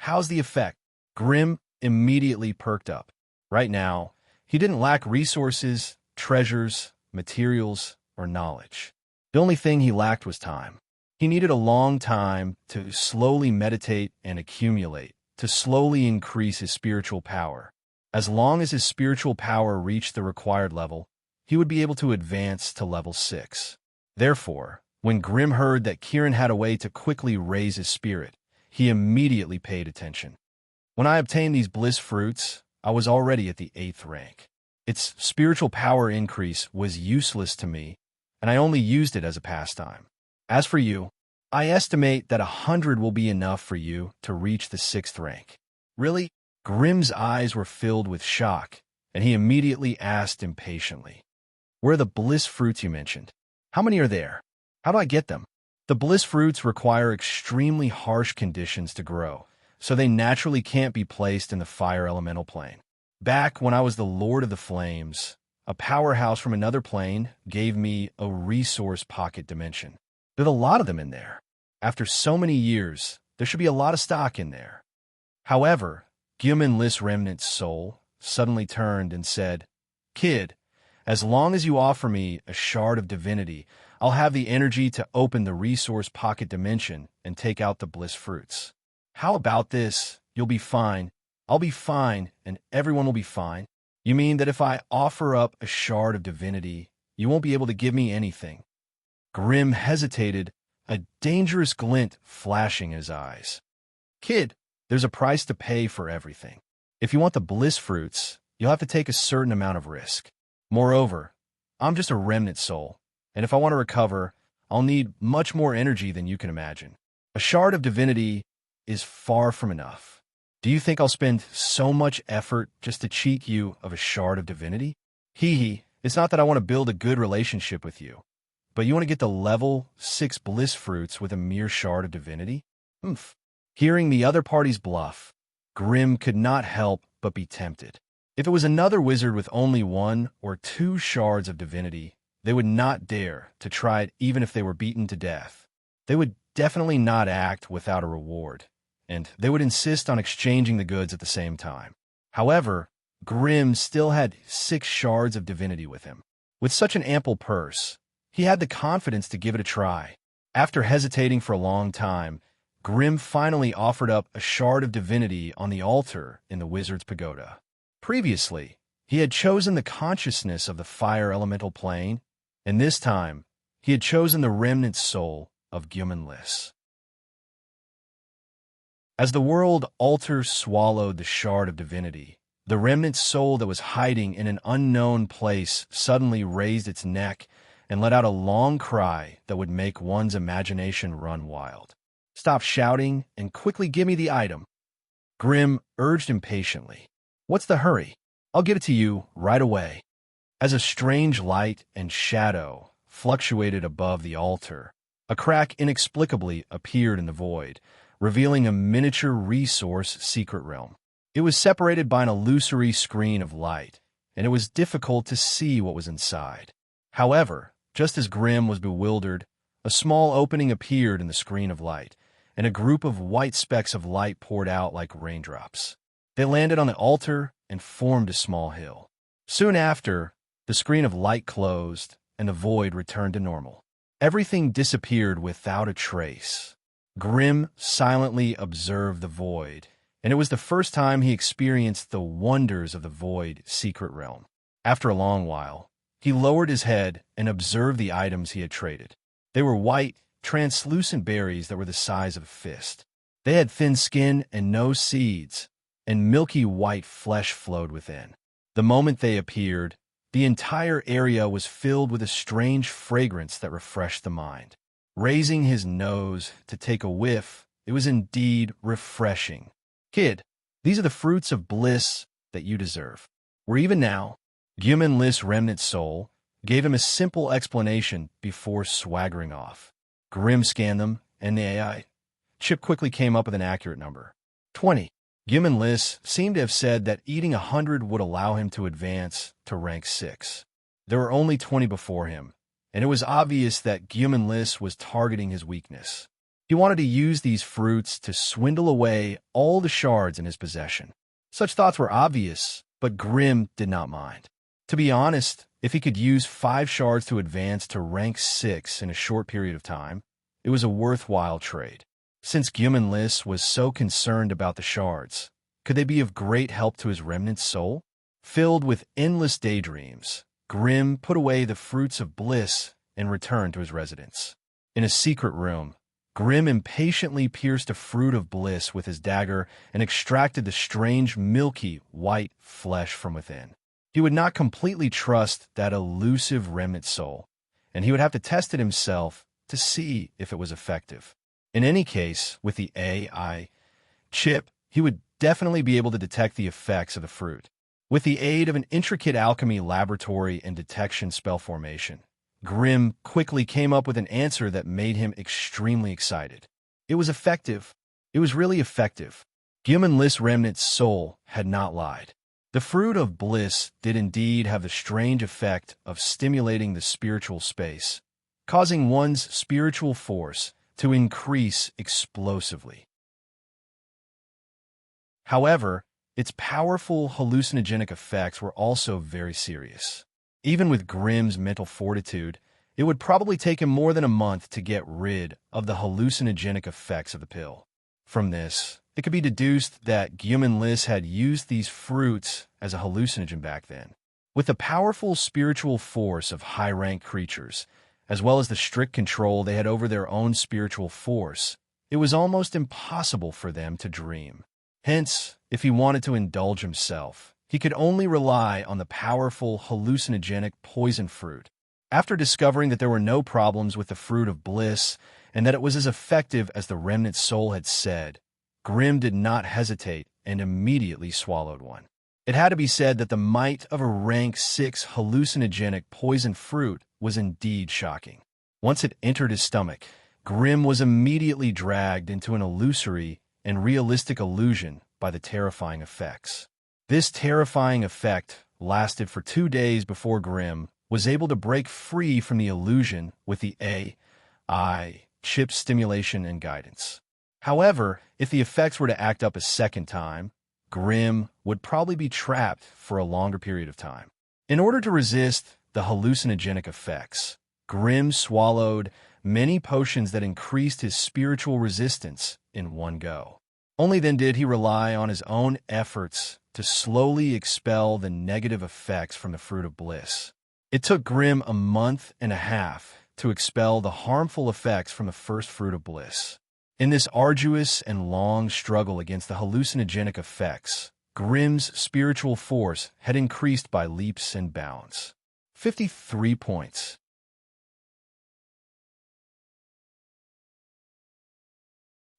How's the effect? Grim immediately perked up. Right now, he didn't lack resources, treasures, materials, or knowledge. The only thing he lacked was time. He needed a long time to slowly meditate and accumulate, to slowly increase his spiritual power. As long as his spiritual power reached the required level, he would be able to advance to level 6. Therefore, when Grim heard that Kieran had a way to quickly raise his spirit, he immediately paid attention. When I obtained these bliss fruits, I was already at the 8th rank. Its spiritual power increase was useless to me, and I only used it as a pastime. As for you, I estimate that 100 will be enough for you to reach the 6th rank. Really? Grim's eyes were filled with shock, and he immediately asked impatiently, "Where are the bliss fruits you mentioned? How many are there? How do I get them?" The bliss fruits require extremely harsh conditions to grow, so they naturally can't be placed in the fire elemental plane. Back when I was the Lord of the Flames, a powerhouse from another plane gave me a resource pocket dimension. There's a lot of them in there. After so many years, there should be a lot of stock in there. However, Gilman Lys Remnant's soul suddenly turned and said, "Kid, as long as you offer me a shard of divinity, I'll have the energy to open the resource pocket dimension and take out the bliss fruits. How about this? You'll be fine. I'll be fine, and everyone will be fine. You mean that if I offer up a shard of divinity, you won't be able to give me anything?" Grim hesitated, a dangerous glint flashing in his eyes. "Kid, there's a price to pay for everything. If you want the bliss fruits, you'll have to take a certain amount of risk. Moreover, I'm just a remnant soul, and if I want to recover, I'll need much more energy than you can imagine. A shard of divinity is far from enough. Do you think I'll spend so much effort just to cheat you of a shard of divinity? It's not that I want to build a good relationship with you, but you want to get the level 6 bliss fruits with a mere shard of divinity? Oomph." Hearing the other party's bluff, Grim could not help but be tempted. If it was another wizard with only 1 or 2 shards of divinity, they would not dare to try it even if they were beaten to death. They would definitely not act without a reward, and they would insist on exchanging the goods at the same time. However, Grim still had 6 shards of divinity with him. With such an ample purse, he had the confidence to give it a try. After hesitating for a long time, Grim finally offered up a shard of divinity on the altar in the wizard's pagoda. Previously, he had chosen the consciousness of the fire elemental plane, and this time, he had chosen the remnant soul of Gilman Lys. As the world altar swallowed the shard of divinity, the remnant soul that was hiding in an unknown place suddenly raised its neck and let out a long cry that would make one's imagination run wild. "Stop shouting and quickly give me the item," Grim urged impatiently. "What's the hurry? I'll get it to you right away." As a strange light and shadow fluctuated above the altar, a crack inexplicably appeared in the void, revealing a miniature resource secret realm. It was separated by an illusory screen of light, and it was difficult to see what was inside. However, just as Grim was bewildered, a small opening appeared in the screen of light, and a group of white specks of light poured out like raindrops. They landed on the altar and formed a small hill. Soon after, the screen of light closed, and the void returned to normal. Everything disappeared without a trace. Grim silently observed the void, and it was the first time he experienced the wonders of the void secret realm. After a long while, he lowered his head and observed the items he had traded. They were white, translucent berries that were the size of a fist. They had thin skin and no seeds, and milky white flesh flowed within. The moment they appeared, the entire area was filled with a strange fragrance that refreshed the mind. Raising his nose to take a whiff, it was indeed refreshing. "Kid, these are the fruits of bliss that you deserve." Where even now, Gyeomin-Lis remnant soul gave him a simple explanation before swaggering off. Grim scanned them, and the AI chip quickly came up with an accurate number. 20. Gyeomin-Lis seemed to have said that eating 100 would allow him to advance to rank 6. There were only 20 before him, and it was obvious that Gyeomin-Lis was targeting his weakness. He wanted to use these fruits to swindle away all the shards in his possession. Such thoughts were obvious, but Grim did not mind. To be honest, if he could use 5 shards to advance to rank 6 in a short period of time, it was a worthwhile trade. Since Gyeomin-Lis was so concerned about the shards, could they be of great help to his remnant soul? Filled with endless daydreams, Grim put away the fruits of bliss and returned to his residence. In a secret room, Grim impatiently pierced a fruit of bliss with his dagger and extracted the strange, milky, white flesh from within. He would not completely trust that elusive remnant soul, and he would have to test it himself to see if it was effective. In any case, with the AI chip, he would definitely be able to detect the effects of the fruit. With the aid of an intricate alchemy laboratory and detection spell formation, Grim quickly came up with an answer that made him extremely excited. It was effective. It was really effective. Gyeomin-Lis remnant's soul had not lied. The fruit of bliss did indeed have the strange effect of stimulating the spiritual space, causing one's spiritual force to increase explosively. However, its powerful hallucinogenic effects were also very serious. Even with Grim's mental fortitude, it would probably take him more than a month to get rid of the hallucinogenic effects of the pill. From this, it could be deduced that Gyeomin-Lis had used these fruits as a hallucinogen back then. With the powerful spiritual force of high-rank creatures, as well as the strict control they had over their own spiritual force, it was almost impossible for them to dream. Hence, if he wanted to indulge himself, he could only rely on the powerful hallucinogenic poison fruit. After discovering that there were no problems with the fruit of bliss and that it was as effective as the remnant soul had said, Grim did not hesitate and immediately swallowed one. It had to be said that the might of a rank 6 hallucinogenic poison fruit was indeed shocking. Once it entered his stomach, Grim was immediately dragged into an illusory and realistic illusion by the terrifying effects. This terrifying effect lasted for 2 days before Grim was able to break free from the illusion with the AI chip stimulation and guidance. However, if the effects were to act up a second time, Grim would probably be trapped for a longer period of time. In order to resist the hallucinogenic effects, Grim swallowed many potions that increased his spiritual resistance in one go. Only then did he rely on his own efforts to slowly expel the negative effects from the fruit of bliss. It took Grim a month and a half to expel the harmful effects from the first fruit of bliss. In this arduous and long struggle against the hallucinogenic effects, Grim's spiritual force had increased by leaps and bounds. 53 points.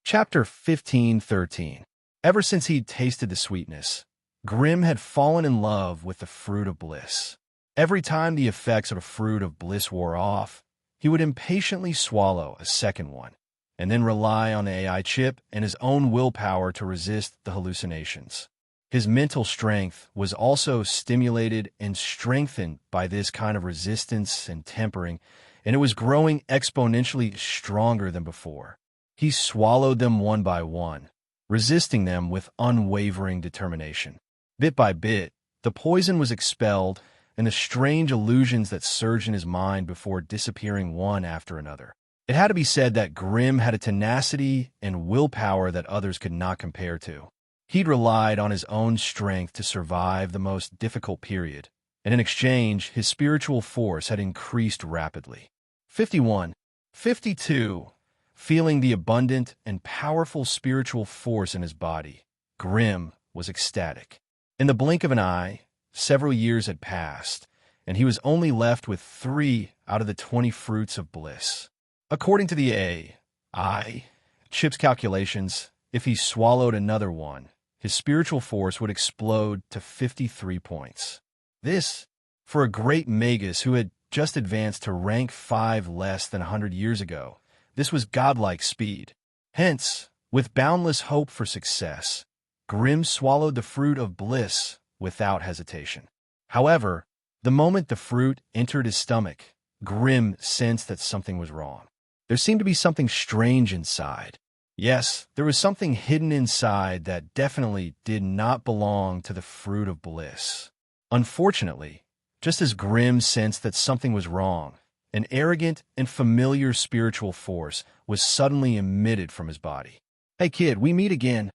Chapter 15-13. Ever since he'd tasted the sweetness, Grim had fallen in love with the fruit of bliss. Every time the effects of a fruit of bliss wore off, he would impatiently swallow a second one, and then rely on the AI chip and his own willpower to resist the hallucinations. His mental strength was also stimulated and strengthened by this kind of resistance and tempering, and it was growing exponentially stronger than before. He swallowed them one by one, resisting them with unwavering determination. Bit by bit, the poison was expelled, and the strange illusions that surged in his mind before disappearing one after another. It had to be said that Grim had a tenacity and willpower that others could not compare to. He'd relied on his own strength to survive the most difficult period, and in exchange, his spiritual force had increased rapidly. 51. 52. Feeling the abundant and powerful spiritual force in his body, Grimm was ecstatic. In the blink of an eye, several years had passed, and he was only left with 3 out of the 20 fruits of bliss. According to the AI, Chip's calculations, if he swallowed another one, his spiritual force would explode to 53 points. This, for a great magus who had just advanced to rank 5 less than 100 years ago, this was godlike speed. Hence, with boundless hope for success, Grimm swallowed the fruit of bliss without hesitation. However, the moment the fruit entered his stomach, Grimm sensed that something was wrong. There seemed to be something strange inside. Yes, there was something hidden inside that definitely did not belong to the fruit of bliss. Unfortunately, just as Grimm sensed that something was wrong, an arrogant and familiar spiritual force was suddenly emitted from his body. "Hey kid, we meet again."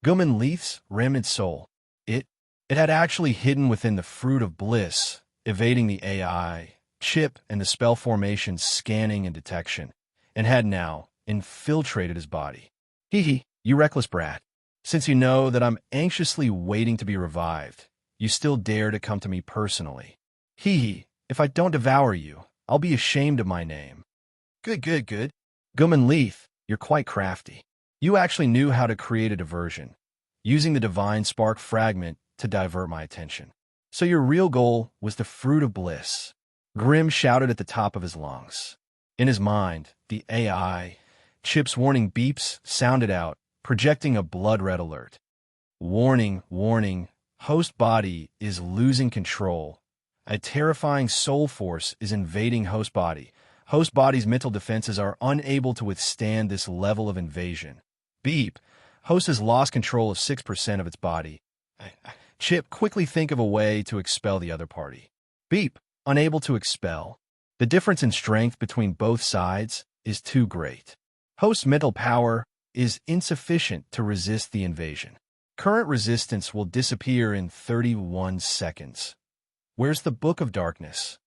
Gummin Leith's remnant soul. It had actually hidden within the fruit of bliss, evading the AI, Chip, and the spell formation's scanning and detection, and had now infiltrated his body. "Hee, you reckless brat. Since you know that I'm anxiously waiting to be revived, you still dare to come to me personally. Hee, if I don't devour you, I'll be ashamed of my name." Good. Gummin Leith, you're quite crafty. You actually knew how to create a diversion, using the divine spark fragment to divert my attention. So your real goal was the fruit of bliss. Grimm shouted at the top of his lungs. In his mind, the AI, Chip's warning beeps sounded out, projecting a blood-red alert. Warning, host body is losing control. A terrifying soul force is invading host body. Host body's mental defenses are unable to withstand this level of invasion. Beep. Host has lost control of 6% of its body. Chip, quickly think of a way to expel the other party. Beep. Unable to expel. The difference in strength between both sides is too great. Host's mental power is insufficient to resist the invasion. Current resistance will disappear in 31 seconds. Where's the Book of Darkness?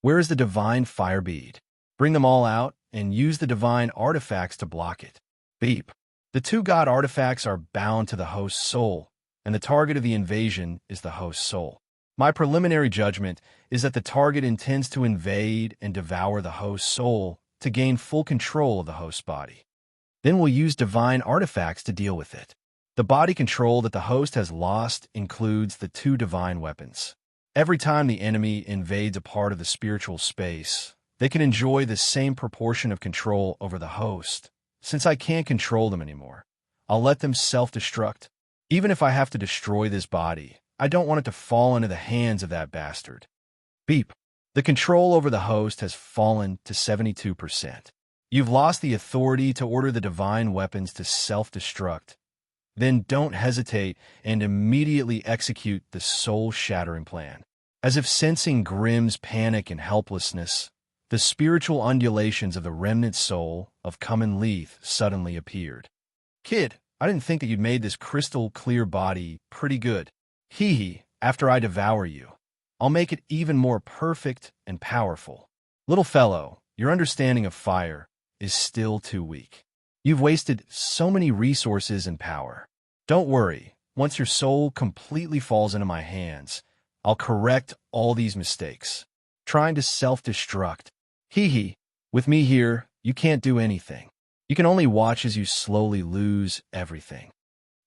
Where is the divine fire bead? Bring them all out and use the divine artifacts to block it. Beep. The 2 god artifacts are bound to the host's soul, and the target of the invasion is the host's soul. My preliminary judgment is that the target intends to invade and devour the host's soul to gain full control of the host's body. Then we'll use divine artifacts to deal with it. The body control that the host has lost includes the 2 divine weapons. Every time the enemy invades a part of the spiritual space, they can enjoy the same proportion of control over the host. Since I can't control them anymore, I'll let them self-destruct. Even if I have to destroy this body, I don't want it to fall into the hands of that bastard. Beep. The control over the host has fallen to 72%. You've lost the authority to order the divine weapons to self-destruct. Then don't hesitate and immediately execute the soul-shattering plan. As if sensing Grimm's panic and helplessness, the spiritual undulations of the remnant soul of Gummin Leith suddenly appeared. "Kid, I didn't think that you'd made this crystal-clear body pretty good. Hee, after I devour you, I'll make it even more perfect and powerful. Little fellow, your understanding of fire is still too weak. You've wasted so many resources and power. Don't worry, once your soul completely falls into my hands, I'll correct all these mistakes. Trying to self-destruct. Hee, with me here, you can't do anything. You can only watch as you slowly lose everything."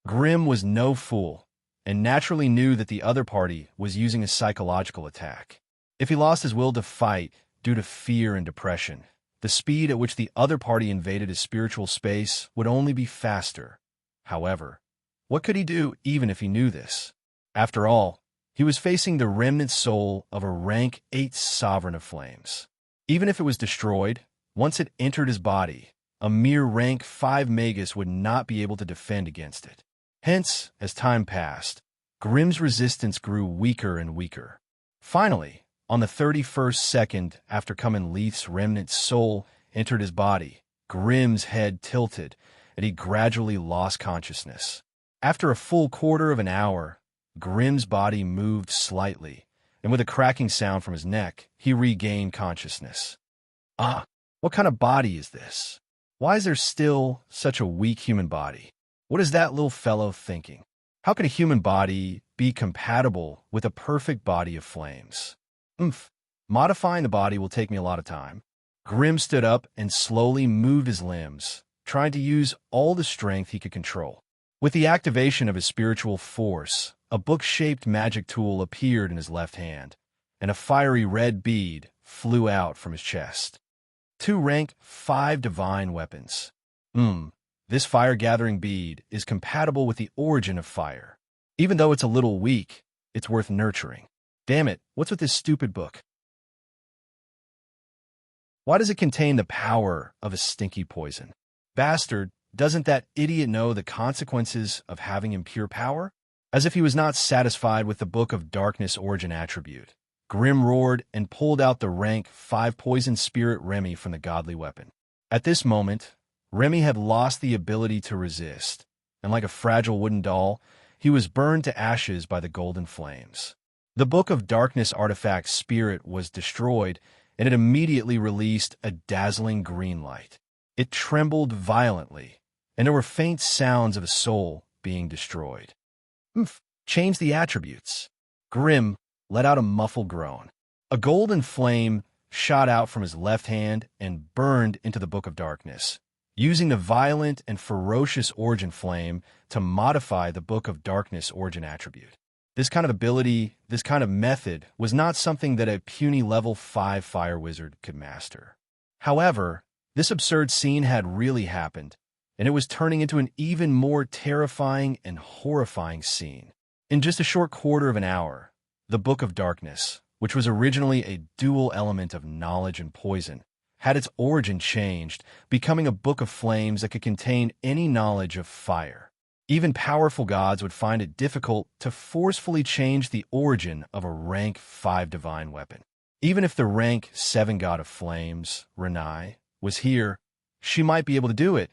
Grimm was no fool, and naturally knew that the other party was using a psychological attack. If he lost his will to fight due to fear and depression, the speed at which the other party invaded his spiritual space would only be faster. However, what could he do even if he knew this? After all, he was facing the remnant soul of a rank 8 sovereign of flames. Even if it was destroyed, once it entered his body, a mere rank 5 magus would not be able to defend against it. Hence, as time passed, Grimm's resistance grew weaker and weaker. Finally, on the 31st second after Gummin Leith's remnant soul entered his body, Grimm's head tilted, and he gradually lost consciousness. After a full quarter of an hour, Grimm's body moved slightly, and with a cracking sound from his neck, he regained consciousness. Ah, what kind of body is this? Why is there still such a weak human body? What is that little fellow thinking? How can a human body be compatible with a perfect body of flames? Modifying the body will take me a lot of time. Grimm stood up and slowly moved his limbs, trying to use all the strength he could control. With the activation of his spiritual force, a book-shaped magic tool appeared in his left hand, and a fiery red bead flew out from his chest. 2 rank 5 divine weapons. This fire-gathering bead is compatible with the origin of fire. Even though it's a little weak, it's worth nurturing. Damn it, what's with this stupid book? Why does it contain the power of a stinky poison? Bastard, doesn't that idiot know the consequences of having impure power? As if he was not satisfied with the Book of Darkness origin attribute, Grimm roared and pulled out the rank 5 poison spirit Remy from the godly weapon. At this moment, Remy had lost the ability to resist, and like a fragile wooden doll, he was burned to ashes by the golden flames. The Book of Darkness artifact spirit was destroyed, and it immediately released a dazzling green light. It trembled violently, and there were faint sounds of a soul being destroyed. Change the attributes. Grimm let out a muffled groan. A golden flame shot out from his left hand and burned into the Book of Darkness, using the violent and ferocious origin flame to modify the Book of Darkness origin attribute. This kind of ability, this kind of method, was not something that a puny level 5 fire wizard could master. However, this absurd scene had really happened, and it was turning into an even more terrifying and horrifying scene. In just a short quarter of an hour, the Book of Darkness, which was originally a dual element of knowledge and poison, had its origin changed, becoming a book of flames that could contain any knowledge of fire. Even powerful gods would find it difficult to forcefully change the origin of a rank 5 divine weapon. Even if the rank 7 god of flames, Renai, was here, she might be able to do it,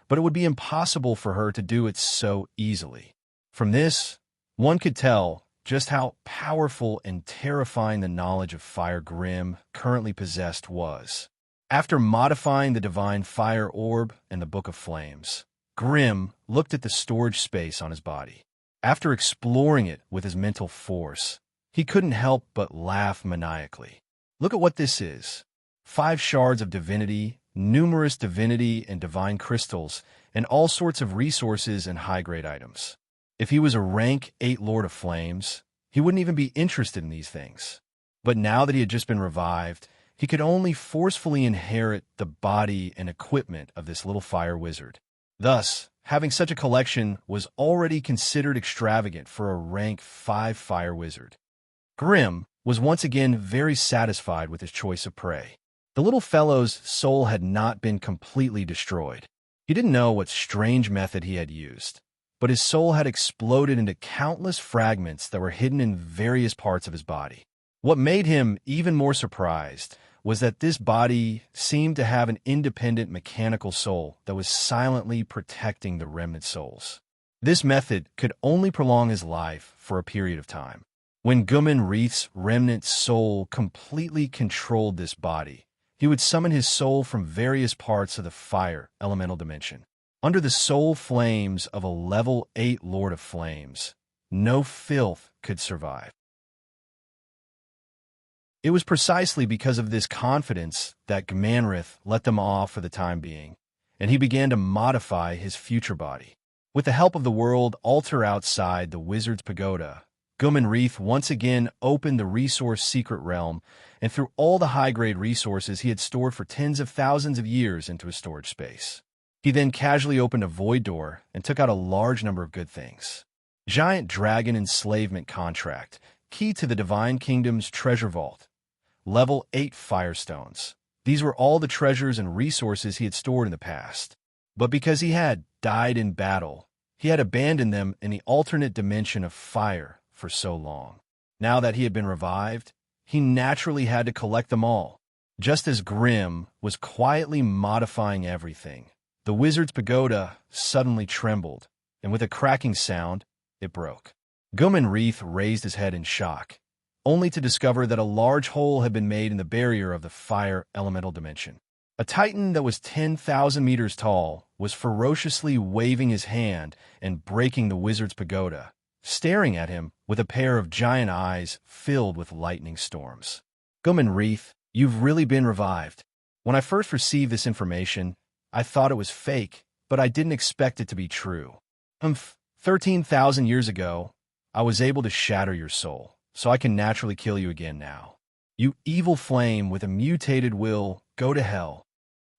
but it would be impossible for her to do it so easily. From this, one could tell just how powerful and terrifying the knowledge of fire Grimm currently possessed was. After modifying the divine fire orb and the Book of Flames, Grimm looked at the storage space on his body. After exploring it with his mental force, he couldn't help but laugh maniacally. Look at what this is. 5 shards of divinity, numerous divinity and divine crystals, and all sorts of resources and high-grade items. If he was a rank 8 Lord of Flames, he wouldn't even be interested in these things. But now that he had just been revived, he could only forcefully inherit the body and equipment of this little fire wizard. Thus, having such a collection was already considered extravagant for a rank 5 fire wizard. Grimm was once again very satisfied with his choice of prey. The little fellow's soul had not been completely destroyed. He didn't know what strange method he had used, but his soul had exploded into countless fragments that were hidden in various parts of his body. What made him even more surprised was that this body seemed to have an independent mechanical soul that was silently protecting the remnant souls. This method could only prolong his life for a period of time. When Guman Reith's remnant soul completely controlled this body, he would summon his soul from various parts of the fire elemental dimension. Under the soul flames of a level 8 Lord of Flames, no filth could survive. It was precisely because of this confidence that Gmanrith let them off for the time being, and he began to modify his future body. With the help of the world altar outside the wizard's pagoda, Guman once again opened the resource secret realm and threw all the high-grade resources he had stored for tens of thousands of years into a storage space. He then casually opened a void door and took out a large number of good things. Giant dragon enslavement contract, key to the Divine Kingdom's treasure vault. Level 8 firestones. These were all the treasures and resources he had stored in the past. But because he had died in battle, he had abandoned them in the alternate dimension of fire for so long. Now that he had been revived, he naturally had to collect them all. Just as Grimm was quietly modifying everything, the wizard's pagoda suddenly trembled, and with a cracking sound, it broke. Gumenrith raised his head in shock, only to discover that a large hole had been made in the barrier of the fire elemental dimension. A titan that was 10,000 meters tall was ferociously waving his hand and breaking the wizard's pagoda, staring at him with a pair of giant eyes filled with lightning storms. Gumenrith, you've really been revived. When I first received this information, I thought it was fake, but I didn't expect it to be true. 13,000 years ago, I was able to shatter your soul, so I can naturally kill you again now. You evil flame with a mutated will, go to hell.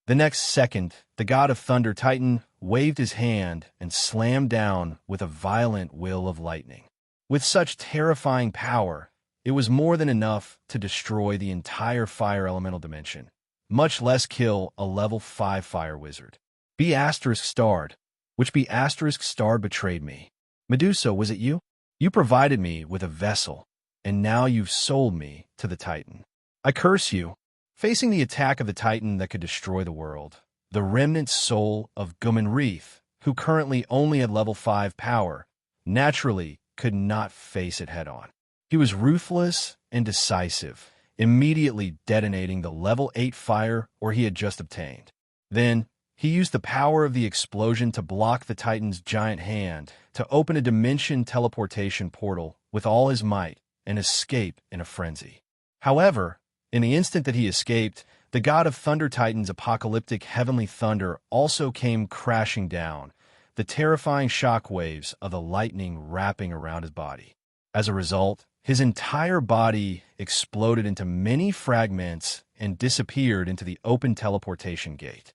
The next second, the god of thunder Titan waved his hand and slammed down with a violent will of lightning. With such terrifying power, it was more than enough to destroy the entire fire elemental dimension, much less kill a level 5 fire wizard. B** starred. Which B** starred betrayed me. Medusa, was it you? You provided me with a vessel, and now you've sold me to the Titan. I curse you. Facing the attack of the Titan that could destroy the world, the remnant soul of Gumenrith, who currently only had level 5 power, naturally could not face it head-on. He was ruthless and decisive, immediately detonating the level 8 fire ore he had just obtained. Then, he used the power of the explosion to block the Titan's giant hand, to open a dimension teleportation portal with all his might, and escape in a frenzy. However, in the instant that he escaped, the god of Thunder Titan's apocalyptic heavenly thunder also came crashing down, the terrifying shockwaves of the lightning wrapping around his body. As a result, his entire body exploded into many fragments and disappeared into the open teleportation gate.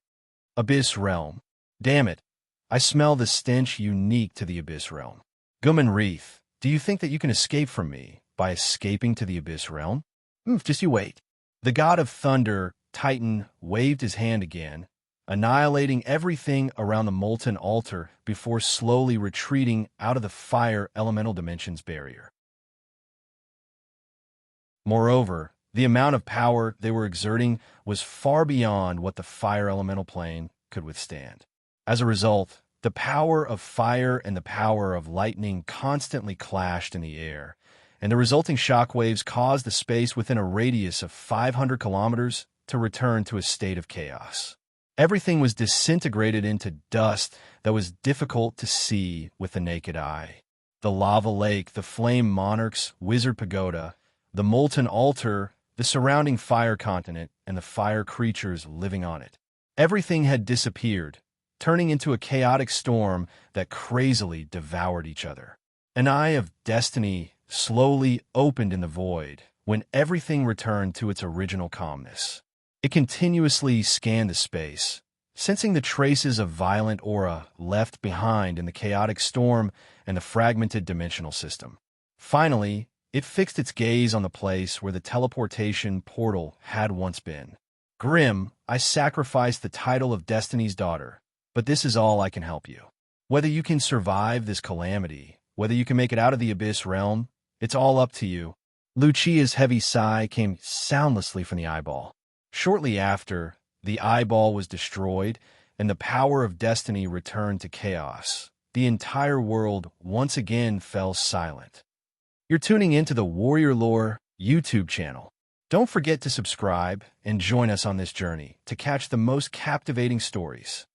Abyss Realm. Damn it, I smell the stench unique to the Abyss Realm. Gumenrith, do you think that you can escape from me by escaping to the Abyss Realm? Just you wait. The god of thunder, Titan, waved his hand again, annihilating everything around the molten altar before slowly retreating out of the fire elemental dimension's barrier. Moreover, the amount of power they were exerting was far beyond what the fire elemental plane could withstand. As a result, the power of fire and the power of lightning constantly clashed in the air, and the resulting shockwaves caused the space within a radius of 500 kilometers to return to a state of chaos. Everything was disintegrated into dust that was difficult to see with the naked eye. The lava lake, the flame monarch's wizard pagoda, the molten altar, the surrounding fire continent, and the fire creatures living on it. Everything had disappeared, turning into a chaotic storm that crazily devoured each other. An eye of destiny slowly opened in the void when everything returned to its original calmness. It continuously scanned the space, sensing the traces of violent aura left behind in the chaotic storm and the fragmented dimensional system. Finally, it fixed its gaze on the place where the teleportation portal had once been. Grim, I sacrificed the title of Destiny's daughter, but this is all I can help you. Whether you can survive this calamity, whether you can make it out of the Abyss Realm, it's all up to you. Lucia's heavy sigh came soundlessly from the eyeball. Shortly after, the eyeball was destroyed, and the power of destiny returned to chaos. The entire world once again fell silent. You're tuning into the Warrior Lore YouTube channel. Don't forget to subscribe and join us on this journey to catch the most captivating stories.